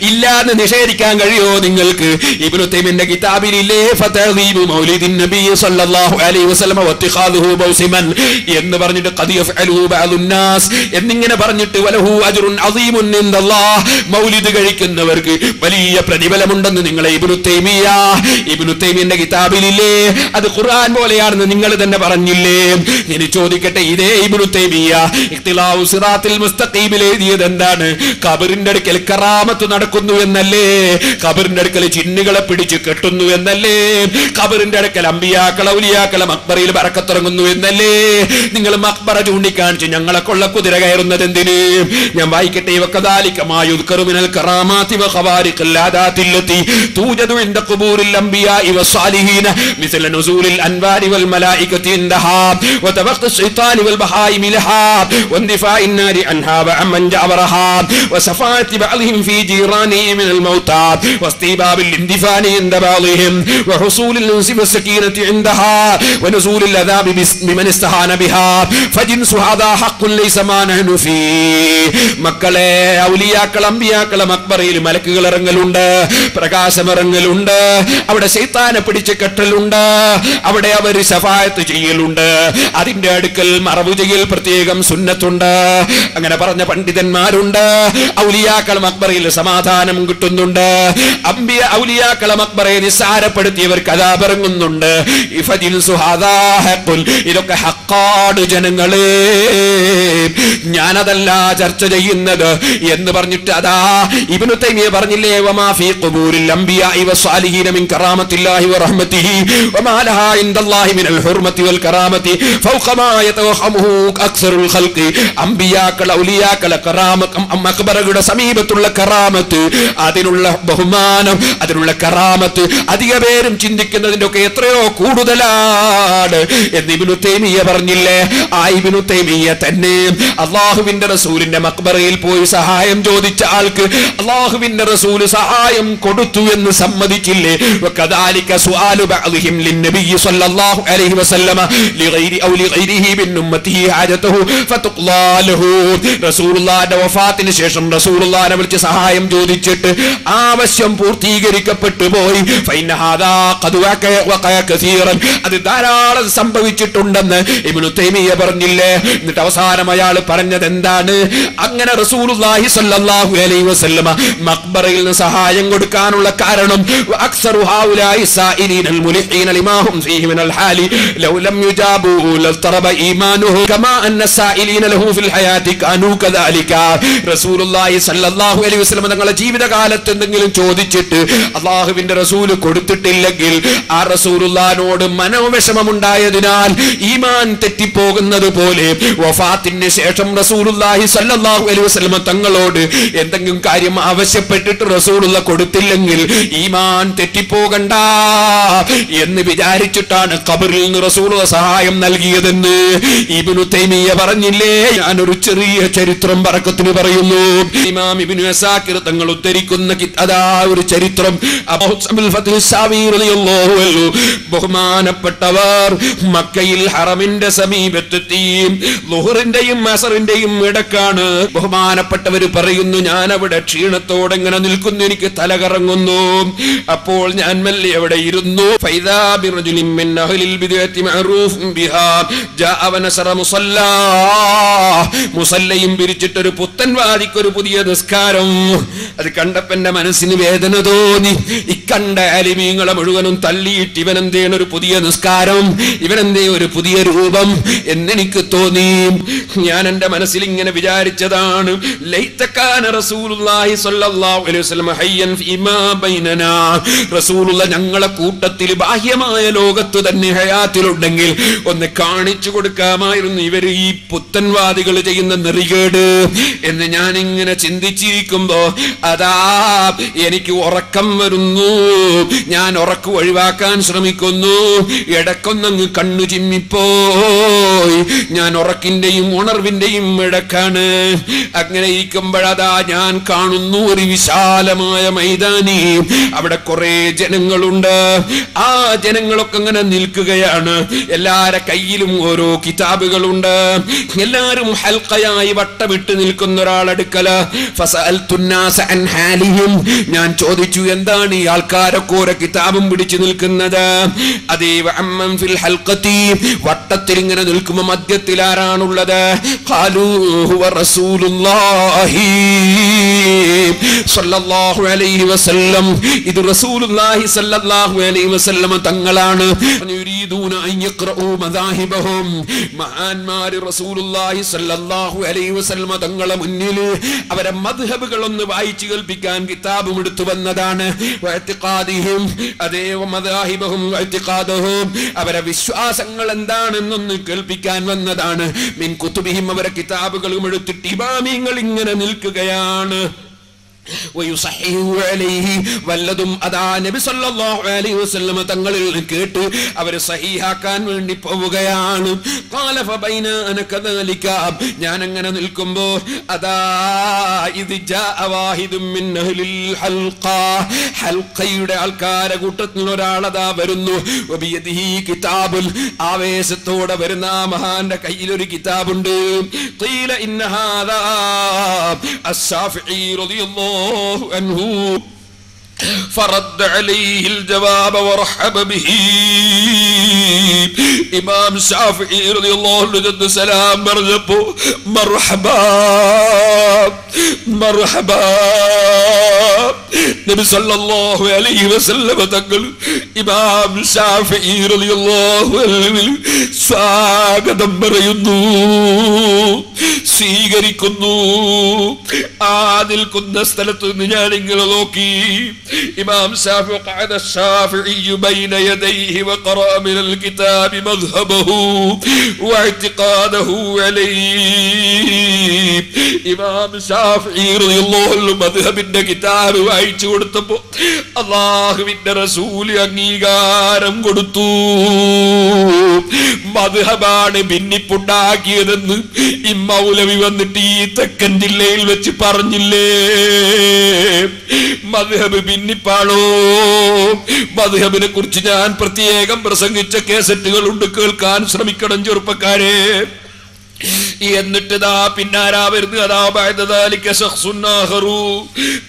ഇല്ലാന്ന് നിഷേധിക്കാൻ കഴിയോ നിങ്ങൾക്ക്? ഇബ്നു തൈമിയ്യയുടെ കിതാബിലില്ലേ ഫതഅദീബു മൗലിദിൻ നബി സല്ലല്ലാഹു അലൈഹി വസല്ലം വത്തിഖാദുഹു മൗസിമൻ എന്ന് പറഞ്ഞിട്ട് ഖദ് യഫഅലുഹു ബഅദുന്നാസ് എന്നിങ്ങനെ പറഞ്ഞിട്ട് വലഹു അജ്റുൻ അദീമുൻ ഇൻദല്ലാഹ്, മൗലിദ് കഴിക്കുന്നവർക്ക് വലിയ പ്രതിഫലമുണ്ടെന്ന് നിങ്ങളെ ഇബ്നു തൈമിയ്യയുടെ കിതാബിലില്ലേ? അത് ഖുർആൻ പോലെയാണെന്ന് നിങ്ങൾ തന്നെ പറഞ്ഞില്ലേ? ഇനി ചോദിക്കട്ടെ, ഇതേ ഇബ്നു തൈമിയ്യ ഇഖ്തിലാഉ സിറാത്തിൽ മുസ്തഖീമിൽ എഴുതിയത് എന്താണ്? ഖബറിന്റെ അടുക്കൽ കറാമത്ത് നടക്കുന്നു എന്നല്ലേ? ഖബറിന്റെ അടുക്കൽ ജിന്നുകളെ പിടിച്ച് കെട്ടുന്നു എന്നല്ലേ? ഖബറിന്റെ അടുക്കൽ അമ്പിയാക്കളെ ഔലിയാക്കളെ മഖ്ബറയിൽ ബറക്കത്തിറങ്ങുന്നു എന്നല്ലേ? നിങ്ങൾ മഖ്ബറ ചൂണ്ടിക്കാണിച്ച് ഞങ്ങളെ കൊള്ള കുതിര കയറുന്നത് എന്തിന്? ഞാൻ വായിക്കട്ടെ. വകദാലിക മാ യുദ്കറു മിനൽ കറാമാതി വഖവാരിഖിൽ ആദാതില്ലതി തൂജദു ഇൻദ ഖുബൂരിൽ അംബിയാഇ വസ്സാലിഹീന മിസ്ല നുസൂലിൽ അൻവാരി വൽ മലായികതി ഇൻദഹാ വതവഖ്തു الشيطان والبهائم لها واندفاع النار عنها وعمن جعبرها وصفات بعضهم في جيرانه من الموتى واستيباب الاندفان عند بعضهم وحصول الانس والسكينة عندها ونزول العذاب بمن استهان بها فجنس هذا حق ليس ما نحن فيه. മക്കളെ, ഔലിയാക്കൾ അമ്പിയാക്കളെ മക്ബറയിൽ മലക്കുകൾ ഇറങ്ങലുണ്ട്, പ്രകാശം ഇറങ്ങലുണ്ട്, അവിടെ ശൈത്താനെ പിടിച്ച് കെട്ടലുണ്ട്, അവിടെ അവർ ശഫാഅത്ത് ചെയ്യലുണ്ട്, അതിന്റെ അടുക്കൽ മറവ് ചെയ്യൽ പ്രത്യേകം സുന്നത്തുണ്ട്. അങ്ങനെ പറഞ്ഞ പണ്ഡിതന്മാരുണ്ട്. ഔലിയാക്കൾ മക്ബറയിൽ സമാധാനം കിട്ടുന്നുണ്ട്, ഔലിയാക്കളെ മക്ബറയെ നിസ്സാരപ്പെടുത്തിയവർക്ക് അദാബ് ഇറങ്ങുന്നുണ്ട്. ഇതൊക്കെ ഹക്കാട് ജനങ്ങളെ, ഞാനതല്ല ചർച്ച ചെയ്യുന്നത് എന്ന് പറഞ്ഞിട്ട് അതാ ഇബ്നു തൈമിയ്യ പറഞ്ഞില്ലേ, വമാ ഫീ ഖുബൂരിൽ അംബിയാഇ വസ്സാലിഹീന മിൻ കറാമത്തില്ലാഹി വറഹ്മതിഹി വമാ ലഹാ ഇൻദല്ലാഹി മിനൽ ഹുർമതി വൽ കറാമതി ഫൗഖ മാ യതവഹമുഹു അക്സറുൽ ഖൽഖി. അംബിയാക്കൾ ഔലിയാക്കളെ മഖ്ബറയുടെ സമീപത്തുള്ള കറാമത്ത്, അതിനുള്ള ബഹുമാനം, അതിനുള്ള കറാമത്ത് അധിക പേരും ചിന്തിക്കുന്നതിന്റെ ഒക്കെ എത്രയോ കൂടുതലാണ് എന്ന് ഇബ്നു തൈമിയ്യ പറഞ്ഞില്ലേ? ആ ഇബ്നു തൈമിയ്യ തന്നെ അല്ലാഹുവിന്റെ റസൂലിന്റെ മഖ്ബറയിൽ പോയി സഹായം ചോദിച്ച ആൾക്ക് അല്ലാഹുവിന്റെ റസൂല് സഹായം കൊടുത്തു എന്ന് സമ്മതിച്ചില്ലേ? വകദാലിക സുആലു ബഅദിഹിം ലിന്നബിയ്യി സ്വല്ലല്ലാഹു അലൈഹി വസല്ലമ ലിഗൈരി ഔ ലിഗൈരിഹി മിൻ ഉമ്മത്തിഹി ഹാജതുഹു ഫതുഖ്ലാ ലഹു. റസൂലുള്ളാഹിന്റെ വഫാത്തിന് ശേഷം റസൂലുള്ളാഹിനെ വിളിച്ച് സഹായം ചോദിച്ചിട്ട് ആവശ്യം പൂർത്തീകരിക്കപ്പെട്ടു പോയി. ഫൈന ഹാദാ ഖദ് വഖഅ കസീറൻ, അത് ധാരാളം സംഭവിച്ചിട്ടുണ്ടെന്ന് ഇബ്നു തൈമിയ്യ പറഞ്ഞില്ലേ? എന്നിട്ട് അവസാനം അയാൾ പറഞ്ഞത് എന്താണ്? അങ്ങനെ റസൂലുള്ളാഹി സ്വല്ലല്ലാഹു അലൈഹി വസല്ലമ മഖ്ബറയിൽ നിന്ന് സഹായം കൊടുക്കാനുള്ള കാരണം അക്സറു ഹൗലായി സായിലീനൽ മുലിഹീന ലിമാ ഹും ഫീഹി മിനൽ ഹാലി ലൗ ലം യുജാബു ലതറബ ഈമാനുഹു കമാ അന്ന സായിലീന ലഹു ഫിൽ ഹയാതി കാനൂ കദാലിക. റസൂലുള്ളാഹി സ്വല്ലല്ലാഹു അലൈഹി വസല്ലമ തങ്ങളുടെ ജീവിതകാലത്ത് എന്തെങ്കിലും ചോദിച്ചിട്ട് അല്ലാഹുവിന്റെ റസൂല് കൊടുത്തിട്ടില്ലെങ്കിൽ ആ റസൂലുള്ളാഹിനോട് മനോവിഷമമുണ്ടായതിനാൽ ഈമാൻ തെറ്റിപ്പോകുന്നത് പോലെ വഫാത്തിന് ശേഷം റസൂലുള്ളാഹി സ്വല്ലല്ലാഹു അലൈഹി വസല്ലമ തങ്ങളോട് എന്തെങ്കിലും കാര്യം ആവശ്യപ്പെട്ടിട്ട് റസൂലുള്ള കൊടുത്തില്ലെങ്കിൽ ഈമാൻ തെറ്റിപ്പോകണ്ട എന്ന് വിചാരിച്ചിട്ടാണ് ഖബറിൽ നിന്ന് റസൂലുള്ള സഹായം നൽകിയതെന്ന് ഇബ്നു തൈമിയ്യ പറഞ്ഞില്ലേ? ഞാനൊരു ചെറിയ ചരിത്രം ബറക്കത്തിന് പറയുന്നു. ഇമാം ഇബ്നു അസാകിർ തങ്ങൾ ഉദ്ധരിക്കുന്ന അതാ ഒരു ചരിത്രം. ബഹുമാനപ്പെട്ടവർ മക്കയിൽ ഹറമിന്റെ സമീപത്തെത്തി. ളുഹറിന്റെയും അസറിന്റെയും ഇടക്കാണ്. ബഹുമാനപ്പെട്ടവർ പറയുന്നു, ഞാൻ അവിടെ ക്ഷീണത്തോടെ ഇങ്ങനെ നിൽക്കുന്നു, എനിക്ക് തലകറങ്ങുന്നു. അപ്പോൾ ഞാൻ മെല്ലെ അവിടെ ഇരുന്നു. ഫൈദാ ബിറജുലിൻ മിൻ അഹ്ലിൽ ബിദ്അത്തി മഅറൂഫുൻ ബിഹാ ജാഅ വനസറ മുസല്ലാ. മുസല്ലയും പിരിച്ചിട്ട് ഒരു പുത്തൻവാദിക്ക് ഒരു പുതിയ നിസ്കാരം. അത് കണ്ടപ്പോ എന്റെ മനസ്സിന് വേദന തോന്നി. ഇക്കണ്ട അലിമീങ്ങളെ മുഴുവനും തള്ളിയിട്ട് ഇവനെന്തേണ് ഒരു പുതിയ നിസ്കാരം, ഇവനെന്തേ ഒരു പുതിയ രൂപം എന്നെനിക്ക് തോന്നി. ഞാൻ എന്റെ മനസ്സിൽ ഇങ്ങനെ വിചാരിച്ചതാണ്, ലൈതകാന റസൂലുള്ളാഹി സ്വല്ലല്ലാഹു അലൈഹി വസല്ലം ഹയ്യൻ ഫീമാ ബൈനനാ. റസൂലുള്ള ഞങ്ങളെ കൂട്ടത്തിൽ ബാഹ്യമായ ലോകത്ത് തന്നെ ഹയാത്തിലുണ്ടെങ്കിൽ ഒന്ന് കാണിച്ചു കൊടുക്കാമായിരുന്നു ഇവർ ഈ പുത്തൻവാദികൾ ചെയ്യുന്ന നെറികേട് എന്ന് ഞാൻ ഇങ്ങനെ ചിന്തിച്ചിരിക്കുമ്പോ അതാ എനിക്ക് ഉറക്കം വരുന്നു. ഞാൻ ഉറക്കം ഒഴിവാക്കാൻ ശ്രമിക്കുന്നു. ഇടക്കൊന്നങ്ങ് കണ്ണു ചിമ്മിപ്പോയി. പോയി, ഞാൻ ഉറക്കിന്റെയും ഉണർവിന്റെയും ഇടക്കാണ്. അങ്ങനെ ഇരിക്കുമ്പോഴതാ ഞാൻ കാണുന്നു ഒരു വിശാലമായ മൈതാനി. അവിടെ കുറെ ജനങ്ങളുണ്ട്. ആ ജനങ്ങളൊക്കെ അങ്ങനെ നിൽക്കുകയാണ്. എല്ലാരെ കയ്യിലും ഓരോ കിതാബുകളുണ്ട്. എല്ലാരും ഹൽഖയായി വട്ടമിട്ട് നിൽക്കുന്ന ഒരാളടുക്കല. ഫസഅൽതുന്നാസ അൻ ഹാലിഹിം, ഞാൻ ചോദിച്ചു എന്താണ് ഈ ആൾക്കാരൊക്കെ ഓരോ കിതാബും പിടിച്ചു നിൽക്കുന്നത്? അതേ വഅമ്മൻ ഫിൽ ഹൽഖതി, വട്ടത്തിൽ ഇങ്ങനെ നിൽക്കുമ്പോൾ മധ്യത്തിൽ ആരാണുള്ളത്? ഖാലൂ ഹുവ റസൂലുള്ളാഹി സ്വല്ലല്ലാഹു അലൈഹി വസല്ലം. ഇത് റസൂലുള്ളാഹി സ്വല്ലല്ലാഹു അലൈഹി വസല്ലം തങ്ങളാണ്. യുരീദൂന അൻ യഖറഉ മദാഹിബഹും, മഹാന്മാർ റസൂലുള്ളാഹി സ്വല്ലല്ലാഹു അലൈഹി വസല്ലം തങ്ങളെ മുന്നിൽ അവരെ മദ്ഹബുകൾ ഒന്ന് വായിച്ചു കേൾപ്പിക്കാൻ കിതാബും എടുത്തു വന്നതാണ്. വഇഅ്തിഖാദിഹിം, അതേ മദാഹിബഹും വഇഅ്തിഖാദുഹും, അവരെ വിശ്വാസങ്ങൾ എന്താണെന്നൊന്ന് കേൾപ്പിക്കാൻ വന്നതാണ്. മിൻ കുതുബിഹിം, അവരെ കിതാബുകളും എടുത്തിട്ട് ഇമാമിങ്ങൾ ഇങ്ങനെ നിൽക്കുകയാണ്. വല്ലതും അതാ നബി സല്ലല്ലാഹു അലൈഹി വസല്ലം തങ്ങളിൽ കേട്ട് അവർ സഹീഹാക്കാൻ വേണ്ടി പോവുകയാണ്. ഖാല ഫബൈന അന കദലിക, ഞാൻ അങ്ങനെ നിൽക്കുമ്പോൾ അതാ ഇത് ജാഅ വാഹിദും മിൻ അഹ്ലിൽ ഹൽഖ, ഹൽഖയുടെ ആൾക്കാരെ കൂട്ടത്തിൽ ഒരാളതാ വരുന്നു. വബിയദിഹി കിതാബുൽ, ആവേശത്തോടെ വരുന്ന ആ മഹാന്റെ കയ്യിൽ ഒരു കിതാബുണ്ട്. ഖീല ഇന്ന ഹാദാ അശ്ശാഫിഈ റളിയല്ലാഹു عنه فرد عليه الجواب ورحب به. ഇമാം ശാഫിഈ റളിയല്ലാഹു അൻഹു സലാം പറഞ്ഞപ്പോ മർഹബാ മർഹബാ, നബി സല്ലല്ലാഹു അലൈഹി വസല്ലം തങ്ങൾ ഇമാം ശാഫിഈ റളിയല്ലാഹു അൻഹു സ്വാഗതം പറയുന്നു, സ്വീകരിക്കുന്നു. ആ നിൽക്കുന്ന സ്ഥലത്ത് നിന്ന് ഞാൻ ഇങ്ങനെ നോക്കി. ഇമാം ശാഫിഈ ഖഅദ الشافعي بين يديه وقرأ من الكتاب مذهبه واعتقاده عليه. ഇമാം ശാഫിഈ റളിയല്ലാഹു അൻഹു മദ്ഹബിന്റെ കിതാബ് വായിച്ചു കൊടുത്തപ്പോൾ അല്ലാഹുവിന്റെ റസൂൽ അംഗീകാരം കൊടുത്തു. മദ്ഹബാണ് ഭിന്നിപ്പുണ്ടാക്കിയതെന്ന് ഈ മൗലവി വന്നിട്ട് ഈ തെക്കൻ ജില്ലയിൽ വെച്ച് പറഞ്ഞില്ലേ? മദ്ഹബ് ഭിന്നിപ്പാണോ? മദ്ഹബിനെ കുറിച്ച് ഞാൻ പ്രത്യേകം പ്രസംഗിച്ച കേസറ്റുകൾ ഉണ്ട്, കേൾക്കാൻ ശ്രമിക്കണം ചെറുപ്പക്കാരെ. എന്നിട്ട് ദാ പിന്നാരാ വരുന്നു? അതാ ബഅദദാലിക ശഖ്സുൻ ആഖറു,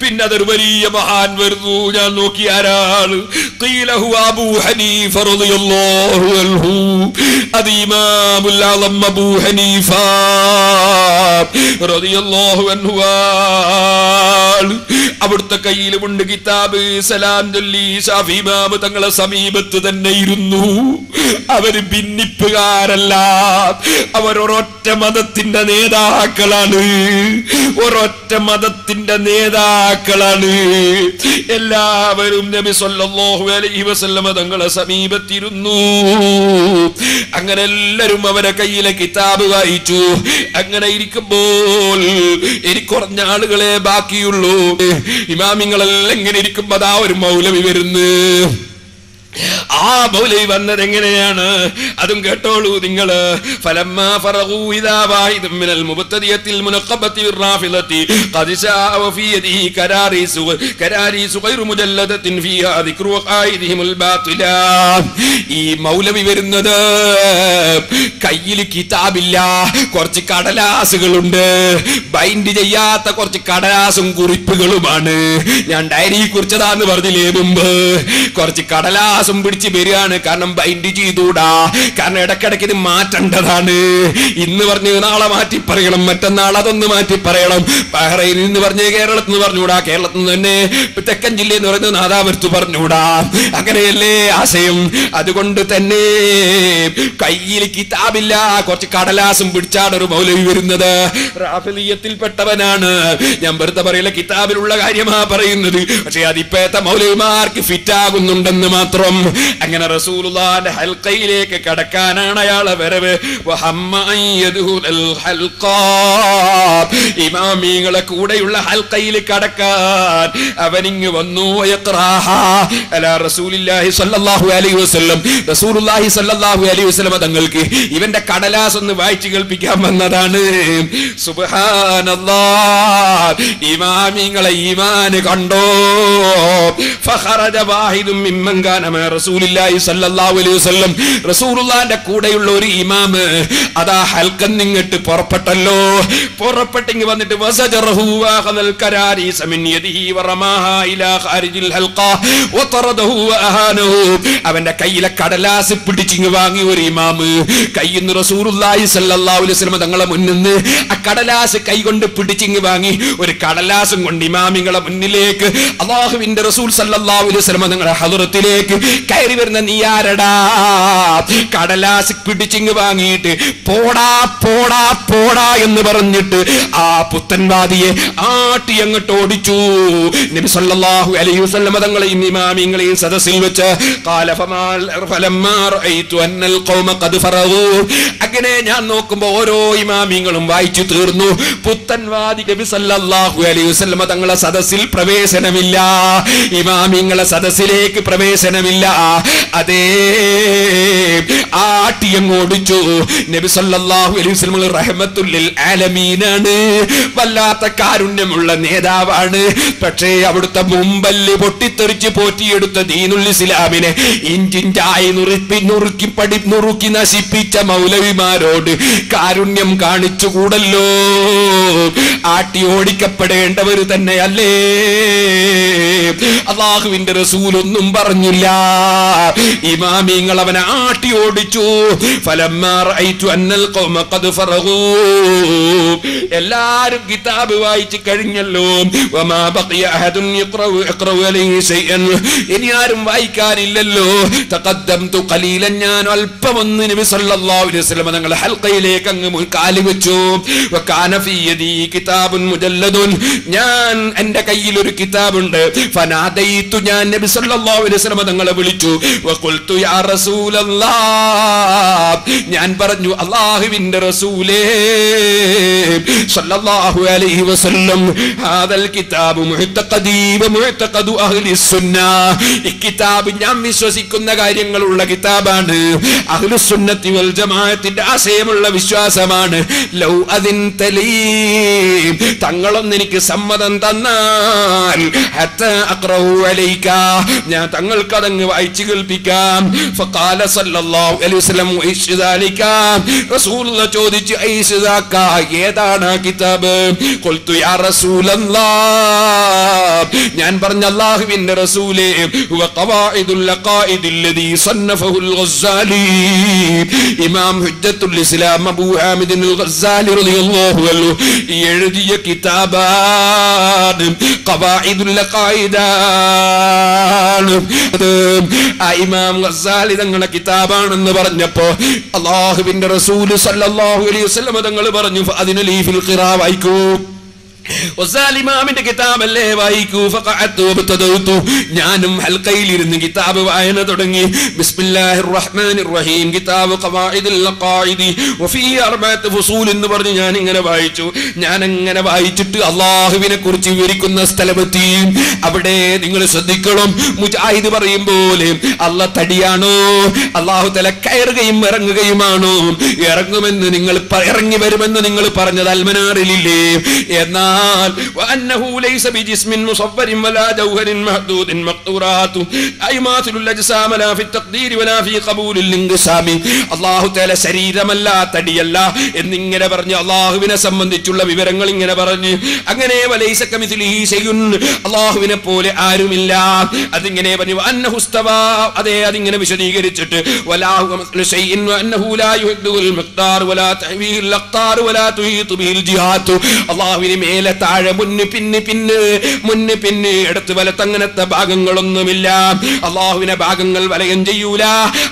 പിന്നെ അതൊരു വലിയ മഹാൻ വരുന്നു. ഞാൻ നോക്കി ആരാണ്? ഖീല ഹുവ അബൂ ഹനീഫ റളിയല്ലാഹു അൻഹു, അത് ഇമാമുൽ അഅ്ലം അബൂ ഹനീഫ റളിയല്ലാഹു അൻഹു. അവിടുത്തെ കയ്യിലുമുണ്ട് കിതാബ്. സലാം ചൊല്ലി ശാഫിഈ ഇമാം തങ്ങളെ സമീപത്ത് തന്നെ ഇരുന്നു. അവര് ഭിന്നിപ്പുകാരല്ല, അവരൊരൊറ്റ മതത്തിന്റെ നേതാക്കളാണ്, ഒരൊറ്റ മതത്തിന്റെ നേതാക്കളാണ്. എല്ലാവരും നബി സല്ലല്ലാഹു അലൈഹി വസല്ലം തങ്ങളെ സമീപത്തിരുന്നു. അങ്ങനെ എല്ലാവരും അവരെ കയ്യിലെ കിതാബ് വായിച്ചു. അങ്ങനെ ഇരിക്കുമ്പോൾ എനിക്ക് കുറഞ്ഞ ആളുകളെ ബാക്കിയുള്ളൂ. ഇമാമിങ്ങളെല്ലാം ഇങ്ങനെ ഇരിക്കുമ്പോ അതാ ഒരു മൗലവി വരുന്നു. ആ മൗലവി വന്നത് എങ്ങനെയാണ്? അതും കേട്ടോളൂ നിങ്ങള്. ഫലമ്മാ ഫറഗൂ ഇദാ വാഹിദും മിനൽ മുബ്തദിയത്തിൽ മുനഖബത്തി റാഫിദത്തി ഖദ് ശാഅ വഫീ യദിഹി കരാരീസു ഗൈറു മുജല്ലദത്തിൻ ഫീഹാ ദിക്റു ഖായിദിഹിൽ ബാത്തില. ഈ മൗലവി വരുന്നത് കയ്യിൽ കിതാബില്ല, കുറച്ച് കടലാസുകളുണ്ട്, ബൈൻഡ് ചെയ്യാത്ത കുറച്ച് കടലാസും കുറിപ്പുകളുമാണ്. ഞാൻ ഡയറി കുറിച്ചതാന്ന് പറഞ്ഞില്ലേ മുമ്പ്? കുറച്ച് കടലാസ് പിടിച്ച് വരികയാണ്. കാരണം ബൈൻഡ് ചെയ്തൂടാ, കാരണം ഇടക്കിടക്ക് ഇത് മാറ്റേണ്ടതാണ്. ഇന്ന് പറഞ്ഞ് നാളെ മാറ്റി പറയണം, മറ്റന്നാൾ അതൊന്ന് മാറ്റി പറയണം. ബഹ്റൈനിൽ നിന്ന് പറഞ്ഞ് കേരളത്തിൽ നിന്ന് പറഞ്ഞുകൂടാ, കേരളത്തിൽ നിന്ന് തന്നെ തെക്കൻ ജില്ലയിൽ എന്ന് പറയുന്നത് നാദാപുരത്ത് പറഞ്ഞുകൂടാ. അങ്ങനെയല്ലേ ആശയം? അതുകൊണ്ട് തന്നെ കയ്യിൽ കിതാബില്ല, കുറച്ച് കടലാസും പിടിച്ചാണ് ഒരു മൗലവി വരുന്നത്. റാഫിദിയത്തിൽപ്പെട്ടവനാണ്. ഞാൻ വെറുതെ പറയില്ല, കിതാബിലുള്ള കാര്യമാ പറയുന്നത്. പക്ഷെ അതിപ്പോഴത്തെ മൗലവിമാർക്ക് ഫിറ്റ് ആകുന്നുണ്ടെന്ന് മാത്രം. വസല്ലം. അങ്ങനെ റസൂലുള്ളാഹിന്റെ ഹൽഖയിലേക്ക് കടക്കാനാണ് അയാളെ വരവ്. ഇമാമികളെ കൂടെയുള്ള ഹൽഖയിൽ കടക്കാൻ അവനിങ്ങ് വന്നു. റസൂലുള്ളാഹി സ്വല്ലല്ലാഹു അലൈഹി വസല്ലം, റസൂലുള്ളാഹി സ്വല്ലല്ലാഹു അലൈഹി വസല്ലം തങ്ങൾക്ക് ഇവന്റെ കടലാസ് ഒന്ന് വായിച്ചു കേൾപ്പിക്കാൻ വന്നതാണ്. സുബ്ഹാനല്ലാഹ്, ഇമാമിങ്ങളെ ഈമാന് കണ്ടോ? ഫഖറജ വാഹിദും മിമ്മൻ കാന മഅ റസൂലില്ലാഹി സ്വല്ലല്ലാഹു അലൈഹി വസല്ലം, റസൂലുള്ളാഹിന്റെ കൂടെയുള്ള ഒരു ഇമാമ് അതാ ഹൽഖൻ നിങ്ങട്ട് പുറപ്പെട്ടല്ലോ. പുറപ്പെട്ടെങ്കിൽ വന്നിട്ട് വസജറഹു വഖദൽ കരാരീസ മിൻ യദിഹി വറമാഹാ ഇലാ ഖാരിജിൽ ഹൽഖ വതറദഹു വഅഹാനഹു. അവന്റെ കയ്യിലെ കടലാസ് പിടിച്ചിങ്ങ് വാങ്ങി ഒരു ഇമാമ്. കയ്യിന്ന് റസൂലുള്ളാഹി സ്വല്ലല്ലാഹു അലൈഹി വസല്ലം തങ്ങളെ മുന്നിന്ന് ആ കടലാസ് കൈകൊണ്ട് പിടിച്ചിങ്ങ് വാങ്ങി ഒരു കടലാസും കൊണ്ട് ഇമാമിങ്ങളെ മുന്നിലേക്ക് അല്ലാഹുവിന്റെ റസൂൽ സല്ലല്ലാഹു അലൈഹി വസല്ലം തങ്ങളുടെ ഹദറത്തിലേക്ക് കയറി വരുന്ന നീ ആരടാ? കടലാസ് പിടിച്ചിങ്ങ് വാങ്ങിയിട്ട് പോടാ പോടാ പോടാ എന്ന് പറഞ്ഞിട്ട് ആ പുത്തൻവാദിയെ ആട്ടി അങ്ങോട്ട് ഓടിച്ചു. നബി സല്ലല്ലാഹു അലൈഹി വസല്ലം തങ്ങളെയും ഇമാമിങ്ങളെയും സദസ്സിൽ വെച്ച് അങ്ങനെ ഞാൻ നോക്കുമ്പോ ഓരോ ഇമാമിങ്ങളും വായിച്ചു തീർന്നു. പുത്തൻവാദി നബി സല്ലല്ലാഹു അലൈഹി വസല്ലം തങ്ങളെ സദസ്സിൽ പ്രവേശനമില്ല, ഇമാമിങ്ങളെ സദസ്സിലേക്ക് പ്രവേശനമില്ല. അതേ ആട്ടിയങ്ങോടിച്ചു. നബി സല്ലല്ലാഹു അലൈഹി വസല്ലം റഹ്മത്തുൽ ലിൽ ആലമീനാണ്, വല്ലാത്ത കാരുണ്യമുള്ള നേതാവാണ്. പക്ഷേ അവിടുത്തെ മുമ്പല്ല് പൊട്ടിത്തെറിച്ച് പോറ്റിയെടുത്ത ദീനുൽ ഇസ്ലാമിനെ ഇഞ്ചിഞ്ചായി നുറുക്കി നശിപ്പിച്ച മൗലവിമാരോട് കാരുണ്യം കാണിച്ചുകൂടല്ലോ. ആട്ടി ഓടിക്കപ്പെടേണ്ടവർ തന്നെയല്ലേ? അല്ലാഹുവിന്റെ റസൂലൊന്നും പറഞ്ഞില്ല, ഇമാമിങ്ങൾ അവനെ ആട്ടി ഓടിച്ചു. എല്ലാരും കിതാബ് വായിച്ചു കഴിഞ്ഞല്ലോ. ഇനി ആരും വായിക്കാനില്ലല്ലോ. തഖദ്ദംതു ഖലീലൻ, ഞാൻ അല്പമൊന്ന് നബി സല്ലല്ലാഹു അലൈഹി വസല്ലം തങ്ങളുടെ ഹൽഖയിലേക്ക് അങ്ങ് കാലി വെച്ചു. വകാന ഫീ യദി കിതാബുൻ മുജല്ലദുൻ, ഞാൻ എന്റെ കയ്യിൽ ഒരു കിതാബുണ്ട്. ഫനാദൈതു, ഞാൻ നബി സല്ലല്ലാഹു അലൈഹി വസല്ലം തങ്ങളെ വിളിച്ചു. വഖുൽതു യാ റസൂലല്ലാഹ്, ഞാൻ പറഞ്ഞു അല്ലാഹുവിന്റെ റസൂലേ സല്ലല്ലാഹു അലൈഹി വസല്ലം, ഹാദൽ കിതാബു മുഅ്തഖദി വ മുഅ്തഖദു അഹ്ലി സുന്നah, ഈ കിതാബ് ഞാൻ വിശ്വസിക്കുന്ന കാര്യങ്ങളുള്ള കിതാബാണ്, അഹ്ലുസ് സുന്നത്തി വൽ ജമാഅത്തിന്റെ ആശയമുള്ള വിശ്വാസമാണ്. ലൗ അദിൻതലീ, തങ്ങളൊന്ന് എനിക്ക് സമ്മതം തന്നാൽ ഹത്താ അഖ്റഉ അലൈക, ഞാൻ തങ്ങൾക്ക് അതങ്ങ് വായിച്ചു കേൾപ്പിക്കാം. ഫഖാല സല്ലല്ലാഹു അലൈഹി വസല്ലം ഇശ്ദാലിക, റസൂലുള്ളാഹി ചോദിച്ചു ഐസ്ദാക, ഏതാണ് ആ കിതാബ്? ഖുൽതു യാ റസൂലല്ലാഹ്, ഞാൻ പറഞ്ഞു അല്ലാഹുവിന്റെ റസൂലേ, ഹുവ ഖവാഇദുൽ ലഖായിദിൽ ലദീ സന്നഫഹുൽ ഗസ്സാലി, ഇമാം ഹുജ്ജത്തുൽ ഇസ്ലാം അബൂ ഹാമിദ് അൽ ഗസ്സാലി റളിയല്ലാഹു അൻഹു എഴുതിയ കിതാബാണ് ഖവാഇദുൽ ലഖായിദാണ്. ആ ഇമാം ഗസ്സാലി തങ്ങളുടെ കിതാബാണെന്ന് പറഞ്ഞപ്പോ അല്ലാഹുവിന്റെ റസൂൽ സല്ലല്ലാഹു അലൈഹി വസല്ലം തങ്ങൾ പറഞ്ഞു ഫഅദിന ലീ ഫിൽ ഖിറാ, വായിക്കൂ. ഇമാമിന്റെ കിതാബല്ലേ, വായിക്കൂ. ഞാനും ഹൽഖയിൽ ഇരുന്ന് കിതാബ് വായന തുടങ്ങി. ബിസ്മില്ലാഹിർ റഹ്മാനിർ റഹീം, കിതാബ് ഖവാഇദുൽ ലഖായിദി വഫീ അർബഅത്ത് ഫുസൂൽ എന്ന് പറഞ്ഞ് ഞാൻ ഇങ്ങനെ വായിച്ചു. ഞാൻ അങ്ങനെ വായിച്ചിട്ട് അല്ലാഹുവിനെ കുറിച്ച് വിവരിക്കുന്ന സ്ഥലമെത്തി. അവിടെ നിങ്ങൾ ശ്രദ്ധിക്കണം, മുജാഹിദ് പറയും പോലെ അല്ലാഹ് തടിയാണോ? അല്ലാഹു തആല കയറുകയും ഇറങ്ങുകയുമാണോ? ഇറങ്ങുമെന്ന് നിങ്ങൾ ഇറങ്ങി വരുമെന്ന് നിങ്ങൾ പറഞ്ഞത് അൽമനാറിലില്ലേ? എന്നാൽ വഅന്നഹു ലൈസ ബിജിസ്മിൻ മുസവ്വരിൻ വലാ ജൗഹരിൻ മഹ്ദൂദിൻ മഖ്തൂറാത്തു അയ്മാതുൽ അജ്സാം ലാ ഫി തഖ്ദീർ വലാ ഫി ഖബൂലിൽ ഇൻഖിസാം, അല്ലാഹു തആല ശരീരമല്ല തടിയല്ല എന്നിങ്ങനെ പറഞ്ഞു അല്ലാഹുവിനെ സംബന്ധിച്ചുള്ള വിവരങ്ങൾ ഇങ്ങനെ പറഞ്ഞു. അങ്ങനെ വലൈസ കമിസ്ലിഹി ശൈഉൻ, അല്ലാഹുവിനെ പോലെ ആരുമില്ല, അതിങ്ങനെ പറഞ്ഞു. വഅന്നഹു ഇസ്തവാ, അതേ അതിങ്ങനെ വിശദീകരിച്ചിട്ട് വലാഹു കമിസ്ലി ശൈഇൻ വഅന്നഹു ലാ യുഹദ്ദുൽ മിഖ്താർ വലാ തഹ്വീൽ അഖ്താർ വലാ തുഹീതു ബിൽ ജിഹാത്ത്, അല്ലാഹുവിനെ മേലെ മേലെ താഴെ മുന്ന് പിന്ന് ഇടത്ത് വലത്ത് അങ്ങനത്തെ ഭാഗങ്ങളൊന്നുമില്ല. അള്ളാഹുവിനെ ഭാഗങ്ങൾ വലയം ചെയ്യൂല.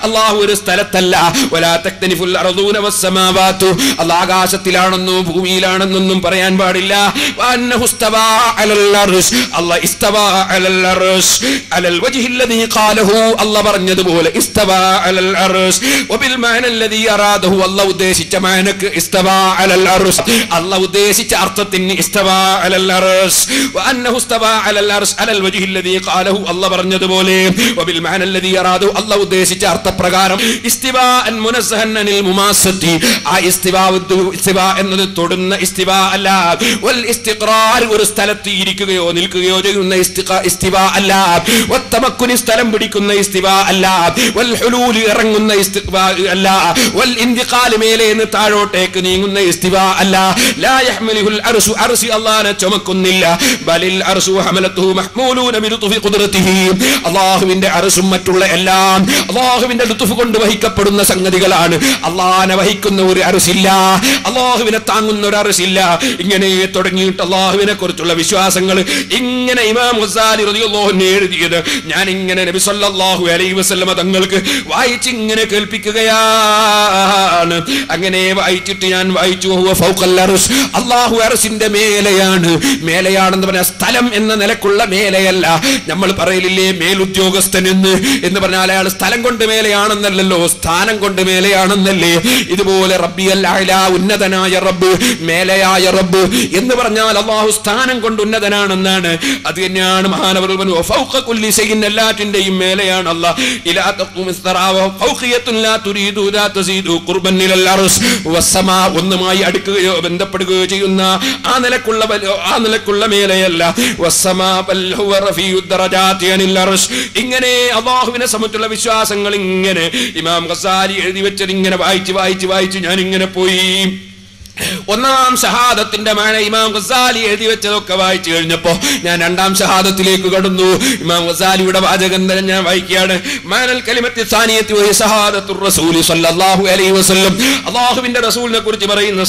അള്ളാഹു ഒരു സ്ഥലത്തല്ല. വലാ തക്തനിഫുൽ അർദൂന വസ്സമാവാതു. അള്ളാഹ് ആകാശത്തിലാണെന്നോ ഭൂമിയിലാണെന്നൊന്നും പറയാൻ പാടില്ല. വഅന്നഹു ഇസ്തവാ അലൽ അർശ്. അല്ലാഹ് ഇസ്തവാ അലൽ അർശ് അലൽ വജ്ഹില്ലദീ ഖാലഹു. അല്ലാഹ് പറഞ്ഞതുപോലെ ഇസ്തവാ അലൽ അർശ് വബിൽ മഅന അല്ലദീ അറാദഹു. അല്ലാഹ് ഉദ്ദേശിച്ച മഅനക്ക് ഇസ്തവാ അലൽ അർശ്. അല്ലാഹ് ഉദ്ദേശിച്ച അർത്ഥത്തിന് ഇസ്തവാ അലൽ അർശ്. വഅന്നഹു ഇസ്തവാ അലൽ അർശ് അലൽ വജ്ഹില്ലദീ ഖാലഹു. അല്ലാഹ് പറഞ്ഞതുപോലെ വബിൽ മഅന അല്ലദീ അറാദഹു. അല്ലാഹ് ഉദ്ദേശിച്ച അർത്ഥപ്രകാരം ഇസ്തിവാഅൻ മുനസ്സഹൻ അനിൽ മുമാസത്തി. ആ ഇസ്തിവാ എന്നത് തൊടുന്ന ഇസ്തിവാ അല്ല. വൽ ഇസ്തിഖറാർ ഒരു സ്ഥലത്ത് ഇരിക്കുകയോ നിൽക്കുകയോ ചെയ്യുന്ന ഇസ്തിവാ അല്ല. വത്തമക്കുനി സ്ഥലം പിടിക്കുന്ന ഇസ്തിവാ അല്ല. വൽ ഹുലൂൽ ഇറങ്ങുന്ന ഇസ്തിവാ അല്ല. വൽ ഇന്തിഖാൽ മേലേന്ന് താഴോട്ടേക്ക് നീങ്ങുന്ന ഇസ്തിവാ അല്ല. ലാ യഹ്മിലുൽ അർശു. അർശ് അല്ലാഹനെ ചുമക്കുന്നില്ല. ബലിൽ അർശു ഹമലതുഹു മഹ്മൂലൂന ബിലുത്ഫി ഖുദ്റതിഹി. അല്ലാഹുവിന്റെ അർശും മറ്റുള്ള എല്ലാം അല്ലാഹുവിന്റെ ലുത്ഫ് കൊണ്ട് വഹിക്കപ്പെടുന്ന സംഗതികളാണ്. അല്ലാഹനെ വഹിക്കുന്ന ഒരു അർശില്ല. അല്ലാഹുവിനെ താങ്ങുന്ന ഒരു അർശില്ല. ഇങ്ങനെ തുടങ്ങിയിട്ട് അല്ലാഹുവിനെ കുറിച്ചുള്ള വിശ്വാസങ്ങൾ ഇങ്ങനെ ഇമാം ഗസാലി റളിയല്ലാഹു അൻഹു എഴുതിയത് ഞാൻ ഇങ്ങനെ നബി സല്ലല്ലാഹു അലൈഹി വസല്ലമ തങ്ങൾക്ക് വായിച്ച് ഇങ്ങനെ കേൾപ്പിക്കുകയാണ്. അങ്ങനെ വായിച്ചിട്ട് ഞാൻ വായിച്ചു ഹുവ ഫൗഖൽ അർശ്. അല്ലാഹു അർശിന്റെ മേലെയാണ്. മേലെയാണെന്ന് പറഞ്ഞാൽ സ്ഥലം എന്ന നിലക്കുള്ള മേലെയല്ല. നമ്മൾ പറയലില്ലേ മേലുദ്യോഗസ്ഥൻ എന്ന് പറഞ്ഞാൽ അയാൾ സ്ഥലം കൊണ്ട് മേലെയാണെന്നല്ലോ, സ്ഥാനം കൊണ്ട് മേലെയാണെന്നല്ലേ. ഇതുപോലെ റബ്ബിയൽ അഅ്ലാ, ഉന്നതനായ റബ്ബ്, മേലെയായ റബ്ബ് എന്ന് പറഞ്ഞാൽ അല്ലാഹു സ്ഥാനം കൊണ്ട് ഉന്നതനാണെന്നാണ്. അത് തന്നെയാണ് മഹാനവറുൽ പറഞ്ഞു ഫൗഖ കുല്ലി ശൈഇൻ, എല്ലാറ്റിന്റെയും മേലെയാണ് അല്ലാഹ്. ഇലാ തഖൂമിസ് സറാവ ഫൗഖിയത്തുൻ ലാ തുരീദു ലാ തസീദു ഖുർബൻ ഇലൽ അർശ് വസ്സമാ. ഒന്നുമായി അടുക്കുകയോ ബന്ധപ്പെടുകയോ ചെയ്യുന്ന ആ നിലക്കുള്ള മേലെയല്ല. വസ്സമാ ബൽ ഹുവ റഫീഉദ് ദറജാതി അനിൽ അർശ്. ഇങ്ങനെ അല്ലാഹുവിനെ സംബന്ധിച്ചുള്ള വിശ്വാസങ്ങൾ ഇങ്ങനെ ഇമാം ഗസാലി എഴുതി വെച്ചത് ഇങ്ങനെ വായിച്ച് ഞാൻ ഇങ്ങനെ പോയി. ഒന്നാം ഷഹാദത്തിന്റെ മാന ഇമാം ഗസാലി എഴുതി വെച്ചതൊക്കെ വായിച്ചു കഴിഞ്ഞപ്പോ ഞാൻ രണ്ടാം ഷഹാദത്തിലേക്ക് കടന്നു. ഇമാം ഗസാലിയുടെ വാചകം തന്നെ ഞാൻ വായിക്കുകയാണ്. മാനൽ കലിമത്തി സാനിയത്തി വഹി ഷഹാദത്തുർ റസൂലി സ്വല്ലല്ലാഹു അലൈഹി വസല്ലം. അല്ലാഹുവിന്റെ റസൂലിനെ കുറിച്ച് പറയുന്ന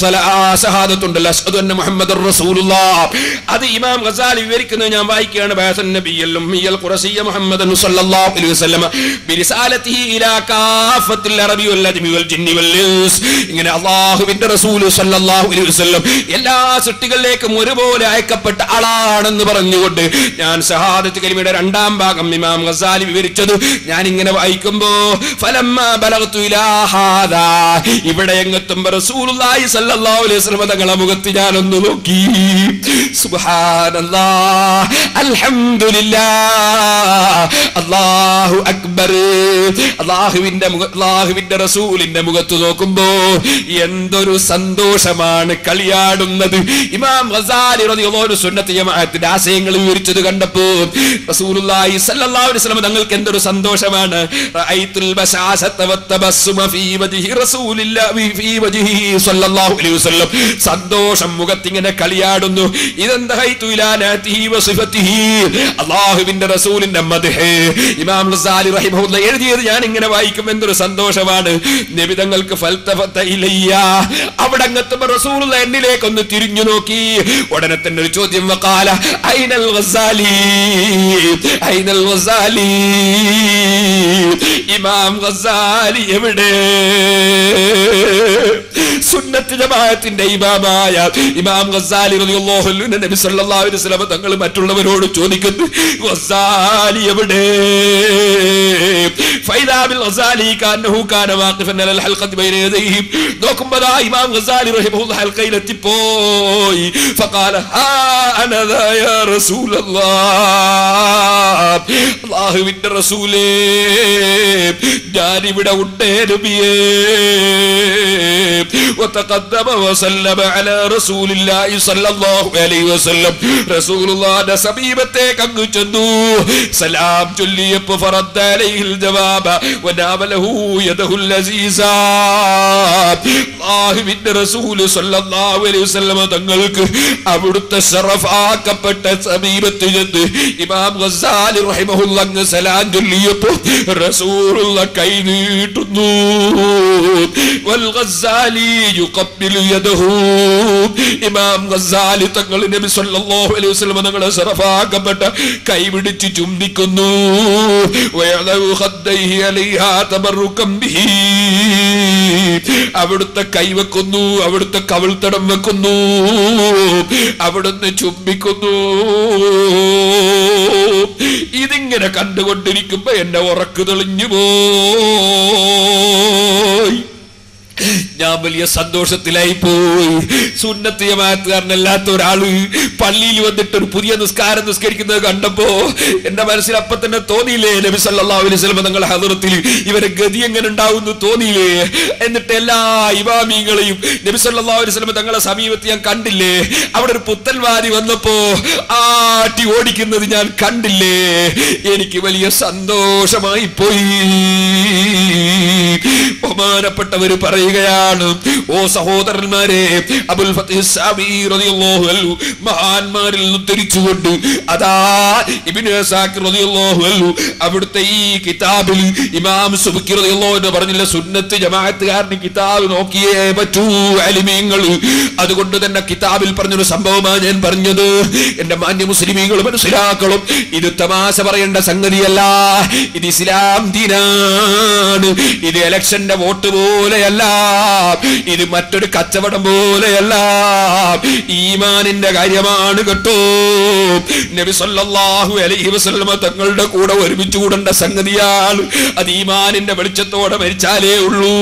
ഷഹാദത്തുണ്ടല്ലോ, അശ്ഹദു അന്ന മുഹമ്മദുർ റസൂലുള്ളാഹ്. അത് ഇമാം ഗസാലി വിവരിക്കുന്നത് ഞാൻ വായിക്കുകയാണ്. ബഅസൻ നബിയ്യൽ ഉമ്മിയ്യൽ ഖുറശിയ്യ മുഹമ്മദൻ സ്വല്ലല്ലാഹു അലൈഹി വസല്ലം ബിരിസാലതിഹി ഇലാ കാഫത്തിൽ അറബി വൽ അജ്മി വൽ ജിന്നി വൽ ഇൻസ്. ഇങ്ങനെ അല്ലാഹുവിന്റെ റസൂൽ സല്ലല്ലാഹു അലൈഹി വസല്ലം എല്ലാ സൃഷ്ടികളിലേക്കും ഒരുപോലെ അയക്കപ്പെട്ട ആളാണെന്ന് പറഞ്ഞുകൊണ്ട് ഞാൻ ഷഹാദത്ത് കലിമയുടെ രണ്ടാം ഭാഗം ഇമാം ഗസാലി വിവരിച്ചത് ഞാൻ ഇങ്ങനെ വായിക്കുമ്പോ ഫലമ്മാ ബലഗ്തു ഇലാ ഹാദാ, ഇവിടെ എങ്ങെത്തുമ്പോൾ റസൂലുള്ളാഹി സല്ലല്ലാഹു അലൈഹി വസല്ലം തങ്ങളുടെ മുഖത്ത് ഞാനൊന്ന് നോക്കി. സുബ്ഹാനല്ലാഹ്, അൽഹംദുലില്ലാഹ്, അല്ലാഹു അക്ബർ. അല്ലാഹുവിന്റെ റസൂലിന്റെ മുഖത്ത് നോക്കുമ്പോ എന്തൊരു സന്തോഷമാണ് കളിയാടുന്നത്. ഇമാം ഗസാലി റളിയല്ലാഹു അൻഹു സുന്നത്ത് ജമാഅത്തിന്റെ ആശയങ്ങൾ വിവരിച്ചത് കണ്ടപ്പോ റസൂലുള്ളാഹി സ്വല്ലല്ലാഹു അലൈഹി വസല്ലം തങ്ങൾക്ക് എന്തൊരു സന്തോഷമാണ്. റഅയ്തുൽ ബശാശത വത്തബസ്സുമ ഫീ വജ്ഹി റസൂലില്ലാഹി ഫീ വജ്ഹി സ്വല്ലല്ലാഹു അലൈഹി വസല്ലം. സന്തോഷം മുഖത്തിങ്ങനെ കളിയാടുന്നു. ഇദന്തഹൈതു ഇലാ നാതിഹി വസിഫതിഹി, അല്ലാഹുവിന്റെ റസൂലിന്റെ മദ്ഹ് ഇമാം ഗസാലി റഹിമഹുല്ലാഹ് എഴുതിയത് ഞാൻ ഇങ്ങനെ വായിക്കും. എന്തൊരു സന്തോഷമാണ്. നബി തങ്ങൾക്ക് ഫൽതഫത ഇലയ്യ, അവിടെ അങ്ങെത്തുമ്പോൾ റസൂലുള്ളാഹി എന്നിലേക്ക് ഒന്ന് തിരിഞ്ഞു നോക്കി. ഉടനെ തന്നെ ഒരു ചോദ്യം, വഖാല ഐനൽ ഗസാലി, ഐനൽ ഗസാലി, ഇമാം ഗസാലി എവിടെ? സുന്നത്ത് ജമാഅത്തിന്റെ ഇമാമായ ഇമാം ഗസാലി റളിയല്ലാഹു അൻഹു നബി സല്ലല്ലാഹു അലൈഹി വസല്ലം തങ്ങൾ മറ്റുള്ളവരോട് ചോദിക്കുന്നു, ഗസാലി എവിടെ? ഫൈദാ ബിൽ ഗസാലി കാനഹു കാന വാഖിഫൻ അലൽ ഹൽഖത്തി ബൈന യദൈഹി. നോക്കുമ്പോൾ ഇമാം ഗസാലി റഹിമഹുല്ലാഹ് ഹൽഖയിൽ എത്തിപ്പോയി. ഫഖാല ഹാ അന ദാ യാ റസൂലല്ലാഹ്, അല്ലാഹുവിന്റെ റസൂലേ ഞാനിവിടെ ഉണ്ടേ നബിയേ. وتقدم وسلم على رسول الله صلى الله عليه وسلم. റസൂലുള്ളാഹിന്റെ സമീപത്തേക്ക് അങ്ങ് ചെന്നു. സലാം ചൊല്ലിയപ്പോൾ ഫറദ്ദ അലൈഹിൽ ജവാബ, വനാവലഹു യദഹുൽ അസീസാ. അല്ലാഹുവിന്റെ റസൂൽ സല്ലല്ലാഹു അലൈഹി വസല്ലം തങ്ങൾക്ക് അവിടുത്തെ ശറഫാക്കപ്പെട്ട സമീപത്ത് ചെന്ന് ഇമാം ഗസാലി റഹിമഹുല്ലാഹ് സലാം ചൊല്ലിയപ്പോൾ റസൂലുള്ള കൈ നീട്ടുന്നു. വൽ ഗസാലി യുഖബ്ബിലു യദഹു. ഇമാം ഗസാലി തങ്ങൾ നബി സല്ലല്ലാഹു അലൈഹി വസല്ലം തങ്ങളെ ശറഫാക്കപ്പെട്ട കൈ പിടിച്ച് ചുംബിക്കുന്നു. വയദഉ ഖദ്ദൈഹി അലൈഹാ തബറുകം ബിഹി. അവിടുത്തെ കൈവെക്കുന്നു, അവിടുത്തെ കവിൾത്തടം വെക്കുന്നു, അവിടുന്ന് ചുംബിക്കുന്നു. ഇതിങ്ങനെ കണ്ടുകൊണ്ടിരിക്കുമ്പോ എന്റെ ഉറക്ക് തെളിഞ്ഞു പോയി. ഞാൻ വലിയ സന്തോഷത്തിലായി പോയി. സുന്നത്ത് ജമാഅത്തുകാരനല്ലാത്ത ഒരാള് പള്ളിയിൽ വന്നിട്ട് ഒരു പുതിയ നിസ്കാരം നിസ്കരിക്കുന്നത് കണ്ടപ്പോ എന്റെ മനസ്സിൽ അപ്പൊ തന്നെ തോന്നിയില്ലേ, നബി സല്ലല്ലാഹു അലൈഹി വസല്ലം തങ്ങളുടെ ഹദറത്തിൽ ഇവരെ ഗതി എങ്ങനെ ഉണ്ടാവുന്നു തോന്നിയില്ലേ? എന്നിട്ട് എല്ലാ ഇമാമിങ്ങളെയും നബി സല്ലല്ലാഹു അലൈഹി വസല്ലം തങ്ങളെ സമീപത്ത് ഞാൻ കണ്ടില്ലേ? അവിടെ ഒരു പുത്തൻവാദി വന്നപ്പോ ആട്ടി ഓടിക്കുന്നത് ഞാൻ കണ്ടില്ലേ? എനിക്ക് വലിയ സന്തോഷമായി പോയി. ബഹുമാനപ്പെട്ടവര് പറയുകയാണ്, ഓ സഹോദരന്മാരെ, അബുൽ ഫത്ഹ് സാബി റളിയല്ലാഹു അൻഹു മഹാന്മാരിൽ നിന്ന് തിരിച്ചുകൊണ്ട് അതാ ഇബ്നു അസാക്കിർ റളിയല്ലാഹു അൻഹു അവിടുത്തെ ഈ കിതാബിൽ ഇമാം സുബ്കി റളിയല്ലാഹു അൻഹു പറഞ്ഞില്ല, സുന്നത്ത് ജമാഅത്തുകാരന് കിതാബ് നോക്കിയേ പറ്റൂ അലിമീങ്ങൾ. അതുകൊണ്ട് തന്നെ കിതാബിൽ പറഞ്ഞൊരു സംഭവമാണ് ഞാൻ പറഞ്ഞത്. എന്റെ മാന്യ മുസ്ലിമീങ്ങൾ മനസ്സിലാക്കണം, ഇത് തമാശ പറയേണ്ട സംഗതിയല്ല. ഇത് ഇസ്ലാം ദീനാണ്. ഇത് ഇലക്ഷന്റെ വോട്ട് പോലെയല്ല, ഇത് മറ്റൊരു കച്ചവടം പോലെയല്ല, ഈമാനിന്റെ കാര്യമാണ് കേട്ടോ. നബി സല്ലല്ലാഹു അലൈഹി വസല്ലം തങ്ങളുടെ കൂടെ ഒരുമിച്ച് കൂടേണ്ട സംഗതിയാണ്. അത് ഈമാനിന്റെ വെളിച്ചത്തോടെ മരിച്ചാലേ ഉള്ളൂ.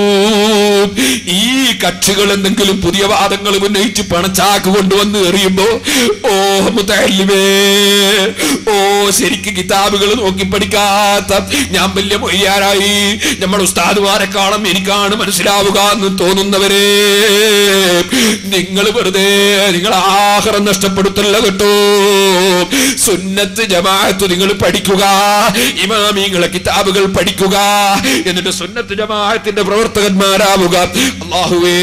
ഈ കക്ഷികൾ എന്തെങ്കിലും പുതിയ വാദങ്ങൾ ഉന്നയിച്ച് പണച്ചാക്ക് കൊണ്ടുവന്ന് എറിയുമ്പോ, ഓ മുതഅല്ലിമേ, ഓ ശരിക്ക് കിതാബുകൾ നോക്കി പഠിക്കാത്ത ഞാൻ വലിയ മൊയ്യാരായി, നമ്മുടെ ഉസ്താദുമാരെ കാണും എനിക്കാണ് മനസ്സിലാവുക എന്ന് തോന്നുന്നവരെ, നിങ്ങൾ വെറുതെ നിങ്ങൾ ആഖിറം നഷ്ടപ്പെടുത്തല്ല കേട്ടോ. സുന്നത്ത് ജമാഅത്ത് നിങ്ങൾ പഠിക്കുക, ഇമാമിങ്ങളെ കിതാബുകൾ പഠിക്കുക, എന്നിട്ട് സുന്നത്ത് ജമാഅത്തിന്റെ പ്രവർത്തകന്മാരാവുക. അല്ലാഹുവേ,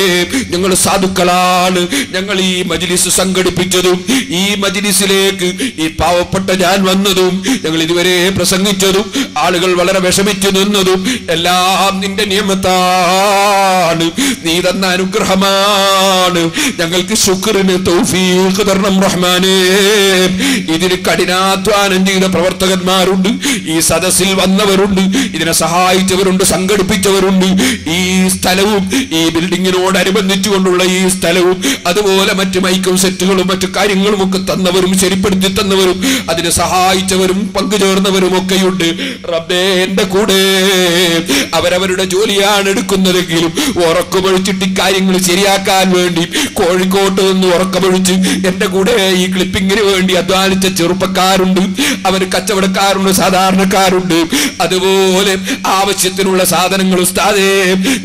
ഞങ്ങൾ സാധുക്കളാണ്. ഞങ്ങൾ ഈ മജ്ലിസ് സംഘടിപ്പിച്ചതും ഈ മജ്ലിസിലേക്ക് ഈ പാവപ്പെട്ട ഞാൻ വന്നതും ഞങ്ങൾ ഇതുവരെ പ്രസംഗിച്ചതും ആളുകൾ വളരെ വിഷമിച്ചു നിന്നതും എല്ലാം നിന്റെ നിയമത്താണ്, നീ തന്ന അനുഗ്രഹമാണ്. ഞങ്ങൾക്ക് ശുക്രിന് തൗഫീഖ് തരണം റഹ്മാനേ. ഇതിന് കഠിനാധ്വാനം ചെയ്ത പ്രവർത്തകന്മാരുണ്ട്, ഈ സദസ്സിൽ വന്നവരുണ്ട്, ഇതിനെ സഹായിച്ചവരുണ്ട്, സംഘടിപ്പിച്ചവരുണ്ട്. ഈ സ്ഥലവും ഈ ബിൽഡിങ്ങിനോടനുബന്ധിച്ചുകൊണ്ടുള്ള ഈ സ്ഥലവും അതുപോലെ മറ്റു മൈക്കും സെറ്റുകളും മറ്റു കാര്യങ്ങളും ഒക്കെ തന്നവരും ശരിപ്പെടുത്തി തന്നവരും അതിനെ സഹായിച്ചവരും പങ്കുചേർന്നവരും ഒക്കെയുണ്ട്. റബ്ബേ, എന്റെ കൂടെ അവരവരുടെ ജോലിയാണ് എടുക്കുന്നതെങ്കിലും ഉറക്കമൊഴിച്ചിട്ട് കാര്യങ്ങൾ ശരിയാക്കാൻ വേണ്ടി കോഴിക്കോട്ട് നിന്ന് ഉറക്കമൊഴിച്ച് എന്റെ കൂടെ ഈ ക്ലിപ്പിങ്ങിന് വേണ്ടി അധ്വാനിച്ച ചെറുപ്പക്കാരുണ്ട്, അവർ കച്ചവടക്കാരുണ്ട്, സാധാരണക്കാരുണ്ട്. അതുപോലെ ആവശ്യത്തിനുള്ള സാധനങ്ങൾ ഉസ്താദേ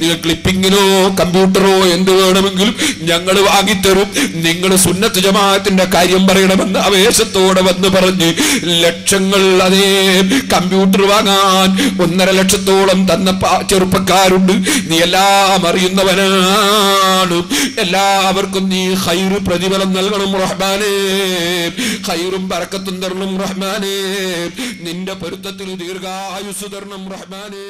നിങ്ങൾ ക്ലിപ്പിങ്ങിനോ കമ്പ്യൂട്ടറോ എന്ത് വേണമെങ്കിലും ഞങ്ങൾ വാങ്ങിത്തരും, നിങ്ങൾ സുന്നത്ത് ജമാഅത്തിന്റെ കാര്യം പറയണമെന്ന് ആവേശത്തോടെ വന്ന് പറഞ്ഞ് ലക്ഷങ്ങൾ അതേ കമ്പ്യൂട്ടർ വാങ്ങാൻ 1.5 ലക്ഷത്തോളം തന്ന ചെറുപ്പക്കാരുണ്ട്. നീ എല്ലാം അറിയുന്നവനാണ്. എല്ലാവർക്കും നീ ഖൈറ് പ്രതിഫലം നൽകണം റഹ്മാനേ, ഖൈറും ബറക്കത്തും തരണം റഹ്മാനേ, നിന്റെ പൊരുത്തത്തിൽ ദീർഘായുസ് തരണം റഹ്മാനേ.